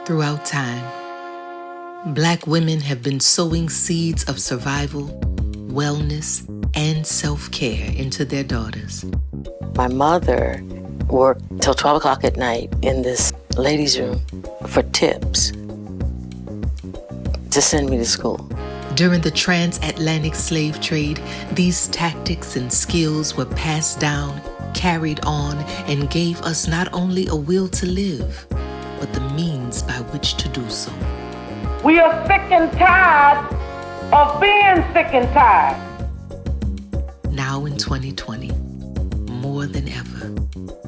Throughout time, Black women have been sowing seeds of survival, wellness, and self-care into their daughters. My mother worked till 12 o'clock at night in this ladies' room for tips to send me to school. During the transatlantic slave trade, these tactics and skills were passed down, carried on, and gave us not only a will to live, but the means by which to do so. We are sick and tired of being sick and tired. Now in 2020, more than ever,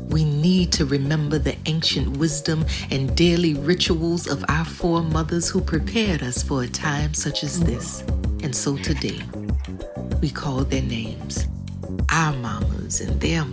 we need to remember the ancient wisdom and daily rituals of our foremothers who prepared us for a time such as this. And so today, we call their names. Our mamas and their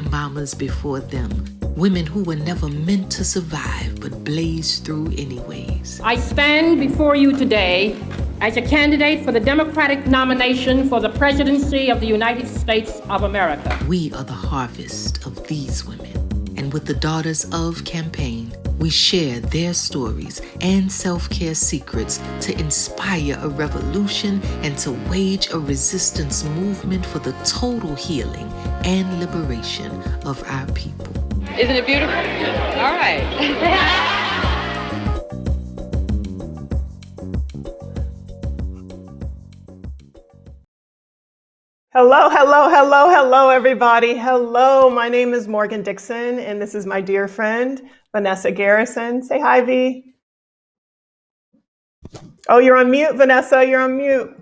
mamas before them. Women who were never meant to survive but blazed through anyways. I stand before you today as a candidate for the Democratic nomination for the presidency of the United States of America. We are the harvest of these women. And with the Daughters of campaign, we share their stories and self-care secrets to inspire a revolution and to wage a resistance movement for the total healing and liberation of our people. Isn't it beautiful? All right. Hello, everybody. Hello, my name is Morgan Dixon, and this is my dear friend, Vanessa Garrison. Say hi, V. Oh, you're on mute, Vanessa. You're on mute.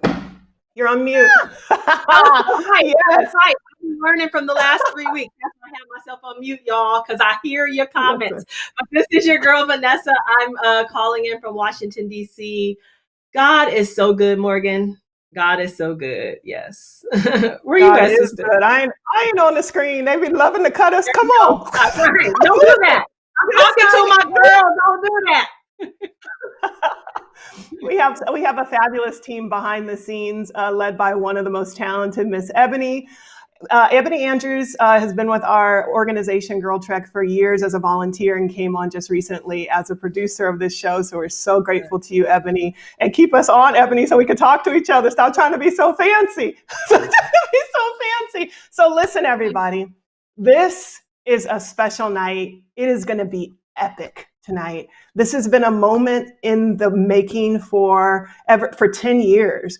You're on mute. Right. Yes. That's right. I'm learning from the last 3 weeks. That's why I have myself on mute, y'all, because I hear your comments. But this is your girl, Vanessa. I'm calling in from Washington, D.C. God is so good, Morgan. God is so good. Yes. Where you God at, is sister? good. I ain't on the screen. They be loving to cut us. Come on. That's right. Don't do that. I'm talking to my girl. Don't do that. We have a fabulous team behind the scenes, led by one of the most talented, Miss Ebony. Ebony Andrews has been with our organization, GirlTrek, for years as a volunteer and came on just recently as a producer of this show. So we're so grateful to you, Ebony. And keep us on, Ebony, so we can talk to each other. Stop trying to be so fancy. So listen, everybody. This is a special night. It is going to be epic tonight. This has been a moment in the making for 10 years.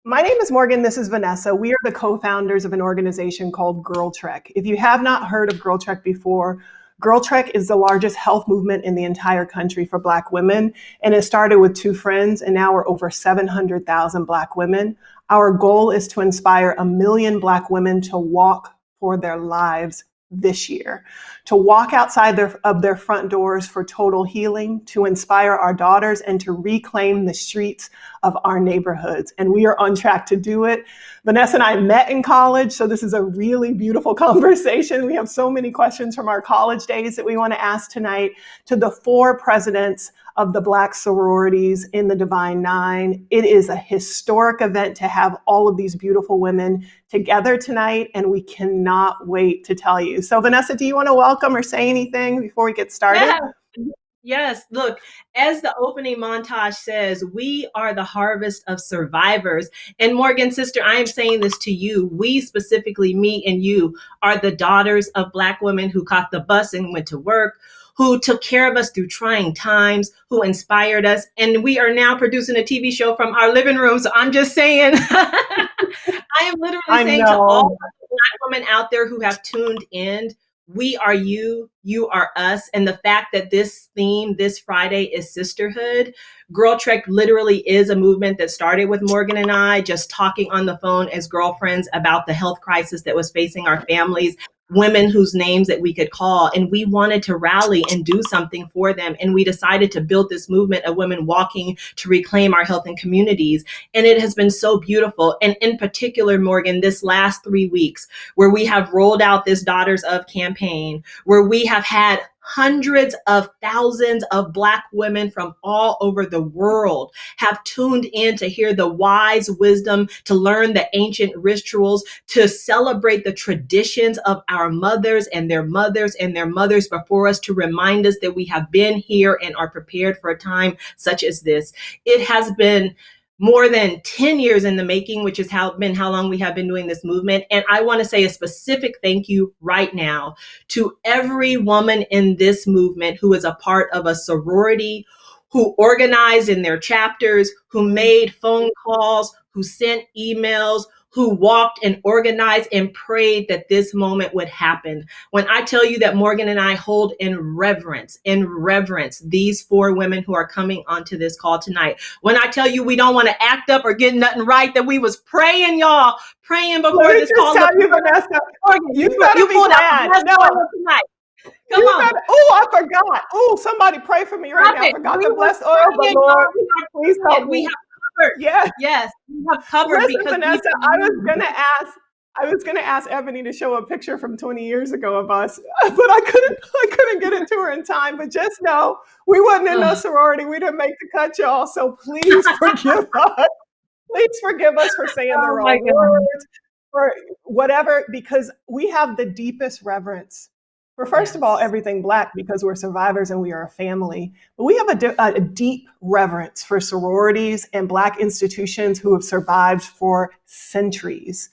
My name is Morgan. This is Vanessa. We are the co-founders of an organization called GirlTrek. If you have not heard of GirlTrek before, GirlTrek is the largest health movement in the entire country for Black women. And it started with 2 friends, and now we're over 700,000 Black women. Our goal is to inspire 1 million Black women to walk for their lives this year, to walk outside of their front doors for total healing, to inspire our daughters, and to reclaim the streets of our neighborhoods. And we are on track to do it. Vanessa and I met in college, so this is a really beautiful conversation. We have so many questions from our college days that we want to ask tonight to the 4 presidents of the Black sororities in the Divine Nine. It is a historic event to have all of these beautiful women together tonight, and we cannot wait to tell you. So Vanessa, do you want to welcome or say anything before we get started? Yeah. Yes, look, as the opening montage says, we are the harvest of survivors. And Morgan, sister, I am saying this to you. We specifically, me and you, are the daughters of Black women who caught the bus and went to work, who took care of us through trying times, who inspired us. And we are now producing a TV show from our living room. So I'm just saying, I am literally saying to all Black women out there who have tuned in, we are you, you are us. And the fact that this theme this Friday is sisterhood. GirlTrek literally is a movement that started with Morgan and I just talking on the phone as girlfriends about the health crisis that was facing our families, women whose names that we could call. And we wanted to rally and do something for them. And we decided to build this movement of women walking to reclaim our health and communities. And it has been so beautiful. And in particular, Morgan, this last 3 weeks, where we have rolled out this Daughters of campaign, where we have had hundreds of thousands of Black women from all over the world have tuned in to hear the wise wisdom, to learn the ancient rituals, to celebrate the traditions of our mothers and their mothers and their mothers before us, to remind us that we have been here and are prepared for a time such as this. It has been more than 10 years in the making, which is how long we have been doing this movement. And I want to say a specific thank you right now to every woman in this movement who is a part of a sorority, who organized in their chapters, who made phone calls, who sent emails, who walked and organized and prayed that this moment would happen. When I tell you that Morgan and I hold in reverence these 4 women who are coming onto this call tonight. When I tell you we don't want to act up or get nothing right, that we was praying, y'all, praying before this call. Tell you, Vanessa, Morgan, you better be glad. No. Tonight. Come on. Oh, I forgot. Oh, somebody pray for me right now. I forgot the blessed oil of the Lord. Please help me. We have covered. Yes, we have covered. Listen, Vanessa, I was gonna ask Ebony to show a picture from 20 years ago of us, but I couldn't get it to her in time. But just know we wasn't in no sorority. We didn't make the cut, y'all. So please forgive us. Please forgive us for saying the wrong words, for whatever, because we have the deepest reverence for, first of all, everything Black, because we're survivors and we are a family. But we have a deep reverence for sororities and Black institutions who have survived for centuries.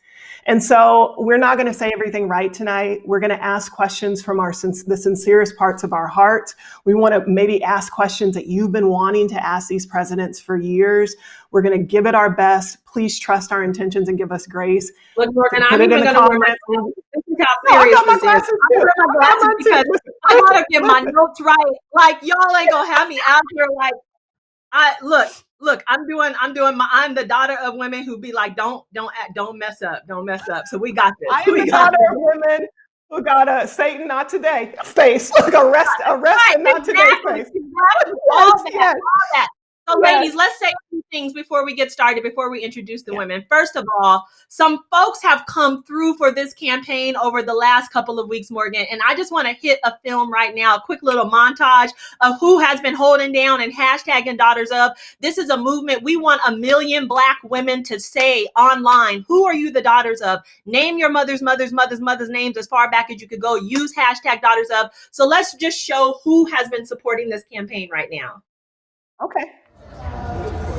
And so we're not going to say everything right tonight. We're going to ask questions from the sincerest parts of our hearts. We want to maybe ask questions that you've been wanting to ask these presidents for years. We're going to give it our best. Please trust our intentions and give us grace. Look, Morgan, Put it in the comments. This is how serious this is. I wear my glasses because I gotta get my notes right. Like, y'all ain't gonna have me out here like, Look, I'm the daughter of women who be like, don't mess up. So we got this. I am the daughter of women who got a Satan not today face, like arrest and not today face. All that. So ladies, let's say a few things before we get started, before we introduce the women. First of all, some folks have come through for this campaign over the last couple of weeks, Morgan, and I just want to hit a film right now, a quick little montage of who has been holding down and hashtagging Daughters of. This is a movement. We want 1 million Black women to say online, who are you the daughters of? Name your mother's names as far back as you could go. Use hashtag Daughters of. So let's just show who has been supporting this campaign right now. Okay.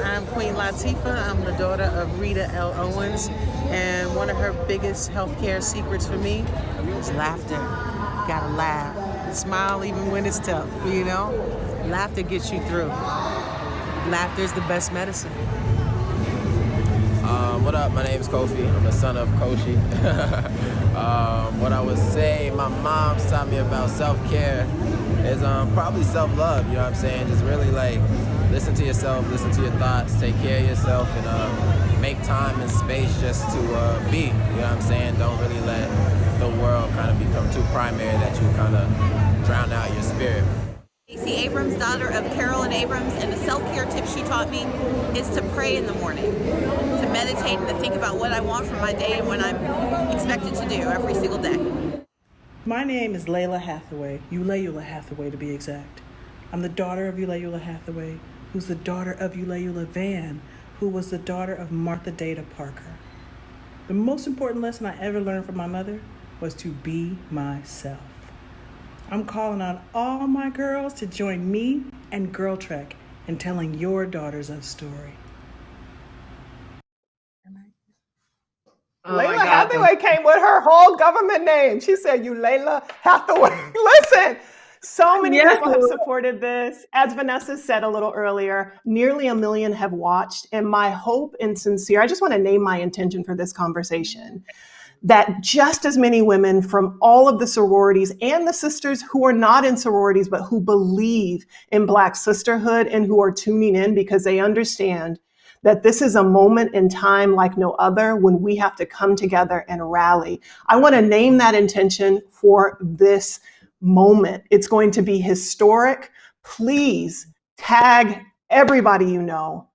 I'm Queen Latifah. I'm the daughter of Rita L. Owens, and one of her biggest healthcare secrets for me is laughter. Gotta laugh. Smile even when it's tough, you know? Laughter gets you through. Laughter is the best medicine. What up? My name is Kofi. I'm the son of Koshi. What I would say, my mom taught me about self-care is probably self-love, you know what I'm saying? Just really like listen to yourself, listen to your thoughts, take care of yourself, and make time and space just to be, you know what I'm saying? Don't really let the world kind of become too primary that you kind of drown out your spirit. Stacey Abrams, daughter of Carolyn Abrams, and the self-care tip she taught me is to pray in the morning, to meditate and to think about what I want for my day and what I'm expected to do every single day. My name is Layla Hathaway, Ulayula Hathaway to be exact. I'm the daughter of Ulayula Hathaway, who's the daughter of Ulayula Van, who was the daughter of Martha Data Parker. The most important lesson I ever learned from my mother was to be myself. I'm calling on all my girls to join me and GirlTrek in telling your Daughters of story. Layla Hathaway came with her whole government name. She said, Layla Hathaway. Listen, so many people have supported this. As Vanessa said a little earlier, nearly 1 million have watched. And my hope and I just want to name my intention for this conversation, that just as many women from all of the sororities and the sisters who are not in sororities, but who believe in Black sisterhood and who are tuning in because they understand that this is a moment in time like no other when we have to come together and rally. I want to name that intention for this moment. It's going to be historic. Please tag everybody you know.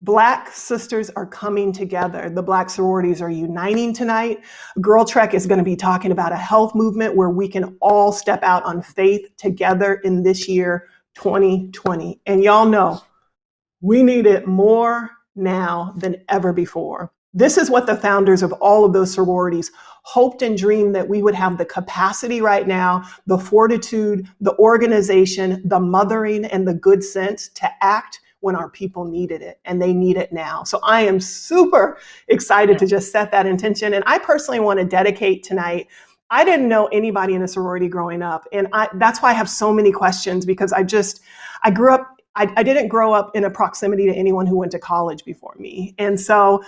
Black sisters are coming together. The Black sororities are uniting tonight. GirlTrek is going to be talking about a health movement where we can all step out on faith together in this year, 2020. And y'all know we need it more now than ever before. This is what the founders of all of those sororities hoped and dreamed, that we would have the capacity right now, the fortitude, the organization, the mothering, and the good sense to act when our people needed it, and they need it now. So I am super excited to just set that intention. And I personally want to dedicate tonight. I didn't know anybody in a sorority growing up. And that's why I have so many questions, because I didn't grow up in a proximity to anyone who went to college before me. And so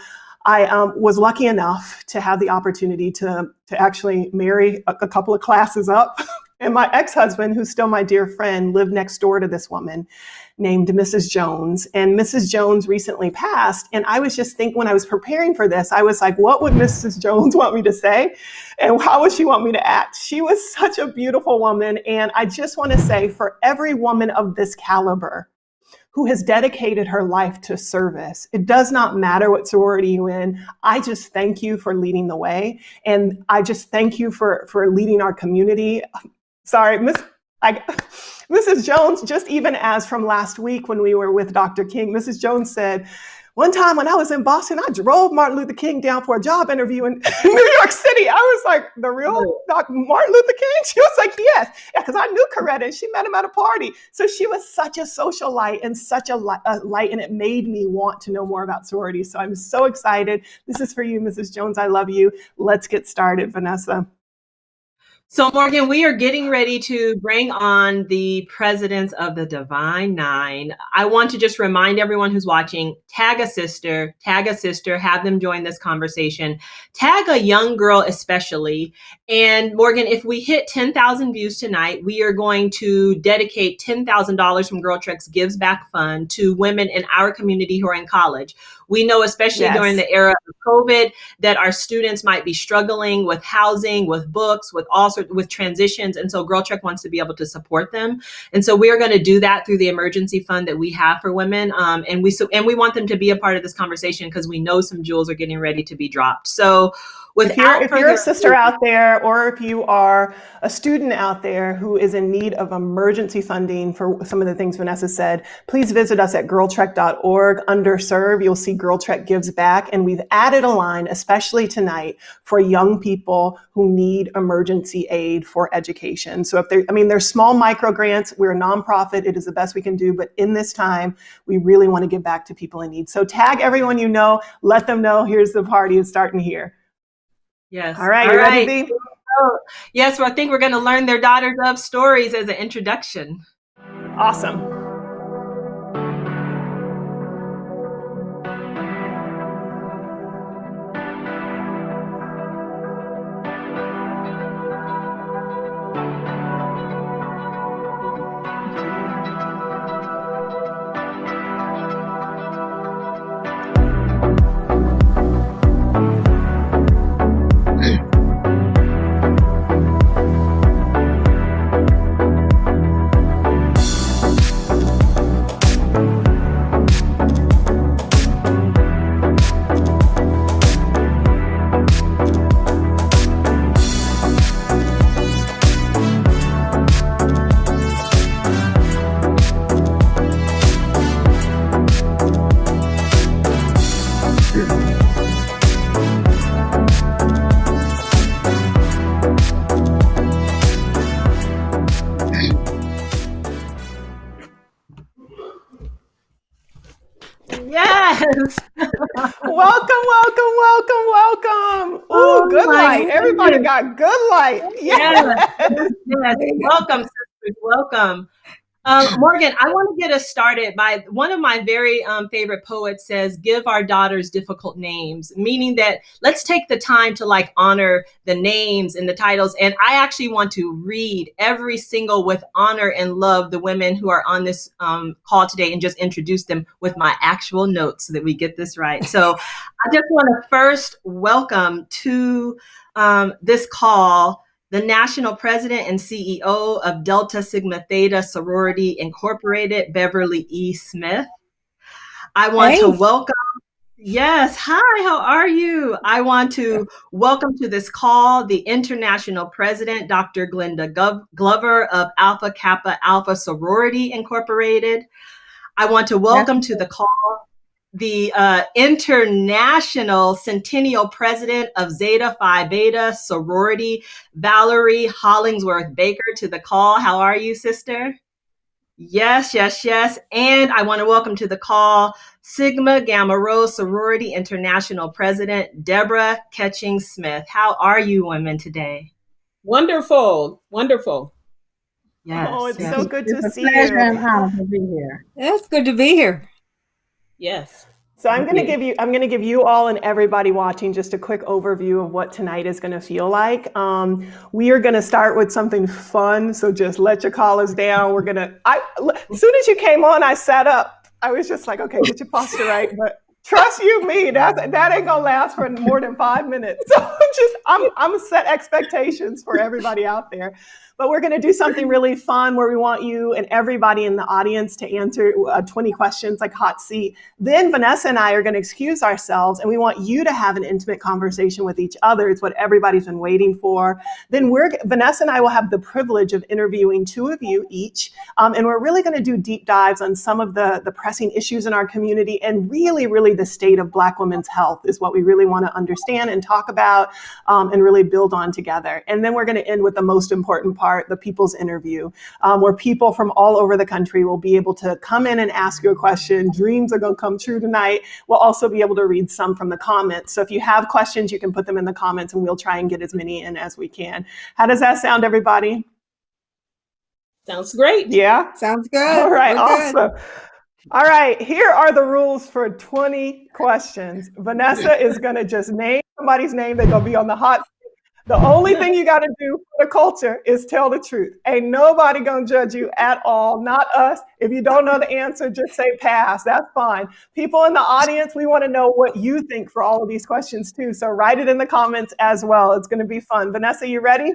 I was lucky enough to have the opportunity to actually marry a couple of classes up. And my ex-husband, who's still my dear friend, lived next door to this woman named Mrs. Jones. And Mrs. Jones recently passed. And I was just thinking, when I was preparing for this, I was like, what would Mrs. Jones want me to say? And how would she want me to act? She was such a beautiful woman. And I just want to say, for every woman of this caliber who has dedicated her life to service, it does not matter what sorority you're in. I just thank you for leading the way. And I just thank you for leading our community. Sorry, Mrs. Jones, just even as from last week when we were with Dr. King, Mrs. Jones said, one time when I was in Boston, I drove Martin Luther King down for a job interview in New York City. I was like, the real Martin Luther King? She was like, yes. Yeah, because I knew Coretta and she met him at a party. So she was such a social light and such a light, and it made me want to know more about sorority. So I'm so excited. This is for you, Mrs. Jones. I love you. Let's get started, Vanessa. So Morgan, we are getting ready to bring on the presidents of the Divine Nine. I want to just remind everyone who's watching, tag a sister, have them join this conversation, tag a young girl especially. And Morgan, if we hit 10,000 views tonight, we are going to dedicate $10,000 from GirlTrek's Gives Back Fund to women in our community who are in college. We know, especially during the era of COVID, that our students might be struggling with housing, with books, with all sorts, with transitions. And so GirlTrek wants to be able to support them. And so we are going to do that through the emergency fund that we have for women. And we want them to be a part of this conversation because we know some jewels are getting ready to be dropped. So if you're a sister out there, or if you are a student out there who is in need of emergency funding for some of the things Vanessa said, please visit us at girltrek.org. Under Serve, you'll see GirlTrek Gives Back. And we've added a line, especially tonight, for young people who need emergency aid for education. So there's small micro grants. We're a nonprofit. It is the best we can do. But in this time, we really want to give back to people in need. So tag everyone you know. Let them know, here's the party. It's starting here. Yes. All right. You ready, B? Yes. Well, I think we're going to learn their daughters of stories as an introduction. Awesome. Yes. Welcome. Ooh, good light. Goodness. Everybody got good light. Yes. Welcome, sisters. Welcome. Morgan, I want to get us started by one of my very favorite poets says, give our daughters difficult names, meaning that let's take the time to honor the names and the titles. And I actually want to read every single with honor and love the women who are on this call today and just introduce them with my actual notes so that we get this right. So I just want to first welcome to this call the national president and CEO of Delta Sigma Theta Sorority Incorporated, Beverly E. Smith. I want to welcome. Yes. Hi, how are you? I want to welcome to this call the International President, Dr. Glenda Glover of Alpha Kappa Alpha Sorority Incorporated. I want to welcome to the call the International Centennial President of Zeta Phi Beta Sorority, Valerie Hollingsworth Baker, to the call. How are you, sister? Yes. And I want to welcome to the call Sigma Gamma Rho Sorority International President, Deborah Ketching Smith. How are you women today? Wonderful. Yes. Oh, it's so good to see Pleasure you. and honor to be here. It's good to be here. Yes. So I'm going to give you all and everybody watching just a quick overview of what tonight is going to feel like. We are going to start with something fun. So just let your collars down. As soon as you came on, I sat up. I was just like, okay, get your posture right. But trust you me, that ain't going to last for more than 5 minutes. So I'm set expectations for everybody out there. But we're going to do something really fun where we want you and everybody in the audience to answer 20 questions, like hot seat. Then Vanessa and I are going to excuse ourselves, and we want you to have an intimate conversation with each other. It's what everybody's been waiting for. Then Vanessa and I will have the privilege of interviewing 2 of you each, and we're really going to do deep dives on some of the pressing issues in our community, and really the state of Black women's health is what we really want to understand and talk about, and really build on together. And then we're going to end with the most important part, the people's interview, where people from all over the country will be able to come in and ask you a question. Dreams are going to come true tonight. We'll also be able to read some from the comments. So if you have questions, you can put them in the comments and we'll try and get as many in as we can. How does that sound, everybody? Sounds great. Yeah? Sounds good. All right, We're awesome. good. All right, here are the rules for 20 questions. Vanessa is going to just name somebody's name. They're going to be on the hot seat. The only thing you got to do for the culture is tell the truth. Ain't nobody going to judge you at all, not us. If you don't know the answer, just say pass. That's fine. People in the audience, we want to know what you think for all of these questions too. So write it in the comments as well. It's going to be fun. Vanessa, you ready?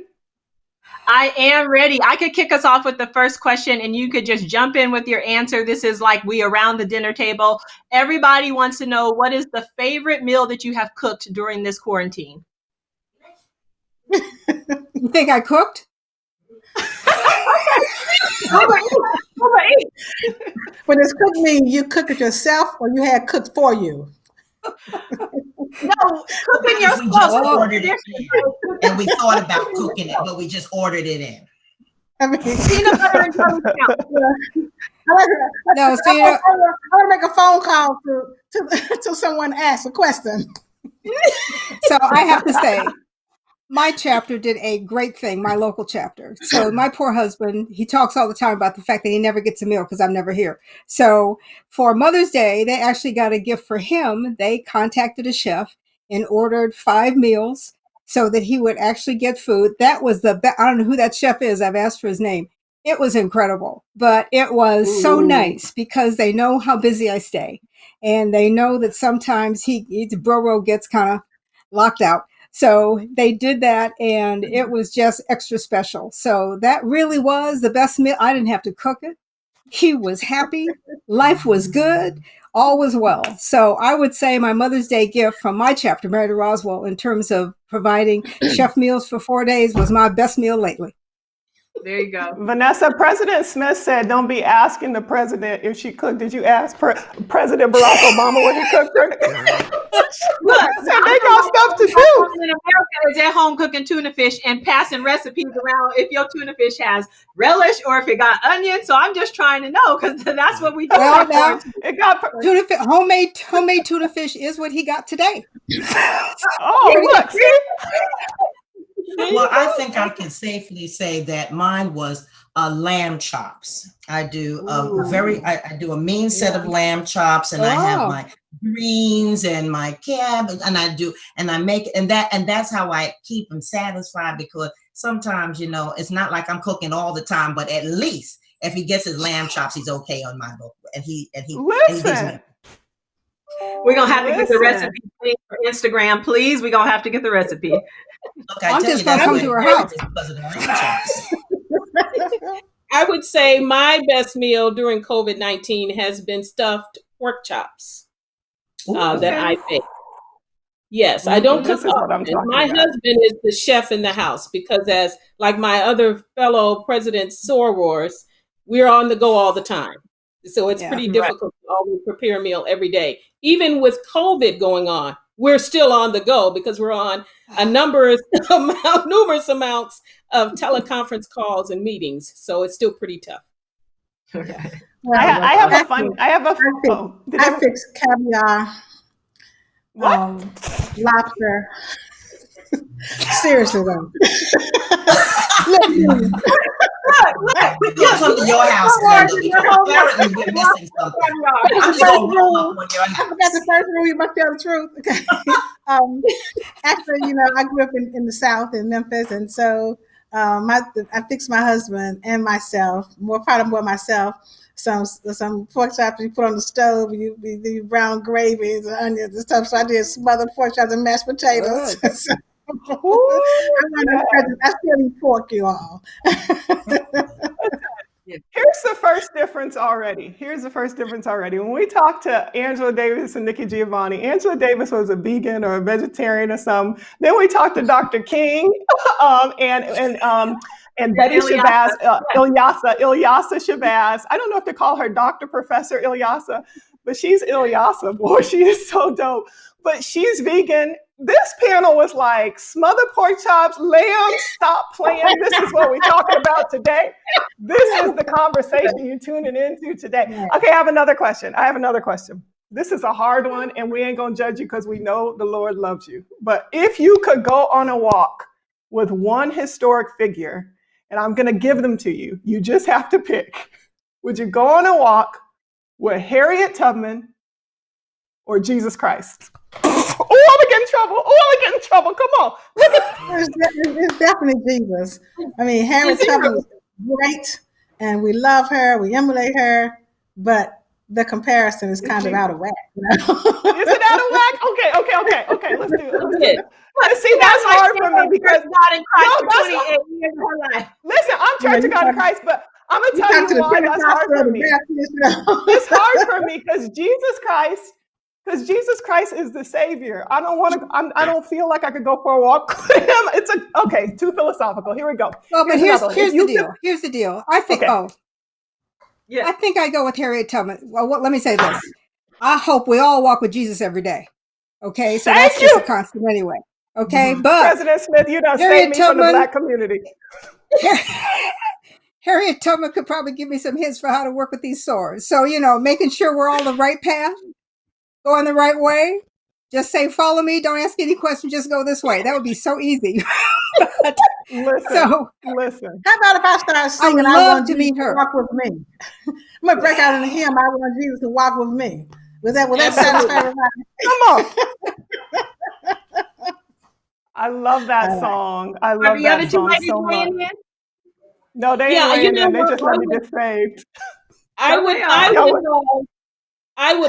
I am ready. I could kick us off with the first question and you could just jump in with your answer. This is like we around the dinner table. Everybody wants to know, what is the favorite meal that you have cooked during this quarantine? You think I cooked? When it's cooked mean you cook it yourself or you had cooked for you? No, cooking yourself. We just ordered it in. And we thought about cooking it, but we just ordered it in. I mean, peanut butter and jelly count. No, so I want to make a phone call to someone ask a question. So I have to say, my chapter did a great thing, my local chapter. So my poor husband, he talks all the time about the fact that he never gets a meal because I'm never here. So for Mother's Day, they actually got a gift for him. They contacted a chef and ordered 5 meals so that he would actually get food. That was I don't know who that chef is. I've asked for his name. It was incredible, but it was so nice because they know how busy I stay. And they know that sometimes Bro gets kind of locked out. So they did that and it was just extra special. So that really was the best meal. I didn't have to cook it. He was happy. Life was good. All was well. So I would say my Mother's Day gift from my chapter, Mary to Roswell, in terms of providing chef meals for 4 days was my best meal lately. There you go. Vanessa, President Smith said, don't be asking the president if she cooked. Did you ask President Barack Obama what he cooked? Look, they got stuff to do. In America is at home cooking tuna fish and passing recipes around if your tuna fish has relish or if it got onion. So I'm just trying to know because that's what we do. Well, now, it got homemade tuna fish is what he got today. Look, see? Well, I think I can safely say that mine was lamb chops. I do I do a mean set of lamb chops, and I have my greens and my cabbage, and I make it, and that's how I keep them satisfied, because sometimes, it's not like I'm cooking all the time, but at least if he gets his lamb chops, he's okay on my book, and he gives me. We're going to have to get the recipe for Instagram, please. We're going to have to get the recipe. Look, I'm just going to come to her house. I would say my best meal during COVID-19 has been stuffed pork chops Ooh, that I make. Yes, I don't cook This is what I'm often. talking My about. husband is the chef in the house because, as like my other fellow presidents, sorors, we're on the go all the time. So it's pretty difficult to always prepare a meal every day. Even with COVID going on, we're still on the go because we're on a numerous amounts of teleconference calls and meetings. So it's still pretty tough. I fix caviar, lobster. Seriously though. We can't come to your house, Linda, because apparently we're missing something. I'm just gonna roll up on your house. I forgot the first rule. You must tell the truth. Okay. Actually, I grew up in the South in Memphis, and so I fixed my husband and myself, more myself. Some pork chops you put on the stove, you brown gravies, onions and stuff. So I did smothered pork chops and mashed potatoes. I still eat pork, you all. Here's the first difference already. When we talked to Angela Davis and Nikki Giovanni, Angela Davis was a vegan or a vegetarian or something. Then we talked to Dr. King and Betty Shabazz, Ilyasa Shabazz. I don't know if to call her Dr. Professor Ilyasa, but she's Ilyasa. Boy, she is so dope. But she's vegan. This panel was like smothered pork chops, lamb, stop playing. This is what we're talking about today. This is the conversation you're tuning into today. Okay, I have another question. This is a hard one, and we ain't going to judge you because we know the Lord loves you. But if you could go on a walk with one historic figure, and I'm going to give them to you, you just have to pick. Would you go on a walk with Harriet Tubman or Jesus Christ? Oh, I'm getting in trouble. Come on. Look at it's definitely Jesus. I mean, Harriet Tubman was great, and we love her, we emulate her, but the comparison is kind of out of whack. Is it out of whack? Okay. Let's do it. See, that's hard for me because God in Christ for 28 years of her life. Listen, I'm Church of God in Christ, but I'm gonna tell you why that's hard for me. It's hard for me because Jesus Christ is the Savior. I don't feel like I could go for a walk with him. Okay, too philosophical. Here we go. Well, but here's the deal. I think I think I go with Harriet Tubman. Well, let me say this. I hope we all walk with Jesus every day. Okay, so that's just a constant anyway. Okay, but President Smith, you done saved me from the Black community. Harriet Tubman could probably give me some hints for how to work with these swords. So, making sure we're on the right path, going the right way. Just say, follow me. Don't ask any questions. Just go this way. That would be so easy. Listen. How about if I start singing, I want Jesus to walk with me? I'm going to break out in the hymn, I want Jesus to walk with me. Will that satisfy everybody? Come on. I love that song. I love that song so much. No, they ain't in. They just let me get saved. I would,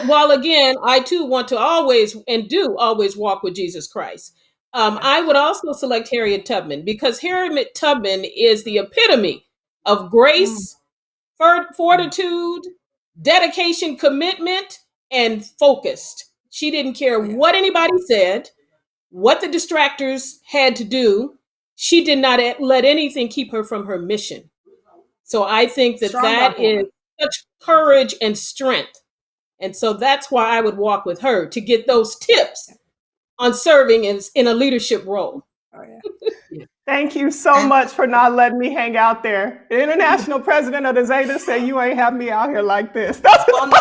while again, I too want to always and do always walk with Jesus Christ. I would also select Harriet Tubman because Harriet Tubman is the epitome of grace, fortitude, dedication, commitment, and focused. She didn't care what anybody said, what the distractors had to do. She did not let anything keep her from her mission. So I think that is such courage and strength. And so that's why I would walk with her to get those tips on serving in a leadership role. Oh, yeah. Thank you so much for not letting me hang out there. The international president of the Zetas said you ain't have me out here like this. That's I'm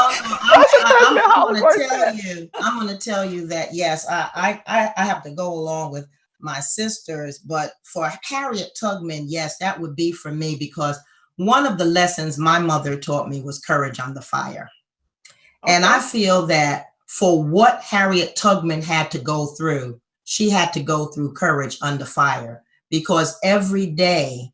going to tell you that, yes, I have to go along with my sisters, but for Harriet Tubman, yes, that would be for me because one of the lessons my mother taught me was courage under fire. Okay. And I feel that for what Harriet Tubman had to go through, she had to go through courage under fire because every day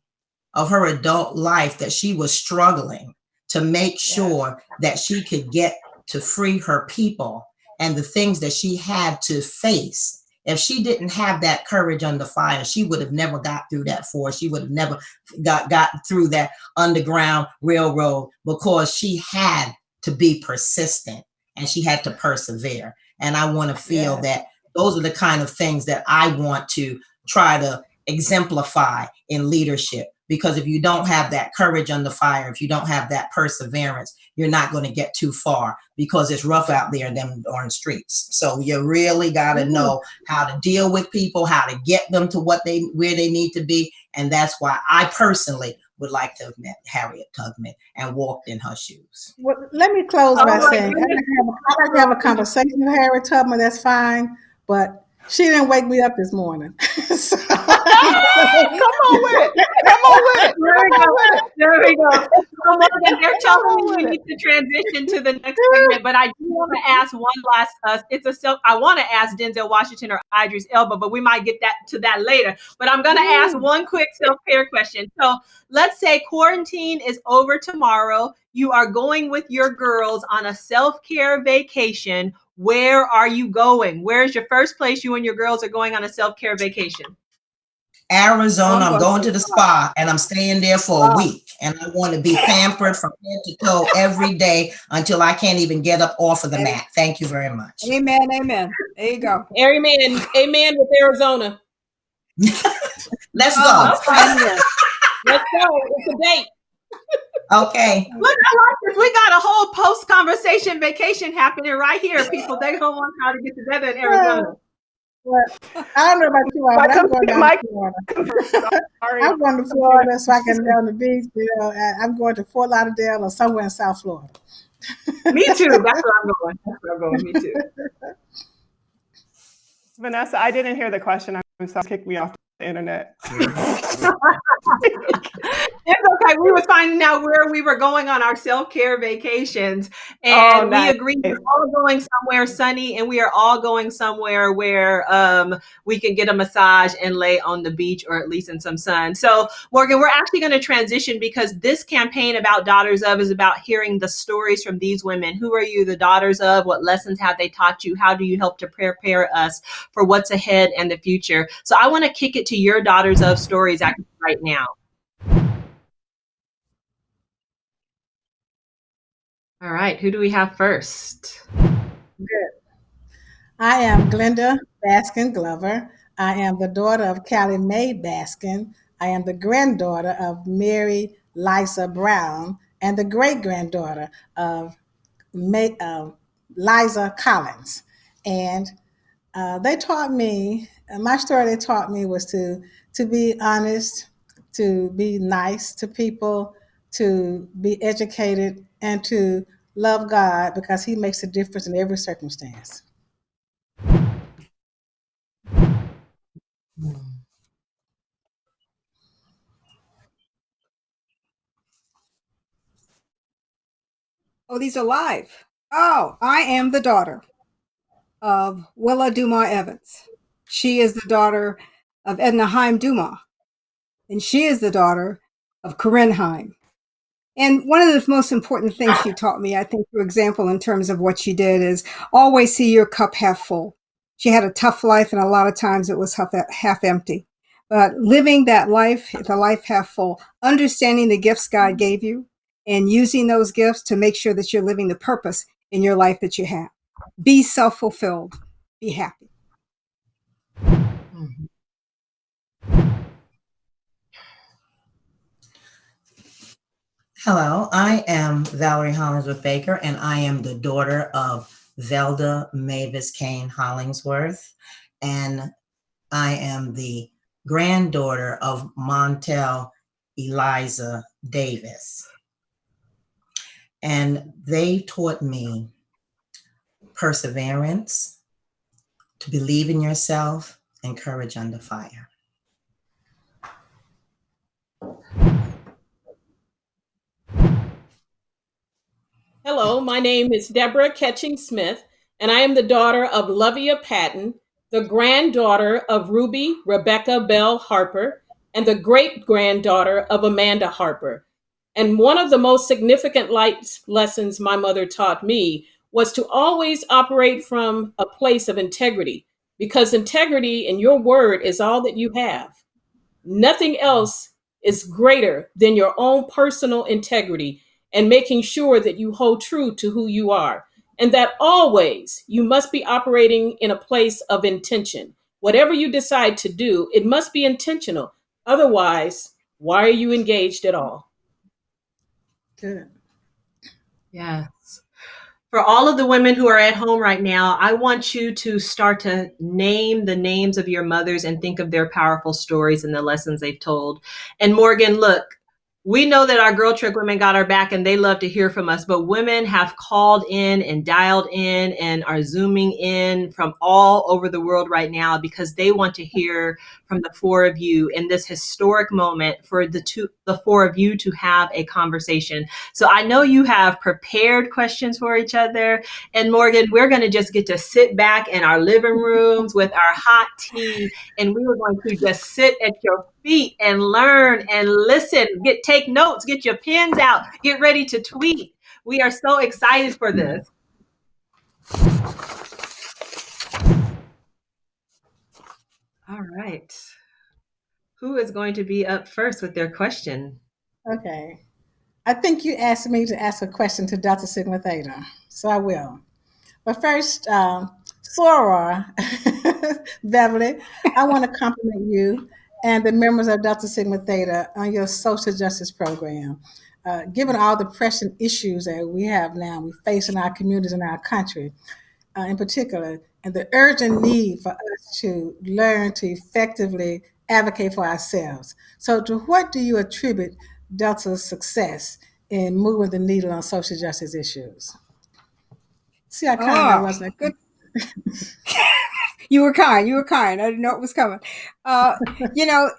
of her adult life that she was struggling to make sure that she could get to free her people and the things that she had to face. If she didn't have that courage under fire, she would have never got through that force. She would have never got through that Underground Railroad because she had to be persistent and she had to persevere. And I want to feel that those are the kind of things that I want to try to exemplify in leadership. Because if you don't have that courage under fire, if you don't have that perseverance, you're not going to get too far, because it's rough out there in them darn streets. So you really got to know how to deal with people, how to get them to where they need to be. And that's why I personally would like to have met Harriet Tubman and walked in her shoes. Well, let me close by saying I'd like to have a conversation with Harriet Tubman. That's fine, but she didn't wake me up this morning. So, come on with it. Come on with it. There we go. So Morgan, they're telling me we need to transition to the next segment, but I do want to ask one last. I want to ask Denzel Washington or Idris Elba, but we might get to that later. But I'm going to ask one quick self-care question. So let's say quarantine is over tomorrow. You are going with your girls on a self-care vacation. Where are you going? Where's your first place you and your girls are going on a self-care vacation? Arizona. I'm going to the spa, and I'm staying there for a week. And I want to be pampered from head to toe every day until I can't even get up off of the mat. Thank you very much. Amen. Amen. There you go. Amen. Amen with Arizona. Let's go. Let's go. It's a date. Okay. Look, I like this. We got a whole post-conversation vacation happening right here, people. They're going to want how to get together in Arizona. Well, I don't know about you all, but I'm going down to Florida. I'm going to Florida so I can be on the beach. I'm going to Fort Lauderdale or somewhere in South Florida. Me too. That's where I'm going. Me too. Vanessa, I didn't hear the question. I'm sorry, kicked me off the internet. It's okay. We were finding out where we were going on our self-care vacations, and we agreed we're all going somewhere sunny, and we are all going somewhere where we can get a massage and lay on the beach, or at least in some sun. So, Morgan, we're actually going to transition, because this campaign about Daughters of is about hearing the stories from these women. Who are you the daughters of? What lessons have they taught you? How do you help to prepare us for what's ahead and the future? So I want to kick it to your Daughters of stories right now. All right, who do we have first? Good. I am Glenda Baskin Glover. I am the daughter of Callie Mae Baskin. I am the granddaughter of Mary Liza Brown and the great-granddaughter of Liza Collins. And they taught me, my story they taught me was to be honest, to be nice to people, to be educated, and to love God, because he makes a difference in every circumstance. Oh, these are live. Oh, I am the daughter of Willa Dumas Evans. She is the daughter of Edna Haim Dumas, and she is the daughter of Corinne Haim. And one of the most important things she taught me, I think, for example, in terms of what she did, is always see your cup half full. She had a tough life, and a lot of times it was half empty. But living that life, the life half full, understanding the gifts God gave you, and using those gifts to make sure that you're living the purpose in your life that you have. Be self-fulfilled. Be happy. Hello, I am Valerie Hollingsworth Baker, and I am the daughter of Velda Mavis Kane Hollingsworth, and I am the granddaughter of Montel Eliza Davis. And they taught me perseverance, to believe in yourself, and courage under fire. Hello, my name is Deborah Ketching Smith, and I am the daughter of Lovia Patton, the granddaughter of Ruby Rebecca Bell Harper, and the great-granddaughter of Amanda Harper. And one of the most significant life lessons my mother taught me was to always operate from a place of integrity, because integrity in your word is all that you have. Nothing else is greater than your own personal integrity and making sure that you hold true to who you are. and that always you must be operating in a place of intention. Whatever you decide to do, it must be intentional. Otherwise, why are you engaged at all? Good. Yes. For all of the women who are at home right now, I want you to start to name the names of your mothers and think of their powerful stories and the lessons they've told. And Morgan, look, we know that our GirlTrek women got our back and they love to hear from us, but women have called in and dialed in and are zooming in from all over the world right now because they want to hear from the four of you in this historic moment for the four of you to have a conversation. So I know you have prepared questions for each other. And Morgan, we're going to just get to sit back in our living rooms with our hot tea, and we were going to just sit at your feet and learn and listen, take notes, get your pens out, get ready to tweet. We are so excited for this. All right. Who is going to be up first with their question? Okay. I think you asked me to ask a question to Delta Sigma Theta, so I will. But first, Soror, Beverly, I want to compliment you and the members of Delta Sigma Theta on your social justice program. Given all the pressing issues that we have now, we face in our communities and our country, in particular, and the urgent need for us to learn to effectively advocate for ourselves. So, to what do you attribute Delta's success in moving the needle on social justice issues? See how kind I wasn't. Good. You were kind. You were kind. I didn't know it was coming. You know,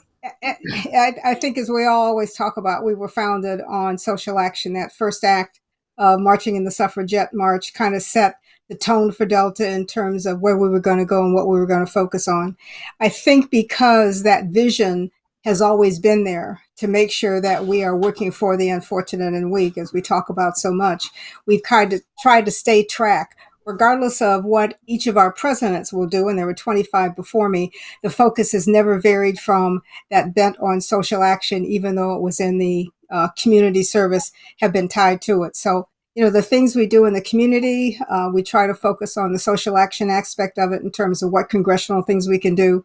I think as we all always talk about, we were founded on social action. That first act of marching in the suffragette march kind of set the tone for Delta in terms of where we were going to go and what we were going to focus on. I think because that vision has always been there to make sure that we are working for the unfortunate and weak, as we talk about so much, we've tried to stay track. Regardless of what each of our presidents will do, and there were 25 before me, the focus has never varied from that bent on social action, even though it was in the community service, have been tied to it. So, you know, the things we do in the community, we try to focus on the social action aspect of it in terms of what congressional things we can do.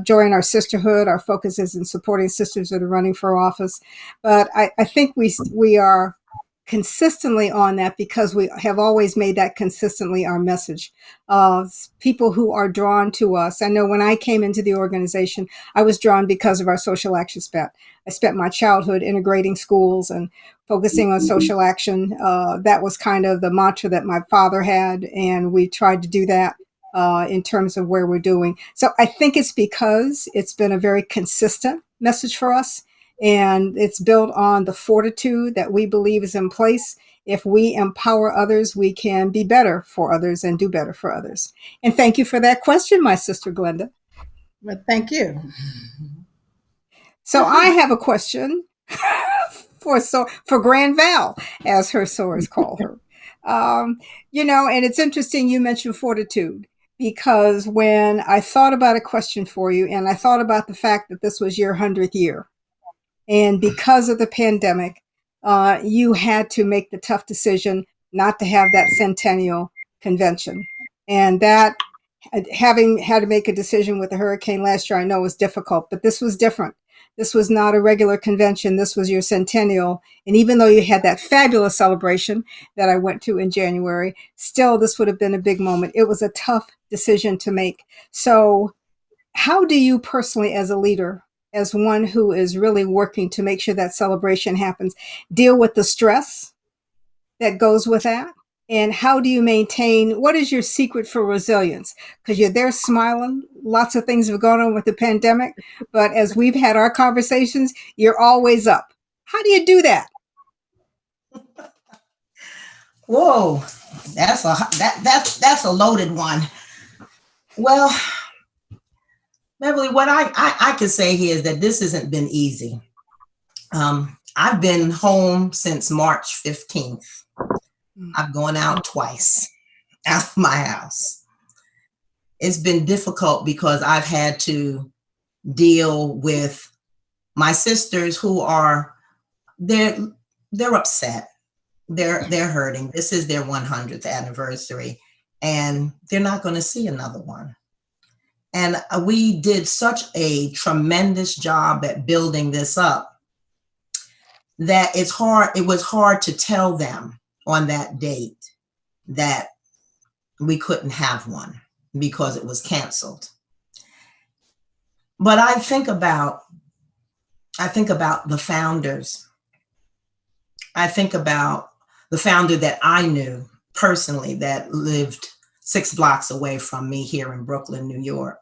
During our sisterhood, our focus is in supporting sisters that are running for office. But I think we are consistently on that because we have always made that consistently our message. People who are drawn to us. I know when I came into the organization, I was drawn because of our social action spent. I spent my childhood integrating schools and focusing on social action. That was kind of the mantra that my father had, and we tried to do that in terms of where we're doing. So I think it's because it's been a very consistent message for us. And it's built on the fortitude that we believe is in place. If we empower others, we can be better for others and do better for others. And thank you for that question, my sister Glenda. Well, thank you. So I have a question for Grand Val, as her sorors call her. You know, and it's interesting you mentioned fortitude, because when I thought about a question for you, and I thought about the fact that this was your 100th year, and because of the pandemic, you had to make the tough decision not to have that centennial convention. And that, having had to make a decision with the hurricane last year, I know was difficult, but this was different. This was not a regular convention. This was your centennial. And even though you had that fabulous celebration that I went to in January, still this would have been a big moment. It was a tough decision to make. So how do you personally, as a leader, as one who is really working to make sure that celebration happens, deal with the stress that goes with that? And how do you maintain, what is your secret for resilience? Because you're there smiling. Lots of things have gone on with the pandemic, but as we've had our conversations, you're always up. How do you do that? Whoa, that's a loaded one. Well, Beverly, what I could say here is that this hasn't been easy. I've been home since March 15th. I've gone out twice out of my house. It's been difficult because I've had to deal with my sisters who are, they're upset. they're hurting. This is their 100th anniversary, and they're not going to see another one. And we did such a tremendous job at building this up that it was hard to tell them on that date that we couldn't have one because it was canceled. But I think about the founders. I think about the founder that I knew personally that lived 6 blocks away from me here in Brooklyn, New York.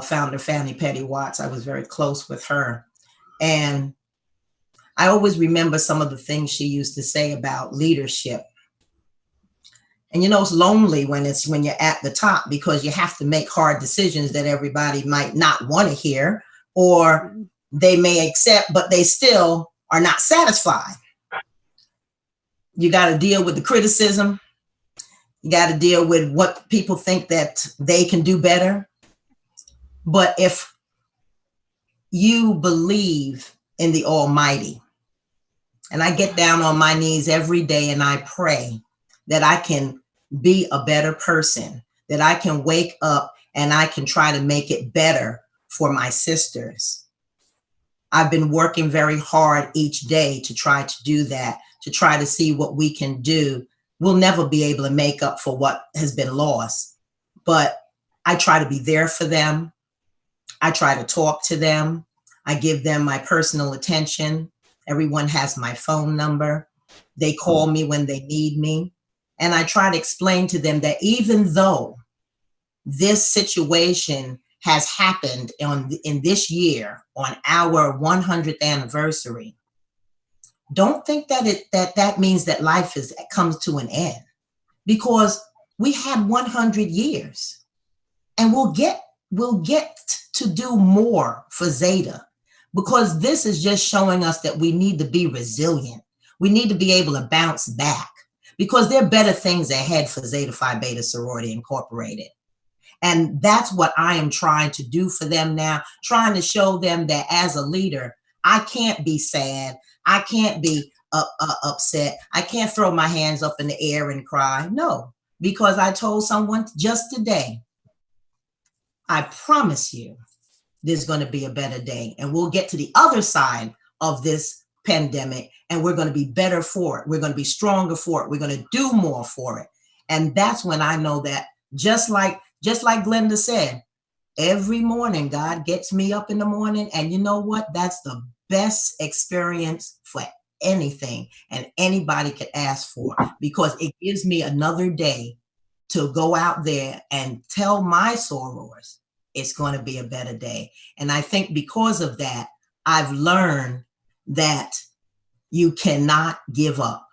Founder Fannie Petty Watts. I was very close with her. And I always remember some of the things she used to say about leadership. And it's lonely when you're at the top, because you have to make hard decisions that everybody might not want to hear, or they may accept, but they still are not satisfied. You got to deal with the criticism. You got to deal with what people think that they can do better. But if you believe in the Almighty, and I get down on my knees every day and I pray that I can be a better person, that I can wake up and I can try to make it better for my sisters. I've been working very hard each day to try to do that, to try to see what we can do. We'll never be able to make up for what has been lost, but I try to be there for them. I try to talk to them. I give them my personal attention. Everyone has my phone number. They call me when they need me. And I try to explain to them that even though this situation has happened in this year on our 100th anniversary, don't think that means that life comes to an end, because we had 100 years and we'll get to do more for Zeta, because this is just showing us that we need to be resilient. We need to be able to bounce back, because there are better things ahead for Zeta Phi Beta Sorority Incorporated. And that's what I am trying to do for them now, trying to show them that as a leader, I can't be sad. I can't be upset. I can't throw my hands up in the air and cry. No, because I told someone just today, I promise you, there's going to be a better day, and we'll get to the other side of this pandemic, and we're going to be better for it. We're going to be stronger for it. We're going to do more for it. And that's when I know that, just like Glenda said, every morning, God gets me up in the morning, and you know what? That's the best experience for anything and anybody could ask for, because it gives me another day to go out there and tell my sorors it's going to be a better day. And I think because of that, I've learned that you cannot give up.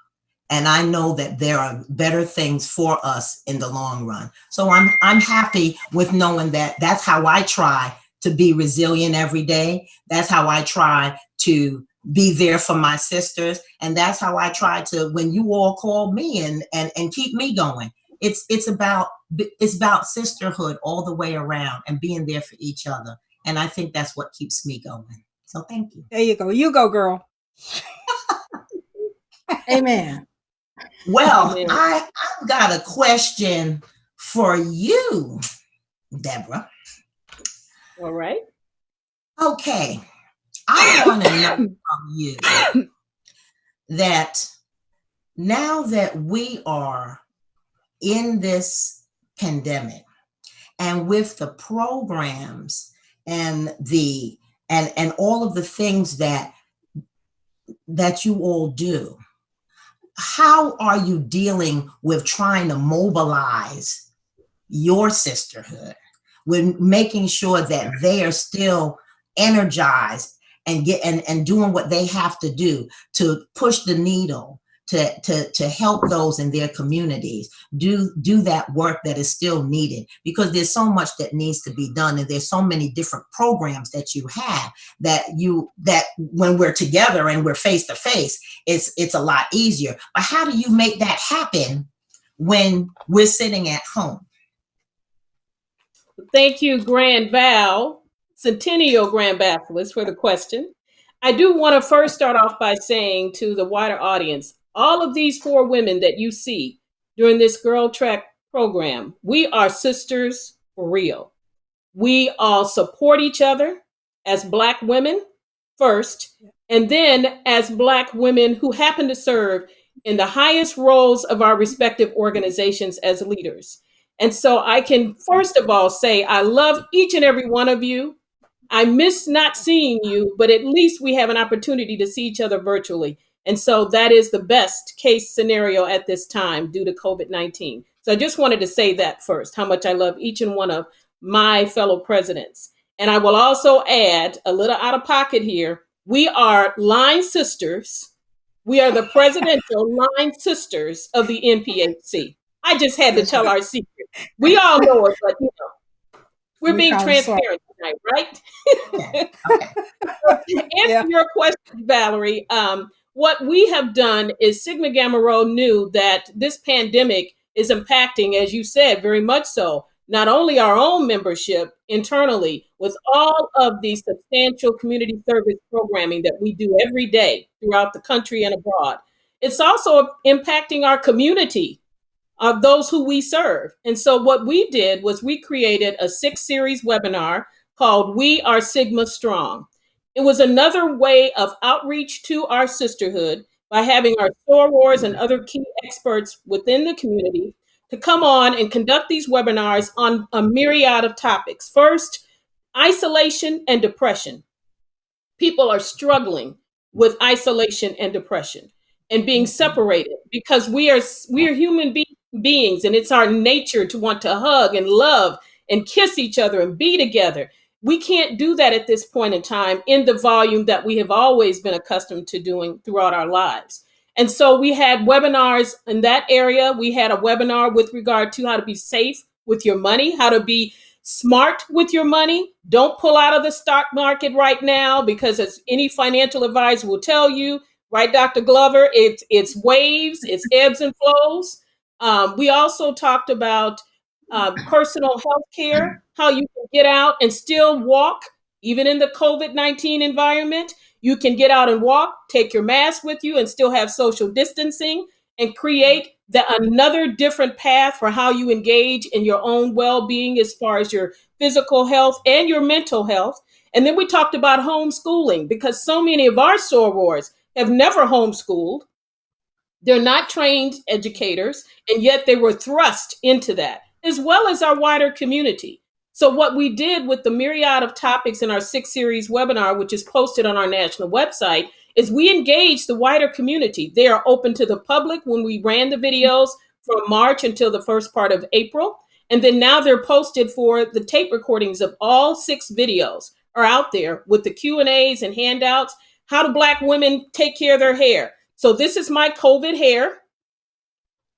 And I know that there are better things for us in the long run. So I'm happy with knowing that that's how I try to be resilient every day. That's how I try to be there for my sisters. And that's how I try to, when you all call me and keep me going. It's about sisterhood all the way around and being there for each other. And I think that's what keeps me going. So thank you. There you go. You go, girl. Amen. Well, I've got a question for you, Deborah. All right. Okay. I want to know from you that now that we are in this pandemic, and with the programs and and all of the things that you all do, how are you dealing with trying to mobilize your sisterhood, with making sure that they are still energized and doing what they have to do to push the needle, to help those in their communities do that work that is still needed, because there's so much that needs to be done, and there's so many different programs that you have that when we're together and we're face to face, it's a lot easier. But how do you make that happen when we're sitting at home? Thank you, Grand Val, Centennial Grand Baptist, for the question. I do want to first start off by saying to the wider audience, All of these 4 women that you see during this GirlTrek program, we are sisters for real. We all support each other as Black women first, and then as Black women who happen to serve in the highest roles of our respective organizations as leaders. And so I can first of all say, I love each and every one of you. I miss not seeing you, but at least we have an opportunity to see each other virtually. And so that is the best case scenario at this time due to COVID-19. So I just wanted to say that first, how much I love each and one of my fellow presidents. And I will also add a little out of pocket here. We are line sisters. We are the presidential line sisters of the NPHC. I just had to tell our secret. We all know it, but we're being transparent tonight, right? To answer your question, Valerie, what we have done is Sigma Gamma Rho knew that this pandemic is impacting, as you said, very much so, not only our own membership internally with all of the substantial community service programming that we do every day throughout the country and abroad. It's also impacting our community of those who we serve. And so what we did was we created a 6-series webinar called We Are Sigma Strong. It was another way of outreach to our sisterhood by having our sorors and other key experts within the community to come on and conduct these webinars on a myriad of topics. First, isolation and depression. People are struggling with isolation and depression and being separated because we are human beings, and it's our nature to want to hug and love and kiss each other and be together. We can't do that at this point in time in the volume that we have always been accustomed to doing throughout our lives. And so we had webinars in that area. We had a webinar with regard to how to be safe with your money, how to be smart with your money. Don't pull out of the stock market right now because, as any financial advisor will tell you, right, Dr. Glover, it's waves, it's ebbs and flows. We also talked about personal health care, how you can get out and still walk, even in the COVID-19 environment. You can get out and walk, take your mask with you, and still have social distancing and create another different path for how you engage in your own well-being as far as your physical health and your mental health. And then we talked about homeschooling because so many of our sorors have never homeschooled. They're not trained educators, and yet they were thrust into that, as well as our wider community. So what we did with the myriad of topics in our 6-series webinar, which is posted on our national website, is we engaged the wider community. They are open to the public when we ran the videos from March until the first part of April. And then now they're posted for the tape recordings of all 6 videos are out there with the Q&As and handouts. How do Black women take care of their hair? So this is my COVID hair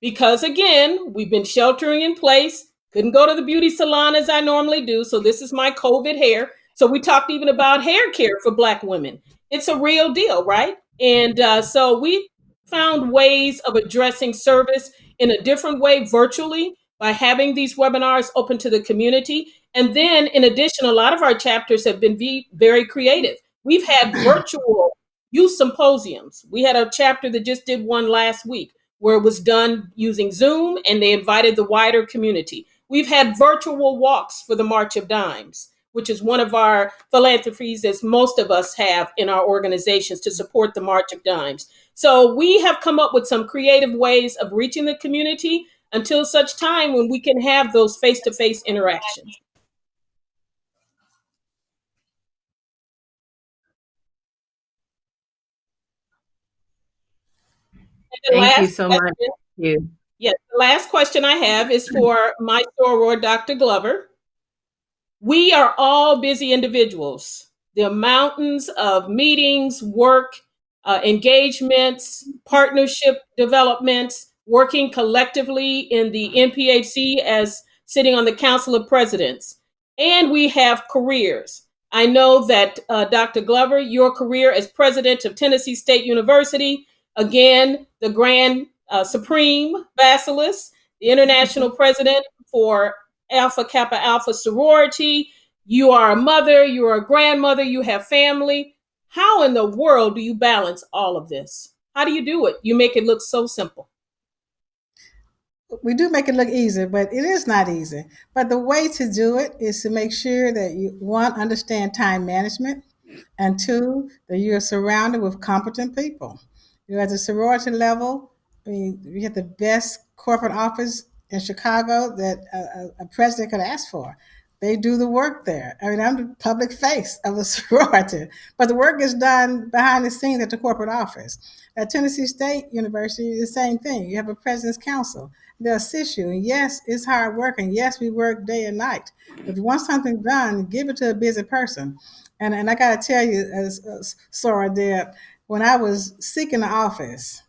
because, again, we've been sheltering in place. Couldn't go to the beauty salon as I normally do. So this is my COVID hair. So we talked even about hair care for Black women. It's a real deal, right? And so we found ways of addressing service in a different way virtually by having these webinars open to the community. And then in addition, a lot of our chapters have been very creative. We've had virtual youth symposiums. We had a chapter that just did one last week where it was done using Zoom, and they invited the wider community. We've had virtual walks for the March of Dimes, which is one of our philanthropies, as most of us have in our organizations, to support the March of Dimes. So we have come up with some creative ways of reaching the community until such time when we can have those face-to-face interactions. Thank you so much. Thank you. Yes, the last question I have is for my soror, Dr. Glover. We are all busy individuals. There are mountains of meetings, work, engagements, partnership developments, working collectively in the NPHC as sitting on the Council of Presidents. And we have careers. I know that Dr. Glover, your career as president of Tennessee State University, again, the Grand Supreme Basilisk, the international president for Alpha Kappa Alpha Sorority. You are a mother, you are a grandmother, you have family. How in the world do you balance all of this? How do you do it? You make it look so simple. We do make it look easy, but it is not easy. But the way to do it is to make sure that you, one, understand time management, and two, that you're surrounded with competent people. You know, at the sorority level, I mean, we have the best corporate office in Chicago that a president could ask for. They do the work there. I mean, I'm the public face of a sorority, but the work is done behind the scenes at the corporate office. At Tennessee State University, the same thing. You have a president's council. They'll assist you. And yes, it's hard work. And yes, we work day and night. If you want something done, give it to a busy person. And I got to tell you, as Sora did, when I was seeking the office,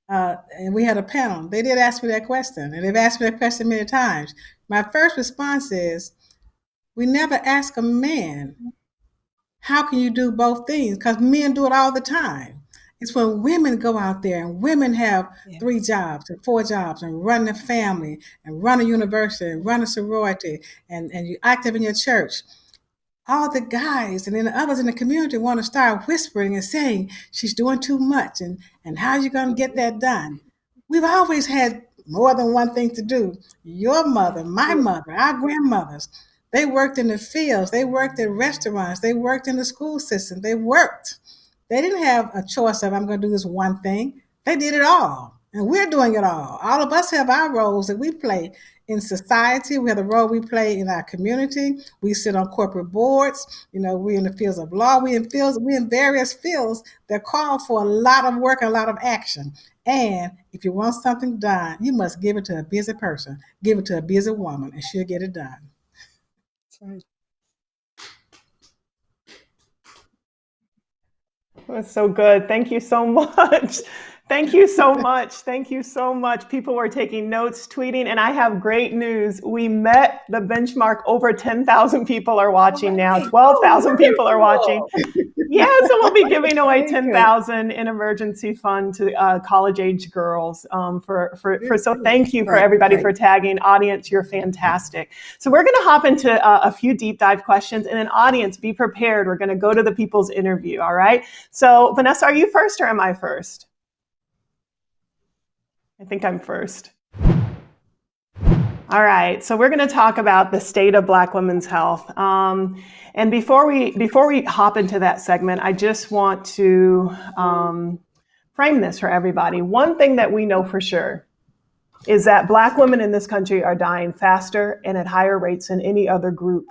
and we had a panel, they did ask me that question. And they've asked me that question many times. My first response is, we never ask a man, how can you do both things? Because men do it all the time. It's when women go out there and women have 3 jobs and 4 jobs and run a family and run a university and run a sorority and you're active in your church. All the guys and then the others in the community want to start whispering and saying, she's doing too much and how are you going to get that done? We've always had more than one thing to do. Your mother, my mother, our grandmothers, they worked in the fields, they worked at restaurants, they worked in the school system, they worked. They didn't have a choice of, I'm going to do this one thing. They did it all. And we're doing it all. All of us have our roles that we play in society. We have the role we play in our community. We sit on corporate boards. You know, we're in the fields of law. We're in various fields that call for a lot of work, a lot of action. And if you want something done, you must give it to a busy person. Give it to a busy woman, and she'll get it done. That's so good. Thank you so much. Thank you so much. Thank you so much. People were taking notes, tweeting, and I have great news. We met the benchmark. Over 10,000 people are watching now. 12,000 people are watching. Yeah, so we'll be giving away 10,000 in emergency fund to college-age girls. So thank you for everybody for tagging. Audience, you're fantastic. So we're going to hop into a few deep dive questions, and then audience, be prepared. We're going to go to the people's interview. All right. So Vanessa, are you first or am I first? I think I'm first. All right, so we're going to talk about the state of Black women's health. And before we hop into that segment, I just want to frame this for everybody. One thing that we know for sure is that Black women in this country are dying faster and at higher rates than any other group,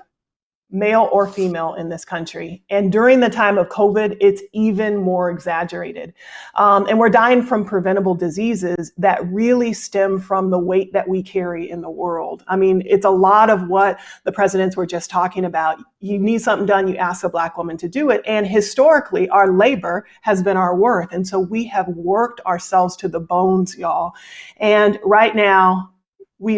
male or female, in this country. And during the time of COVID, it's even more exaggerated. And we're dying from preventable diseases that really stem from the weight that we carry in the world. I mean, it's a lot of what the presidents were just talking about. You need something done, you ask a Black woman to do it. And historically, our labor has been our worth. And so we have worked ourselves to the bones, y'all. And right now, we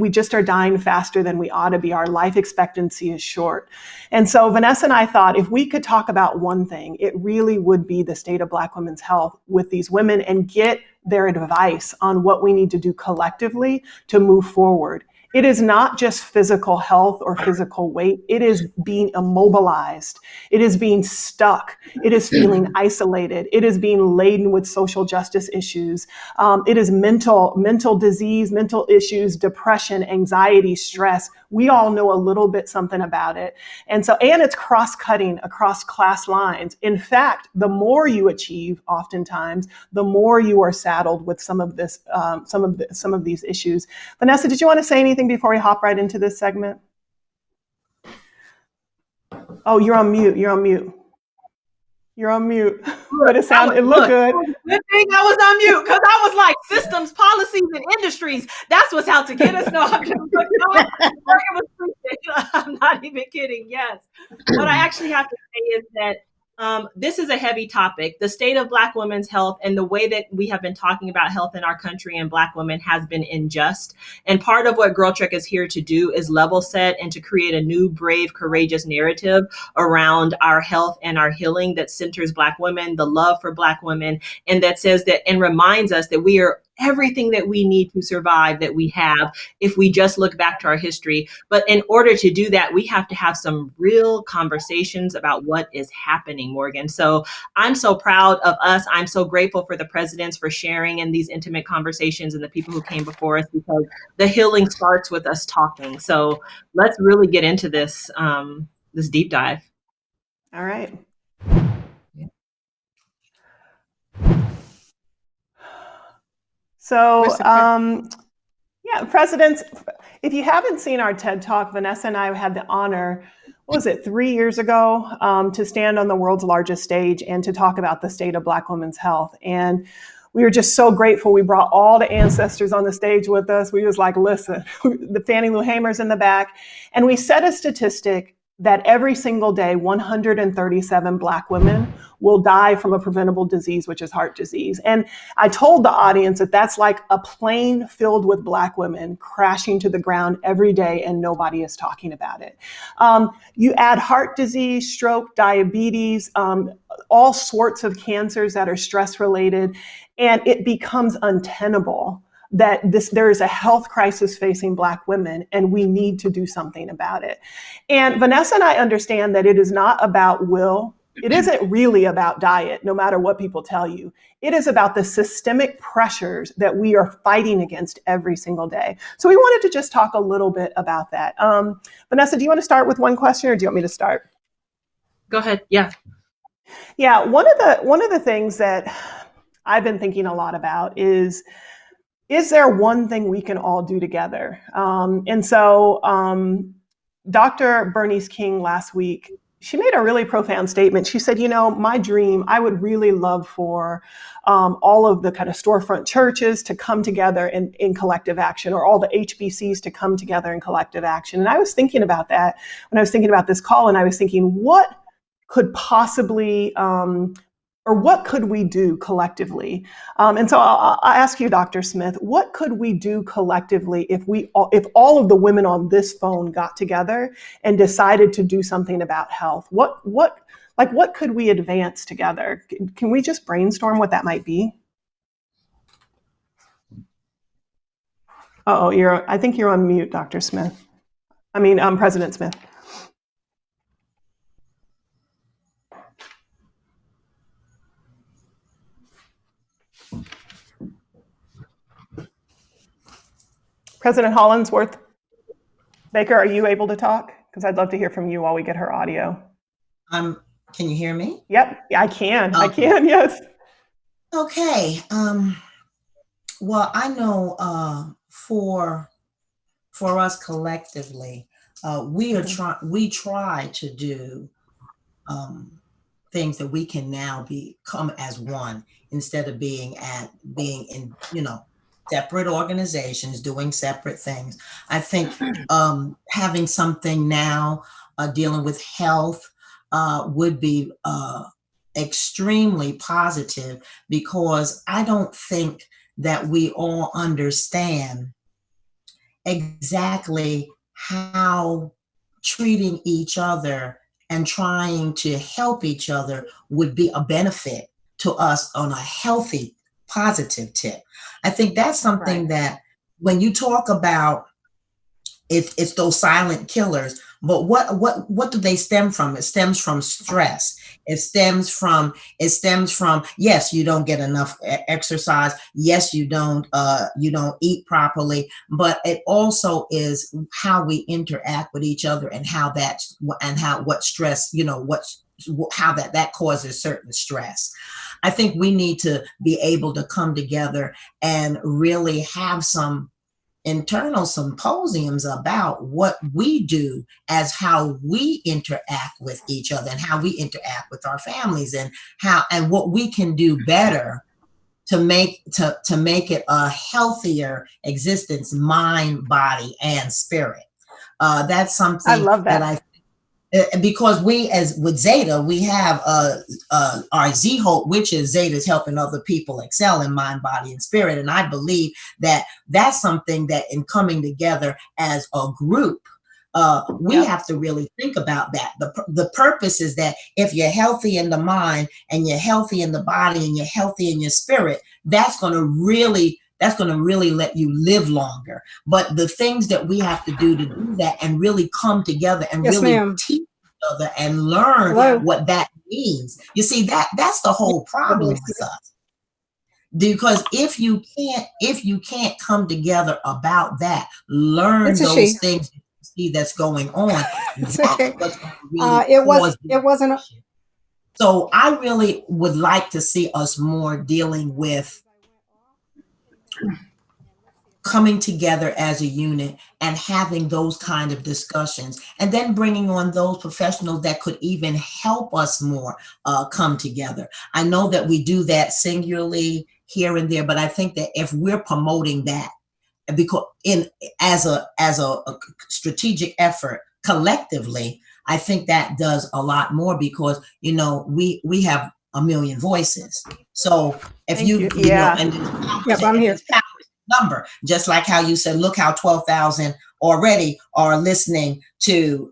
just are dying faster than we ought to be. Our life expectancy is short. And so Vanessa and I thought if we could talk about one thing, it really would be the state of Black women's health with these women and get their advice on what we need to do collectively to move forward. It is not just physical health or physical weight. It is being immobilized. It is being stuck. It is feeling isolated. It is being laden with social justice issues. It is mental disease, mental issues, depression, anxiety, stress. We all know a little bit something about it. And it's cross-cutting across class lines. In fact, the more you achieve, oftentimes, the more you are saddled with some of these issues. Vanessa, did you want to say anything before we hop right into this segment? Oh, you're on mute. You're on mute. But it looked good. Good thing I was on mute because I was like, systems, policies, and industries. That's what's out to get us. No, I'm not even kidding. Yes. What I actually have to say is that this is a heavy topic. The state of Black women's health and the way that we have been talking about health in our country and Black women has been unjust. And part of what GirlTrek is here to do is level set and to create a new, brave, courageous narrative around our health and our healing that centers Black women, the love for Black women, and that says that and reminds us that we are everything that we need to survive that we have if we just look back to our history. But in order to do that, we have to have some real conversations about what is happening, Morgan. So I'm so proud of us. I'm so grateful for the presidents for sharing in these intimate conversations and the people who came before us, because the healing starts with us talking. So let's really get into this, this deep dive. All right. So, presidents, if you haven't seen our TED Talk, Vanessa and I had the honor, 3 years ago, to stand on the world's largest stage and to talk about the state of Black women's health. And we were just so grateful. We brought all the ancestors on the stage with us. We was like, listen, the Fannie Lou Hamer's in the back. And we set a statistic that every single day, 137 Black women will die from a preventable disease, which is heart disease. And I told the audience that that's like a plane filled with Black women crashing to the ground every day, and nobody is talking about it. You add heart disease, stroke, diabetes, all sorts of cancers that are stress related, and it becomes untenable that there is a health crisis facing Black women, and we need to do something about it. And Vanessa and I understand that it is not about will. It isn't really about diet, no matter what people tell you. It is about the systemic pressures that we are fighting against every single day. So we wanted to just talk a little bit about that. Vanessa, do you want to start with one question, or do you want me to start? Go ahead. Yeah. Yeah. One of the things that I've been thinking a lot about is there one thing we can all do together? And so Dr. Bernice King last week, she made a really profound statement. She said, my dream, I would really love for all of the kind of storefront churches to come together in collective action, or all the HBCs to come together in collective action. And I was thinking about that when I was thinking about this call, and I was thinking, what could possibly or what could we do collectively? And so I'll ask you, Dr. Smith, what could we do collectively if all of the women on this phone got together and decided to do something about health? What could we advance together? Can we just brainstorm what that might be? I think you're on mute, Dr. Smith. President Smith. President Hollingsworth Baker, are you able to talk? Because I'd love to hear from you while we get her audio. Can you hear me? Yep, I can. Okay. I can, yes. Okay. Well, I know for us collectively, we try to do things that we can now become as one, instead of being in separate organizations doing separate things. I think having something now dealing with health would be extremely positive, because I don't think that we all understand exactly how treating each other and trying to help each other would be a benefit to us on a healthy, positive tip. I think that's something that when you talk about it's those silent killers, but what do they stem from? It stems from stress. It stems from, yes, you don't get enough exercise. Yes, you don't eat properly, but it also is how we interact with each other, and how what stress, how that causes certain stress. I think we need to be able to come together and really have some internal symposiums about what we do as how we interact with each other, and how we interact with our families, and what we can do better to make it a healthier existence, mind, body, and spirit. That's something I love that because we, as with Zeta, we have our Z-Hope, which is Zeta's helping other people excel in mind, body, and spirit. And I believe that that's something that in coming together as a group, we have to really think about that. The purpose is that if you're healthy in the mind, and you're healthy in the body, and you're healthy in your spirit, that's going to that's going to really let you live longer. But the things that we have to do that and really come together and Yes, really ma'am. teach each other and learn what that means. You see, that's the whole problem with us. Because if you can't come together about that, learn those things that you see that's going on. It's that's okay. what's going to really It wasn't. So I really would like to see us more dealing with coming together as a unit and having those kind of discussions, and then bringing on those professionals that could even help us more come together. I know that we do that singularly here and there, but I think that if we're promoting that, because as a strategic effort collectively, I think that does a lot more, because we have a million voices. So if you know, and I'm here. Number, just like how you said, look how 12,000 already are listening to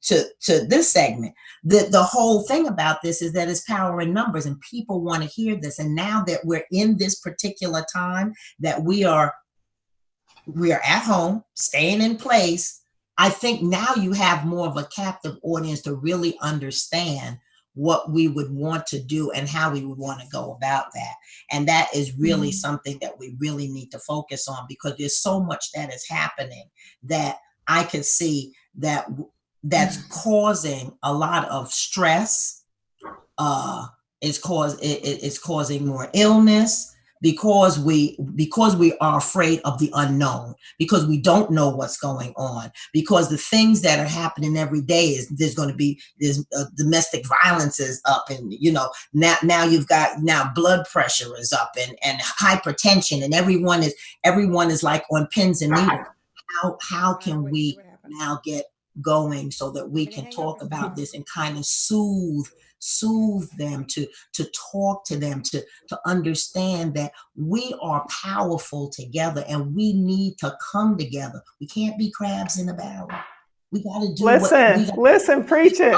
this segment. The whole thing about this is that it's power in numbers, and people want to hear this. And now that we're in this particular time that we are at home, staying in place, I think now you have more of a captive audience to really understand what we would want to do and how we would want to go about that. And that is really something that we really need to focus on, because there's so much that is happening that I can see that's causing a lot of stress. It's causing more illness, because we are afraid of the unknown, because we don't know what's going on, because the things that are happening every day is there's domestic violence is up, and now you've got blood pressure is up, and hypertension, and everyone is like on pins and needles. How can we now get going so that we can talk about this and kind of soothe them, to talk to them, to understand that we are powerful together and we need to come together. We can't be crabs in a barrel. We got to do listen, preach it.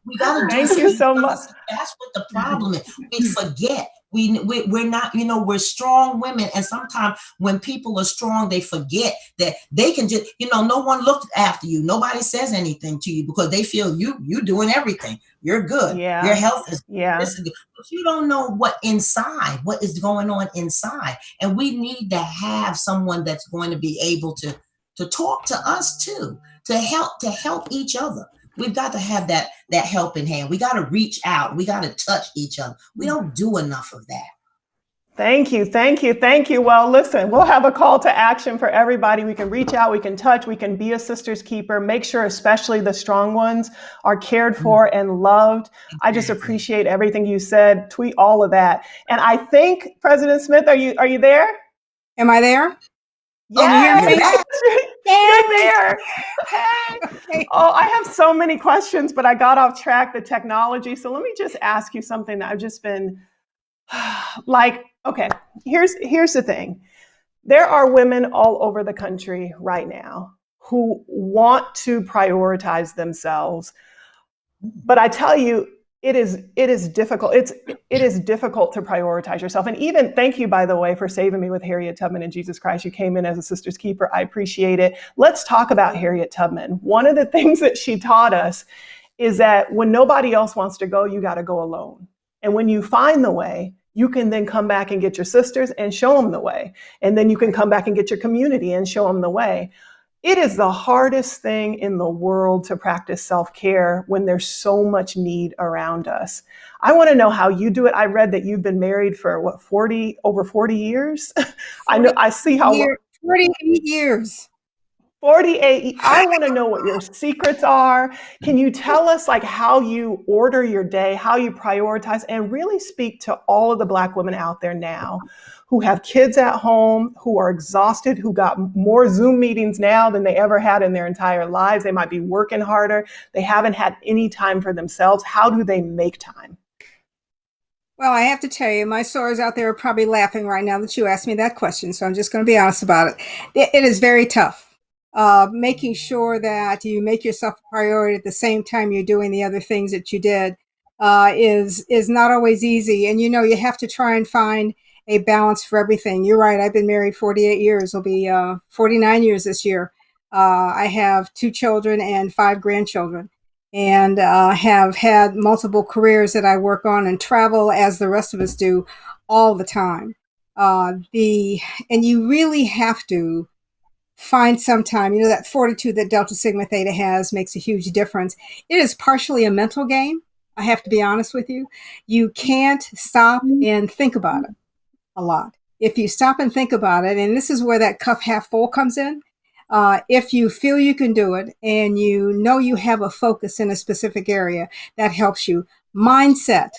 We got to do. Thank you so much. That's what the problem is. We forget. We're not, we're strong women. And sometimes when people are strong, they forget that they can just, no one looked after you. Nobody says anything to you because they feel you doing everything. You're good. Yeah. Your health is good. Yeah. This is good. But you don't know what is going on inside. And we need to have someone that's going to be able to talk to us too, to help each other. We've got to have that helping hand. We got to reach out. We got to touch each other. We don't do enough of that. Thank you. Well, listen, we'll have a call to action for everybody. We can reach out, we can touch, we can be a sister's keeper. Make sure, especially the strong ones, are cared for and loved. I just appreciate everything you said. Tweet all of that. And I think, President Smith, are you there? Am I there? Yeah, you're there. Hey. Okay. Oh, I have so many questions, but I got off track, the technology. So let me just ask you something that I've just been like, okay, here's the thing. There are women all over the country right now who want to prioritize themselves. But I tell you, it is difficult. It is difficult to prioritize yourself. And even, thank you, by the way, for saving me with Harriet Tubman and Jesus Christ. You came in as a sister's keeper. I appreciate it. Let's talk about Harriet Tubman. One of the things that she taught us is that when nobody else wants to go, you got to go alone. And when you find the way, you can then come back and get your sisters and show them the way. And then you can come back and get your community and show them the way. It is the hardest thing in the world to practice self-care when there's so much need around us. I want to know how you do it. I read that you've been married for over 40 years. I see how 48 years. 48. I want to know what your secrets are. Can you tell us how you order your day, how you prioritize, and really speak to all of the Black women out there now who have kids at home, who are exhausted, who got more Zoom meetings now than they ever had in their entire lives. They might be working harder. They haven't had any time for themselves. How do they make time? Well, I have to tell you, my sorors out there are probably laughing right now that you asked me that question. So I'm just going to be honest about it. It is very tough. Making sure that you make yourself a priority at the same time you're doing the other things that you did is not always easy. And you have to try and find a balance for everything. You're right. I've been married 48 years. It'll be 49 years this year. I have 2 children and 5 grandchildren, and have had multiple careers that I work on and travel as the rest of us do all the time. And you really have to find some time. That fortitude that Delta Sigma Theta has makes a huge difference. It is partially a mental game. I have to be honest with you. You can't stop and think about it a lot. If you stop and think about it, and this is where that cup half full comes in, if you feel you can do it and you know you have a focus in a specific area, that helps you. Mindset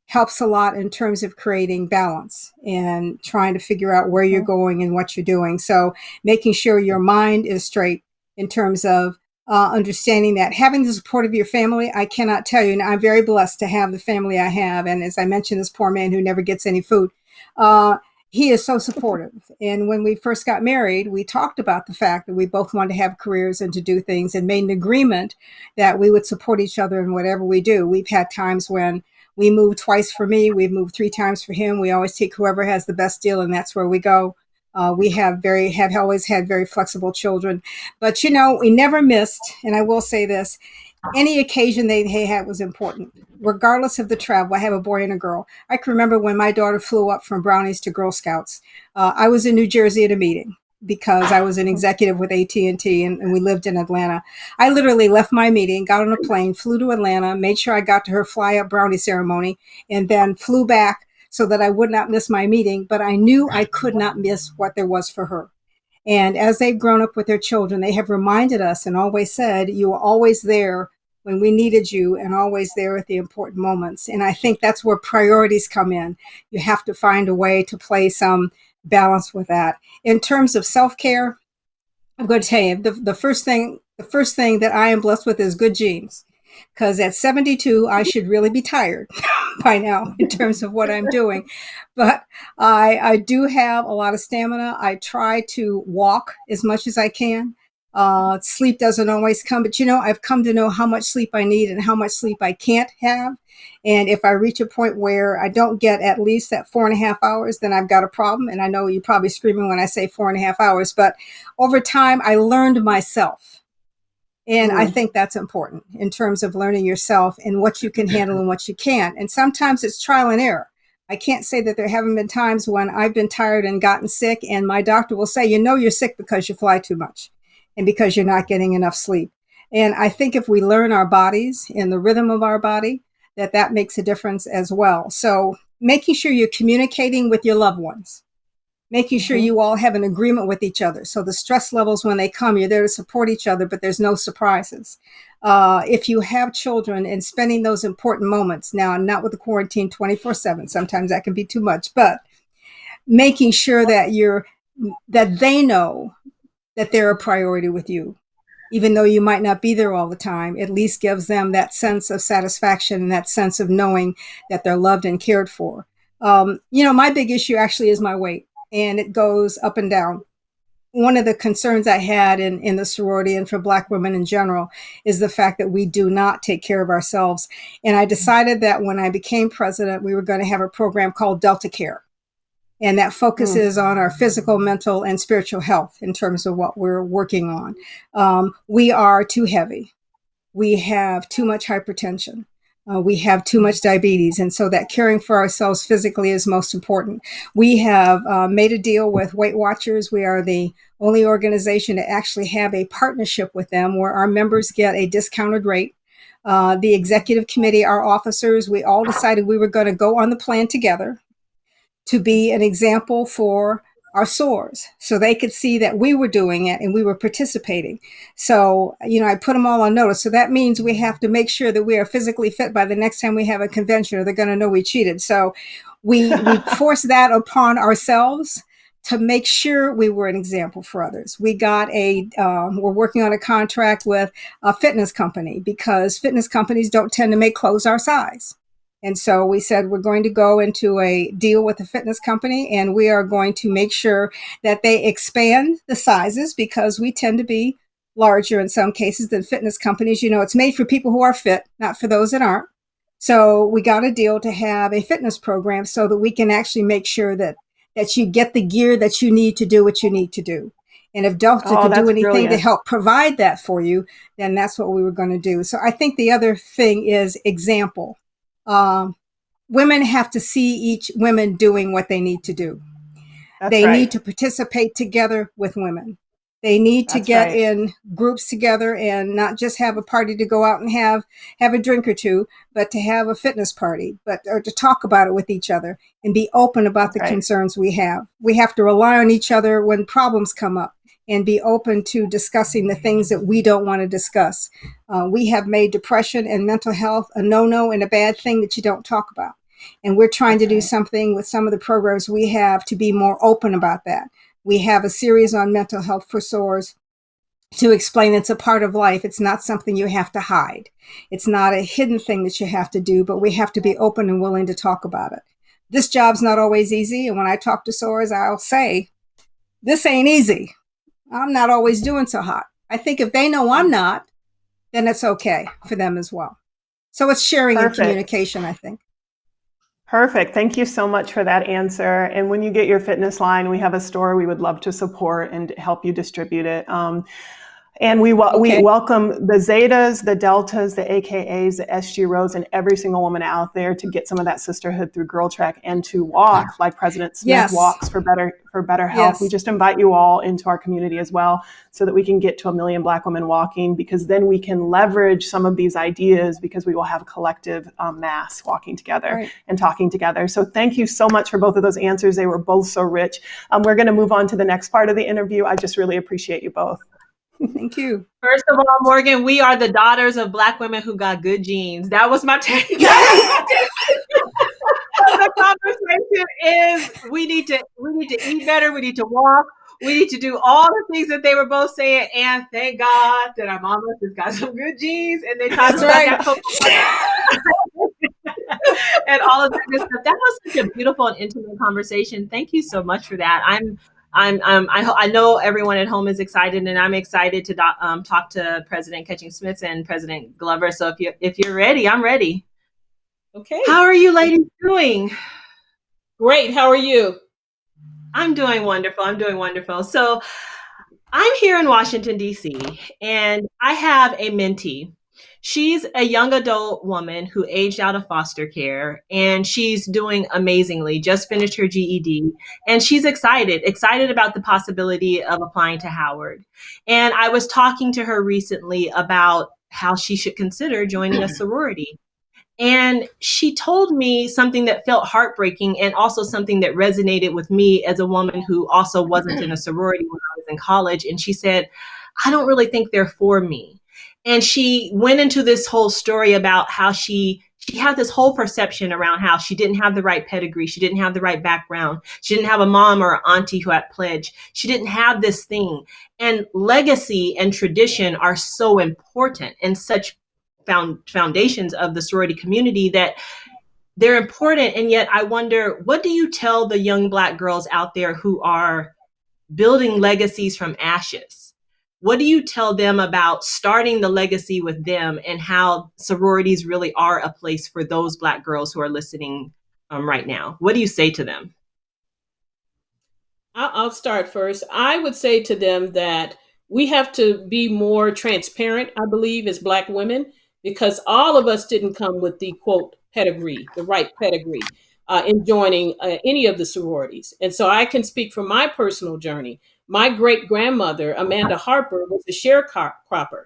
helps a lot in terms of creating balance and trying to figure out where you're going and what you're doing. So making sure your mind is straight in terms of understanding that. Having the support of your family, I cannot tell you, and I'm very blessed to have the family I have. And as I mentioned, this poor man who never gets any food, he is so supportive. And when we first got married, we talked about the fact that we both wanted to have careers and to do things, and made an agreement that we would support each other in whatever we do. We've had times when we moved twice for me. We've moved 3 times for him. We always take whoever has the best deal, and that's where we go. We have always had very flexible children, but we never missed. And I will say this: any occasion they had was important, regardless of the travel. I have a boy and a girl. I can remember when my daughter flew up from Brownies to Girl Scouts. I was in New Jersey at a meeting because I was an executive with AT&T, and we lived in Atlanta. I literally left my meeting, got on a plane, flew to Atlanta, made sure I got to her fly up brownie ceremony, and then flew back so that I would not miss my meeting. But I knew I could not miss what there was for her. And as they've grown up with their children, they have reminded us and always said, you were always there when we needed you and always there at the important moments. And I think that's where priorities come in. You have to find a way to play some balance with that. In terms of self-care, I'm going to tell you, the first thing that I am blessed with is good genes. Because at 72, I should really be tired by now in terms of what I'm doing. But I do have a lot of stamina. I try to walk as much as I can. Sleep doesn't always come, but I've come to know how much sleep I need and how much sleep I can't have. And if I reach a point where I don't get at least that 4.5 hours, then I've got a problem. And I know you're probably screaming when I say 4.5 hours, but over time I learned myself. And I think that's important in terms of learning yourself and what you can handle and what you can't. And sometimes it's trial and error. I can't say that there haven't been times when I've been tired and gotten sick, and my doctor will say, you're sick because you fly too much and because you're not getting enough sleep. And I think if we learn our bodies and the rhythm of our body, that makes a difference as well. So making sure you're communicating with your loved ones, making sure you all have an agreement with each other. So the stress levels, when they come, you're there to support each other, but there's no surprises. If you have children, and spending those important moments, now not with the quarantine 24/7, sometimes that can be too much, but making sure that they know that they're a priority with you. Even though you might not be there all the time, at least gives them that sense of satisfaction and that sense of knowing that they're loved and cared for. My big issue actually is my weight, and it goes up and down. One of the concerns I had in the sorority and for Black women in general is the fact that we do not take care of ourselves. And I decided that when I became president, we were going to have a program called Delta Care. And that focuses on our physical, mental, and spiritual health in terms of what we're working on. We are too heavy. We have too much hypertension. We have too much diabetes. And so that caring for ourselves physically is most important. We have made a deal with Weight Watchers. We are the only organization to actually have a partnership with them where our members get a discounted rate. The executive committee, our officers, we all decided we were going to go on the plan together to be an example for our SOARs, so they could see that we were doing it and we were participating. So, I put them all on notice. So that means we have to make sure that we are physically fit by the next time we have a convention, or they're going to know we cheated. So we force that upon ourselves to make sure we were an example for others. We got we're working on a contract with a fitness company because fitness companies don't tend to make clothes our size. And so we said we're going to go into a deal with a fitness company, and we are going to make sure that they expand the sizes because we tend to be larger in some cases than fitness companies. It's made for people who are fit, not for those that aren't. So we got a deal to have a fitness program so that we can actually make sure that that you get the gear that you need to do what you need to do. And if Delta could do that's anything to brilliant. help provide that for you, then that's what we were going to do. So I think the other thing is example. Women have to see each women doing what they need to do. They need to participate together with women. They need to get in groups together and not just have a party to go out and have a drink or two, but to have a fitness party, or to talk about it with each other and be open about the concerns we have. We have to rely on each other when problems come up and be open to discussing the things that we don't want to discuss. We have made depression and mental health a no-no and a bad thing that you don't talk about. And we're trying to do something with some of the programs we have to be more open about that. We have a series on mental health for SOARs to explain it's a part of life. It's not something you have to hide. It's not a hidden thing that you have to do, but we have to be open and willing to talk about it. This job's not always easy. And when I talk to SOARs, I'll say, this ain't easy. I'm not always doing so hot. I think if they know I'm not, then it's okay for them as well. So it's sharing and communication, I think. Perfect. Thank you so much for that answer. And when you get your fitness line, we have a store we would love to support and help you distribute it. And we welcome the Zetas, the Deltas, the AKAs, the SGRhos, and every single woman out there to get some of that sisterhood through GirlTrek and to walk like President Smith walks for better health. We just invite you all into our community as well so that we can get to 1 million Black women walking, because then we can leverage some of these ideas because we will have a collective mass walking together and talking together. So thank you so much for both of those answers. They were both so rich. We're going to move on to the next part of the interview. I just really appreciate you both. Thank you. First of all, Morgan, we are the daughters of Black women who got good genes. That was my take. The conversation is we need to eat better. We need to walk. We need to do all the things that they were both saying. And thank God that our mamas has got some good genes and they talked about that and all of that good stuff. That was such a beautiful and intimate conversation. Thank you so much for that. I know everyone at home is excited, and I'm excited to talk to President Catching-Smith and President Glover. So if you're ready, I'm ready. Okay. How are you ladies doing? Great. How are you? I'm doing wonderful. So I'm here in Washington, D.C., and I have a mentee. She's a young adult woman who aged out of foster care, and she's doing amazingly, just finished her GED, and she's excited about the possibility of applying to Howard. And I was talking to her recently about how she should consider joining a sorority. And she told me something that felt heartbreaking and also something that resonated with me as a woman who also wasn't in a sorority when I was in college. And she said, I don't really think they're for me. And she went into this whole story about how she had this whole perception around how she didn't have the right pedigree. She didn't have the right background. She didn't have a mom or an auntie who had pledged. She didn't have this thing. And legacy and tradition are so important and such foundations of the sorority community that they're important. And yet I wonder, what do you tell the young Black girls out there who are building legacies from ashes? What do you tell them about starting the legacy with them and how sororities really are a place for those Black girls who are listening right now? What do you say to them? I'll start first. I would say to them that we have to be more transparent, I believe, as Black women, because all of us didn't come with the quote pedigree, the right pedigree, in joining any of the sororities. And so I can speak from my personal journey. My great grandmother, Amanda Harper, was a sharecropper.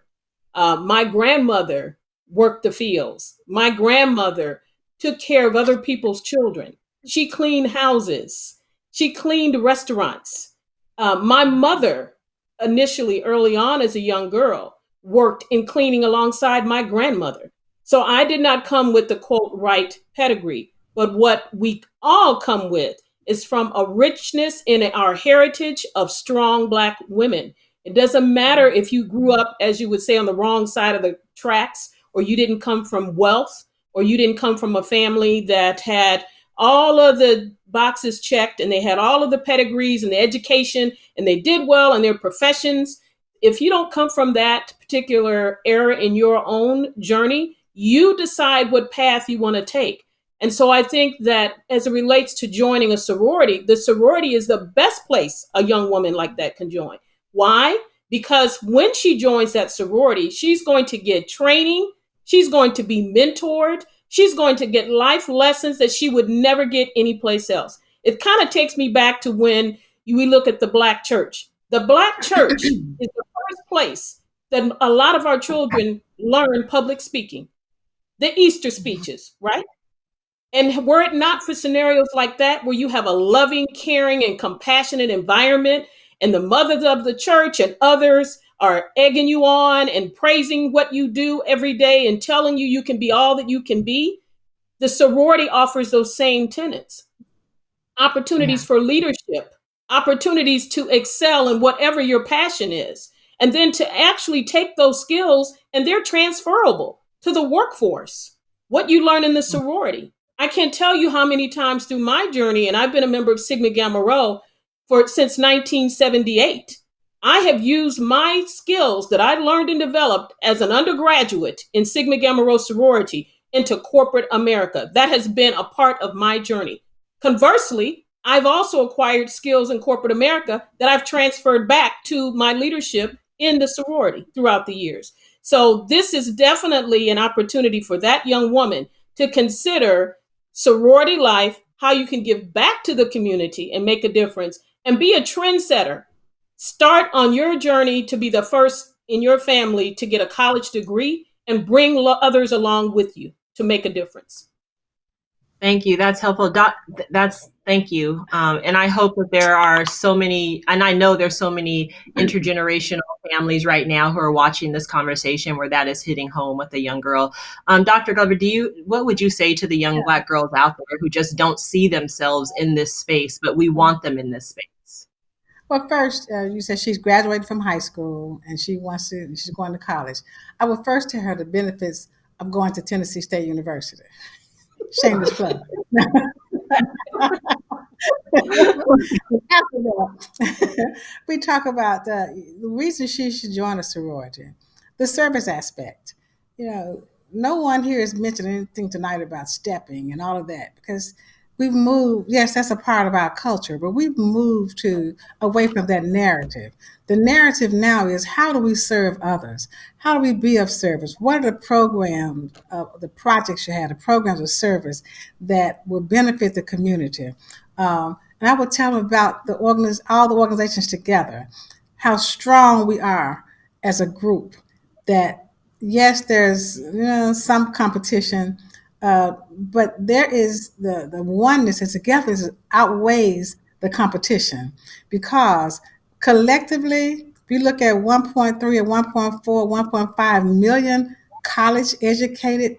My grandmother worked the fields. My grandmother took care of other people's children. She cleaned houses. She cleaned restaurants. My mother, initially early on as a young girl, worked in cleaning alongside my grandmother. So I did not come with the quote right pedigree, but what we all come with is from a richness in our heritage of strong Black women. It doesn't matter if you grew up, as you would say, on the wrong side of the tracks, or you didn't come from wealth, or you didn't come from a family that had all of the boxes checked and they had all of the pedigrees and the education and they did well in their professions. If you don't come from that particular era in your own journey, you decide what path you want to take. And so I think that as it relates to joining a sorority, the sorority is the best place a young woman like that can join. Why? Because when she joins that sorority, she's going to get training, she's going to be mentored, she's going to get life lessons that she would never get anyplace else. It kind of takes me back to when we look at the Black church. The Black church is the first place that a lot of our children learn public speaking, the Easter speeches, right? And were it not for scenarios like that, where you have a loving, caring, and compassionate environment, and the mothers of the church and others are egging you on and praising what you do every day and telling you you can be all that you can be, the sorority offers those same tenets. Opportunities for leadership, opportunities to excel in whatever your passion is, and then to actually take those skills and they're transferable to the workforce. What you learn in the sorority. I can't tell you how many times through my journey, and I've been a member of Sigma Gamma Rho since 1978. I have used my skills that I learned and developed as an undergraduate in Sigma Gamma Rho sorority into corporate America. That has been a part of my journey. Conversely, I've also acquired skills in corporate America that I've transferred back to my leadership in the sorority throughout the years. So this is definitely an opportunity for that young woman to consider sorority life, how you can give back to the community and make a difference and be a trendsetter. Start on your journey to be the first in your family to get a college degree and bring others along with you to make a difference. Thank you. That's helpful. Thank you. And I hope that there are so many, and I know there's so many intergenerational families right now who are watching this conversation where that is hitting home with a young girl. Dr. Glover, what would you say to the young Black girls out there who just don't see themselves in this space, but we want them in this space? Well, first, you said she's graduated from high school and she's going to college. I would first tell her the benefits of going to Tennessee State University. Shameless plug. We talk about the reason she should join a sorority, the service aspect. No one here has mentioned anything tonight about stepping and all of that because we've moved. Yes, that's a part of our culture, but we've moved away from that narrative. The narrative now is how do we serve others? How do we be of service? What are the programs, the projects you have, the programs of service that will benefit the community? And I would tell them about all the organizations together, how strong we are as a group. That yes, there's some competition, but there is the oneness and togetherness outweighs the competition because collectively, if you look at 1.3 or 1.4, 1.5 million college educated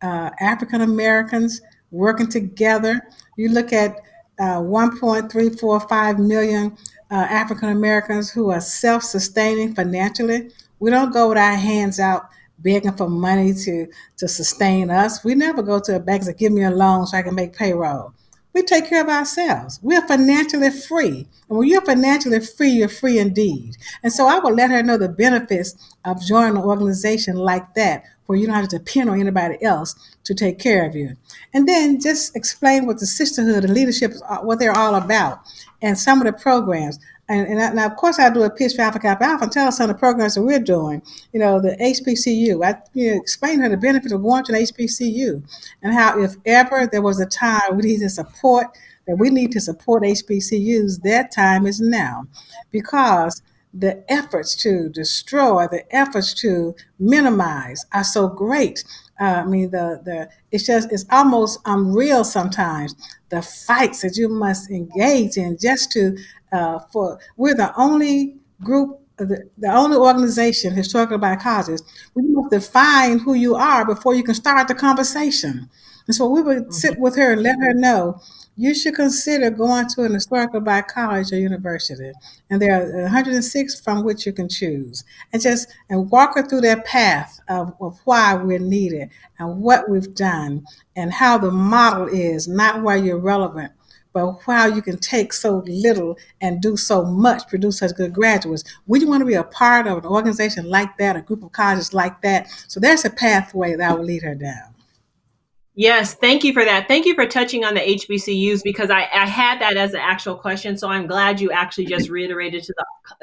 African Americans working together, you look at 1.345 million African Americans who are self-sustaining financially. We don't go with our hands out begging for money to sustain us. We never go to a bank and say, give me a loan so I can make payroll. We take care of ourselves. We're financially free. And when you're financially free, you're free indeed. And so I would let her know the benefits of joining an organization like that, where you don't have to depend on anybody else to take care of you. And then just explain what the sisterhood and leadership is, what they're all about, and some of the programs. Now, of course, I do a pitch for Alpha Kappa Alpha and tell us some of the programs that we're doing. The HBCU. I explain to her the benefit of going to the HBCU and how if ever there was a time we need to support HBCUs, that time is now, because the efforts to destroy, the efforts to minimize are so great. It's almost unreal sometimes, the fights that you must engage in just we're the only group, the only organization, Historical Black Colleges, we must define who you are before you can start the conversation. And so we would sit with her and let her know, you should consider going to an historical Black college or university. And there are 106 from which you can choose. And walk her through that path of why we're needed and what we've done and how the model is, not why you're relevant, but how you can take so little and do so much, produce such good graduates. We want to be a part of an organization like that, a group of colleges like that. So there's a pathway that I will lead her down. Yes, thank you for that. Thank you for touching on the HBCUs because I had that as an actual question. So I'm glad you actually just reiterated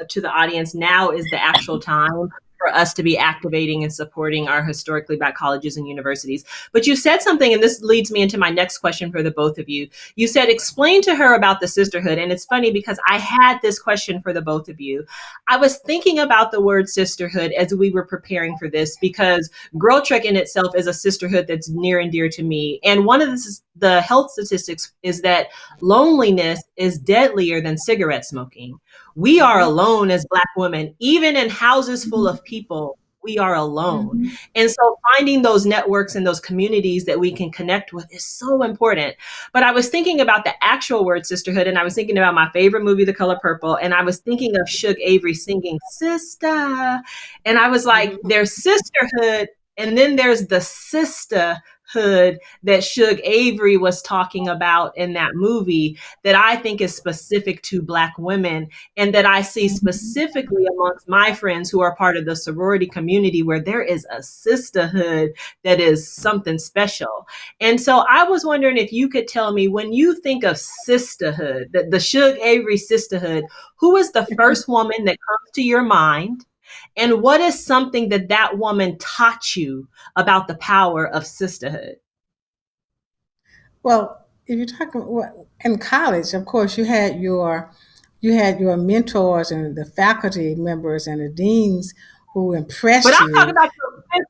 to the audience. Now is the actual time for us to be activating and supporting our historically Black colleges and universities. But you said something, and this leads me into my next question for the both of you. You said, explain to her about the sisterhood. And it's funny because I had this question for the both of you. I was thinking about the word sisterhood as we were preparing for this because GirlTrek in itself is a sisterhood that's near and dear to me. And one of the health statistics is that loneliness is deadlier than cigarette smoking. We are alone as Black women, even in houses full of people. We are alone. And so finding those networks and those communities that we can connect with is so important. But I was thinking about the actual word sisterhood, and I was thinking about my favorite movie, The Color Purple, and I was thinking of Suge Avery singing Sister. And I was like, there's sisterhood, and then there's the sisterhood that Suge Avery was talking about in that movie that I think is specific to Black women and that I see specifically amongst my friends who are part of the sorority community where there is a sisterhood that is something special. And so I was wondering if you could tell me when you think of sisterhood, the Suge Avery sisterhood, who is the first woman that comes to your mind? And what is something that that woman taught you about the power of sisterhood? Well, if you're talking in college, of course, you had your mentors and the faculty members and the deans who But impressed I'm talking you. about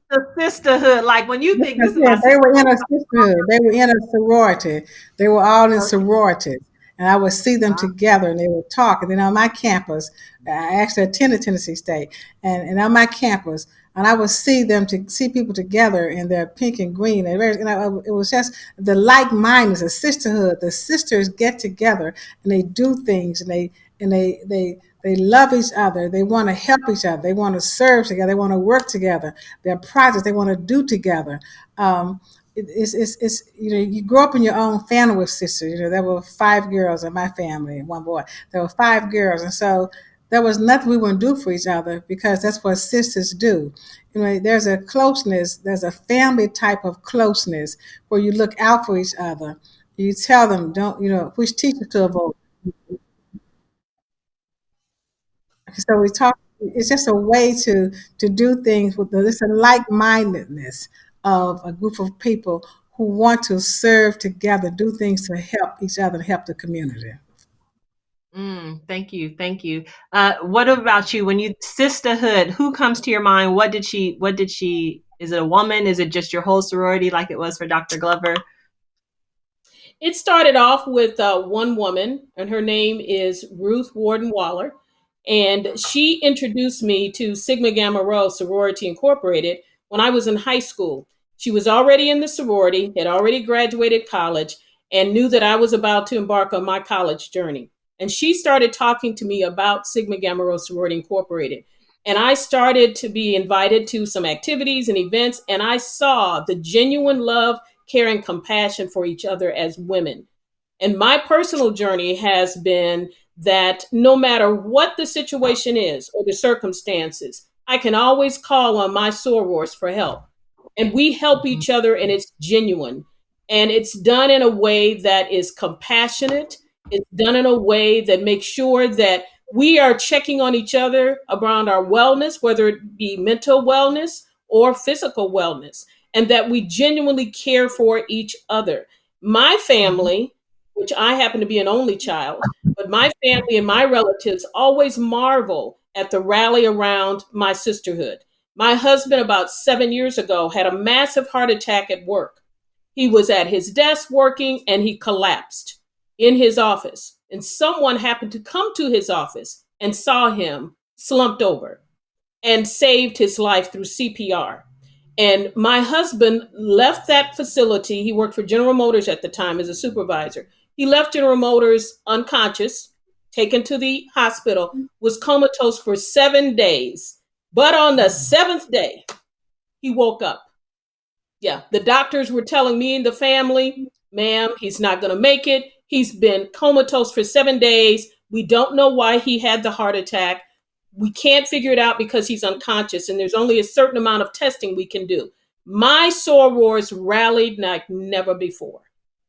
your sisterhood. Like when you think this is Yeah, my they sister. were in a sisterhood. They were in a sorority. They were all in sororities. And I would see them together and they would talk. And then on my campus, I actually attended Tennessee State, and on my campus, and I would see see people together in their pink and green. And it was just the like-mindedness, the sisterhood. The sisters get together and they do things and they love each other. They want to help each other. They want to serve together. They want to work together. Their projects they want to do together. It's you grow up in your own family with sisters. There were 5 girls in my family and 1 boy. There were 5 girls, and so there was nothing we wouldn't do for each other because that's what sisters do. There's a closeness. There's a family type of closeness where you look out for each other. You tell them, don't which teacher to avoid. So we talk. It's just a way to do things with this like-mindedness of a group of people who want to serve together, do things to help each other, and help the community. Thank you. Thank you. What about you? When you sisterhood, who comes to your mind? What did she, is it a woman? Is it just your whole sorority like it was for Dr. Glover? It started off with one woman, and her name is Ruth Warden Waller. And she introduced me to Sigma Gamma Rho Sorority Incorporated when I was in high school. She was already in the sorority, had already graduated college, and knew that I was about to embark on my college journey. And she started talking to me about Sigma Gamma Rho Sorority Incorporated. And I started to be invited to some activities and events, and I saw the genuine love, care, and compassion for each other as women. And my personal journey has been that no matter what the situation is or the circumstances, I can always call on my sorors for help. And we help each other, and it's genuine. And it's done in a way that is compassionate. It's done in a way that makes sure that we are checking on each other around our wellness, whether it be mental wellness or physical wellness, and that we genuinely care for each other. My family, which I happen to be an only child, but my family and my relatives always marvel at the rally around my sisterhood. My husband, about 7 years ago, had a massive heart attack at work. He was at his desk working and he collapsed in his office. And someone happened to come to his office and saw him slumped over and saved his life through CPR. And my husband left that facility. He worked for General Motors at the time as a supervisor. He left General Motors unconscious, taken to the hospital, was comatose for 7 days. But on the 7th day, he woke up. Yeah, the doctors were telling me and the family, ma'am, he's not going to make it. He's been comatose for 7 days. We don't know why he had the heart attack. We can't figure it out because he's unconscious and there's only a certain amount of testing we can do. my sorors rallied like never before.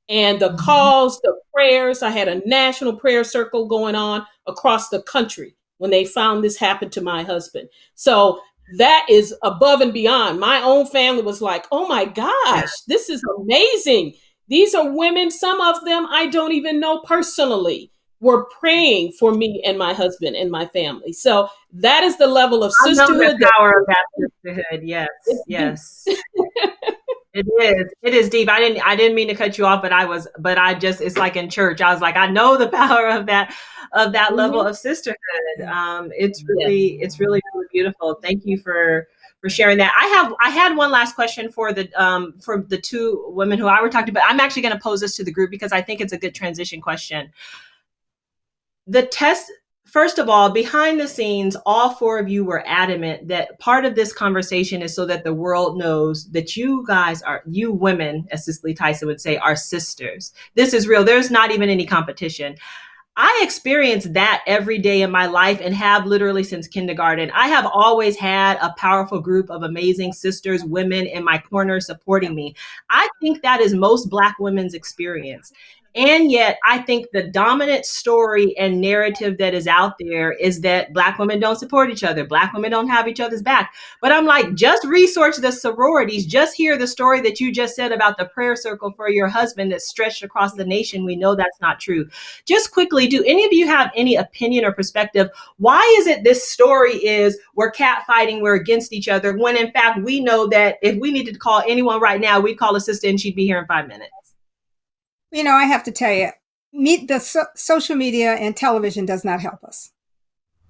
And the calls, the prayers, I had a national prayer circle going on across the country when they found this happened to my husband. So that is above and beyond. My own family was like, oh my gosh, this is amazing. These are women, some of them I don't even know personally, were praying for me and my husband and my family. So that is the level of I know the sisterhood that power of that sisterhood. Yes, yes. It is. It is deep. I didn't mean to cut you off, but I just, it's like in church. I was like, I know the power of that level of sisterhood. It's really, really beautiful. Thank you for sharing that. I had one last question for the two women who I were talking about. I'm actually going to pose this to the group because I think it's a good transition question. The test, first of all, behind the scenes, all four of you were adamant that part of this conversation is so that the world knows that you guys are, you women, as Cicely Tyson would say, are sisters. This is real. There's not even any competition. I experience that every day in my life and have literally since kindergarten. I have always had a powerful group of amazing sisters, women in my corner supporting me. I think that is most Black women's experience. And yet, I think the dominant story and narrative that is out there is that Black women don't support each other. Black women don't have each other's back. But I'm like, just research the sororities. Just hear the story that you just said about the prayer circle for your husband that stretched across the nation. We know that's not true. Just quickly, do any of you have any opinion or perspective? Why is it this story is we're catfighting, we're against each other, when in fact we know that if we needed to call anyone right now, we'd call a sister and she'd be here in 5 minutes? You know, I have to tell you, social media and television does not help us.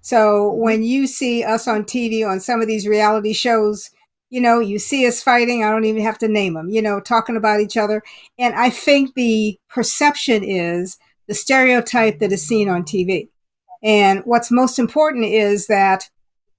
So when you see us on TV, on some of these reality shows, you know, you see us fighting, I don't even have to name them, you know, talking about each other. And I think the perception is the stereotype that is seen on TV. And what's most important is that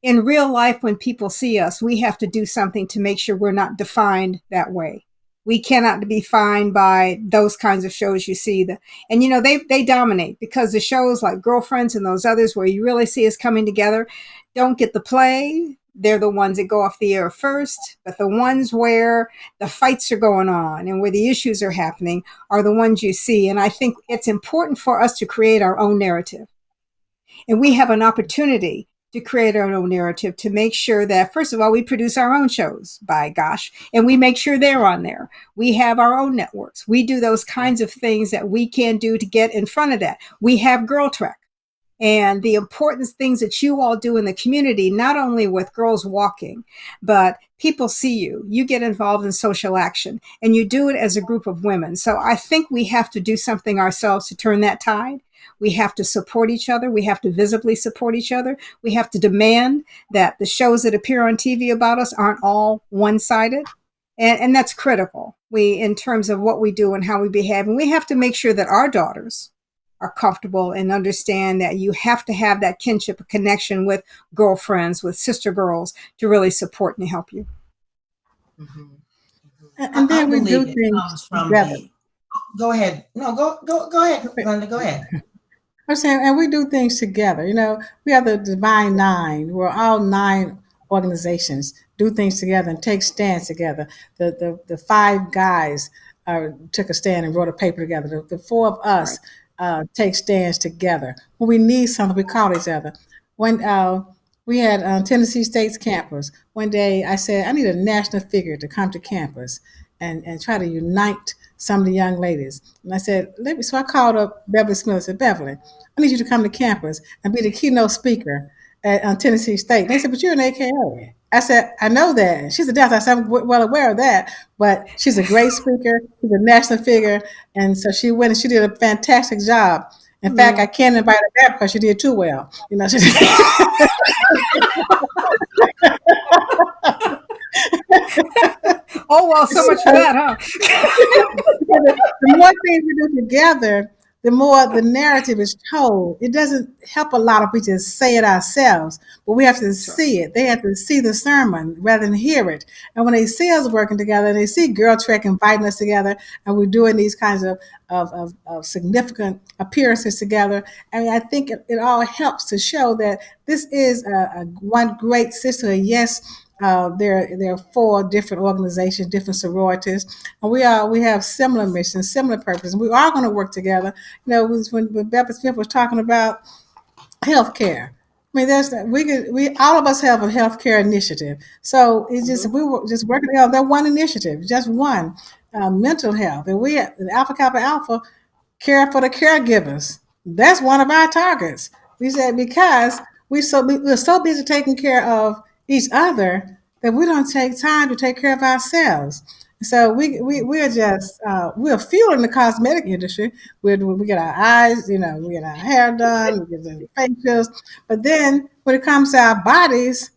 in real life, when people see us, we have to do something to make sure we're not defined that way. We cannot be defined by those kinds of shows you see. And, you know, they dominate because the shows like Girlfriends and those others where you really see us coming together don't get the play. They're the ones that go off the air first, but the ones where the fights are going on and where the issues are happening are the ones you see. And I think it's important for us to create our own narrative. And we have an opportunity to create our own narrative to make sure that, first of all, we produce our own shows, by gosh, and we make sure they're on there. We have our own networks. We do those kinds of things that we can do to get in front of that. We have GirlTrek. And the important things that you all do in the community, not only with Girls Walking, but people see you. You get involved in social action, and you do it as a group of women. So I think we have to do something ourselves to turn that tide. We have to support each other. We have to visibly support each other. We have to demand that the shows that appear on TV about us aren't all one-sided. And that's critical. In terms of what we do and how we behave. And we have to make sure that our daughters are comfortable and understand that you have to have that kinship connection with girlfriends, with sister girls to really support and help you. And then we do things together. Go ahead. No, go ahead, Glenda, go ahead. I'm saying, and we do things together. You know, we have the Divine Nine. We're all 9 organizations do things together and take stands together. The 5 guys took a stand and wrote a paper together. The 4 of us take stands together. When we need something, we call each other. When we had Tennessee State's campus, one day I said, I need a national figure to come to campus and try to unite some of the young ladies. And I said, so I called up Beverly Smith and said, Beverly, I need you to come to campus and be the keynote speaker at Tennessee State. And they said, but you're an AKO. I said, I know that. She's a dancer. I said, I'm well aware of that, but she's a great speaker. She's a national figure. And so she went and she did a fantastic job. In fact, I can't invite her back because she did too well. You know, oh, well, so much for that, huh? The more things we do together, the more the narrative is told. It doesn't help a lot if we just say it ourselves, but we have to see it. They have to see the sermon rather than hear it. And when they see us working together, and they see GirlTrek inviting us together, and we're doing these kinds of significant appearances together, I mean, I think it all helps to show that this is one great sisterhood. Yes, There are 4 different organizations, different sororities, and we have similar missions, similar purpose. We are going to work together. You know, when Beth Smith was talking about healthcare. I mean, we all of us have a healthcare initiative. So it's just we were just working together. That one initiative, just one, mental health, and we at Alpha Kappa Alpha care for the caregivers. That's one of our targets. We said because we're so busy taking care of each other that we don't take time to take care of ourselves. So we're just we're fueling the cosmetic industry. We get our eyes, you know, we get our hair done, we get the facials, but then when it comes to our bodies,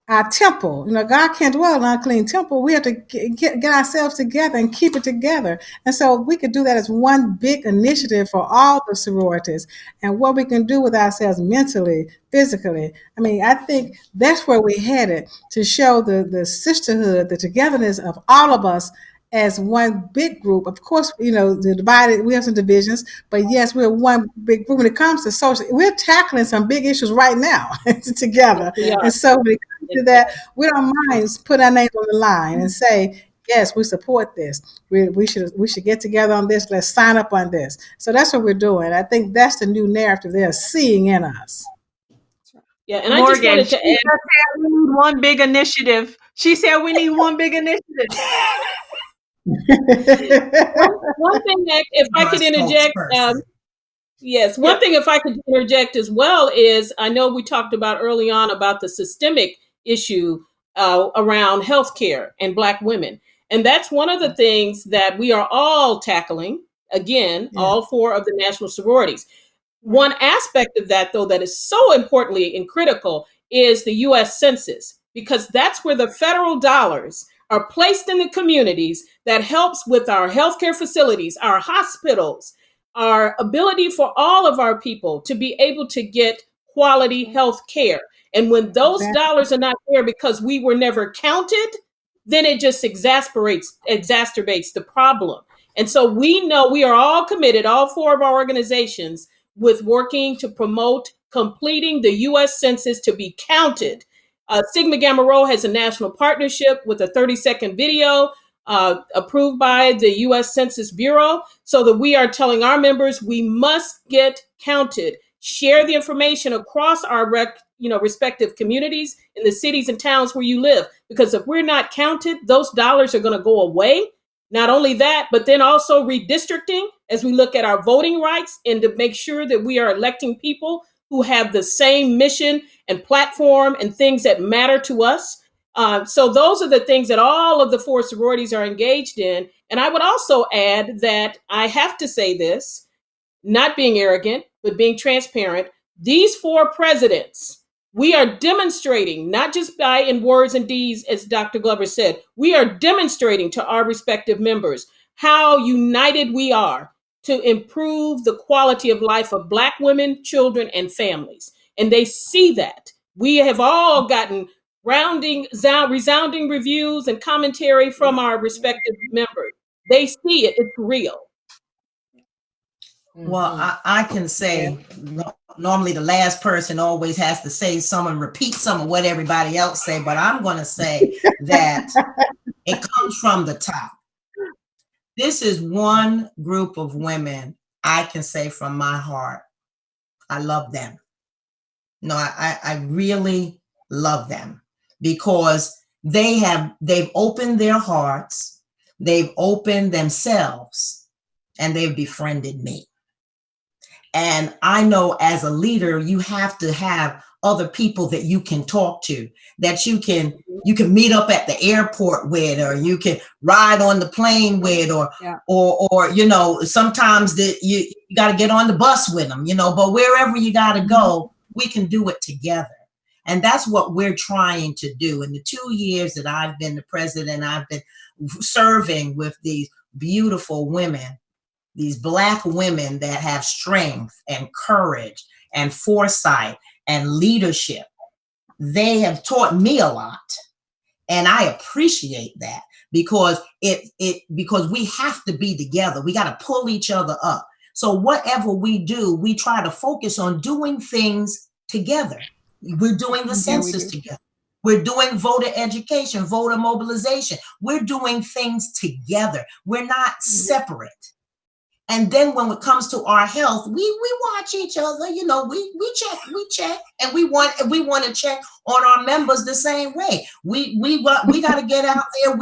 our temple. You know, God can't dwell in an unclean temple. We have to get ourselves together and keep it together. And so we could do that as one big initiative for all the sororities and what we can do with ourselves mentally, physically. I mean, I think that's where we're headed, to show the sisterhood, the togetherness of all of us as one big group. Of course, you know, we have some divisions, but yes, we're one big group. When it comes to social, we're tackling some big issues right now together. And so when it comes to that, we don't mind put our name on the line and say, yes, we support this. We should get together on this. Let's sign up on this. So that's what we're doing. I think that's the new narrative they're seeing in us. Yeah, and Morgan, I just wanted to she add, said we need one big initiative. She said we need one big initiative. one thing that if I could interject, yes, one thing if I could interject as well is I know we talked about early on about the systemic issue around healthcare and Black women. And that's one of the things that we are all tackling, again, all 4 of the national sororities. One aspect of that, though, that is so importantly and critical is the U.S. Census, because that's where the federal dollars are placed in the communities that helps with our healthcare facilities, our hospitals, our ability for all of our people to be able to get quality health care. And when those dollars are not there because we were never counted, then it just exacerbates the problem. And so we know we are all committed, all 4 of our organizations, with working to promote completing the U.S. Census to be counted. Sigma Gamma Rho has a national partnership with a 30-second video approved by the U.S. Census Bureau, so that we are telling our members we must get counted. Share the information across our respective communities in the cities and towns where you live, because if we're not counted, those dollars are going to go away. Not only that, but then also redistricting as we look at our voting rights and to make sure that we are electing people who have the same mission and platform and things that matter to us. So those are the things that all of the 4 sororities are engaged in. And I would also add that I have to say this, not being arrogant, but being transparent. These 4 presidents, we are demonstrating, not just by in words and deeds, as Dr. Glover said, we are demonstrating to our respective members how united we are to improve the quality of life of Black women, children, and families. And they see that. We have all gotten resounding reviews and commentary from our respective members. They see it. It's real. Well, I can say normally the last person always has to say something, repeat some of what everybody else say, but I'm going to say that it comes from the top. This is one group of women I can say from my heart, I love them. No, I really love them because they've opened their hearts, they've opened themselves, and they've befriended me. And I know as a leader, you have to have other people that you can talk to, that you can meet up at the airport with, or you can ride on the plane with, or you know, sometimes you got to get on the bus with them, you know, but wherever you got to go, we can do it together. And that's what we're trying to do. In the 2 years that I've been the president, I've been serving with these beautiful women, these Black women that have strength and courage and foresight and leadership. They have taught me a lot. And I appreciate that because because we have to be together. We got to pull each other up. So whatever we do, we try to focus on doing things together. We're doing the census together. We're doing voter education, voter mobilization. We're doing things together. We're not separate. And then when it comes to our health, we watch each other. You know, we check, and we want to check on our members the same way. We got to get out there.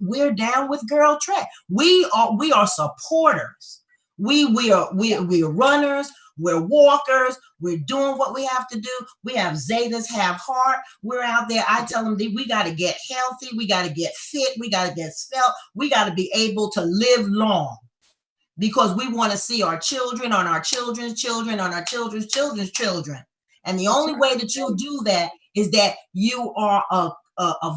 We're down with GirlTrek. We are supporters. We are runners. We're walkers. We're doing what we have to do. We have Zetas, have heart. We're out there. I tell them that we got to get healthy. We got to get fit. We got to get svelte. We got to be able to live long, because we want to see our children on our children's children on our children's children's children. And the only way that you do that is that you are a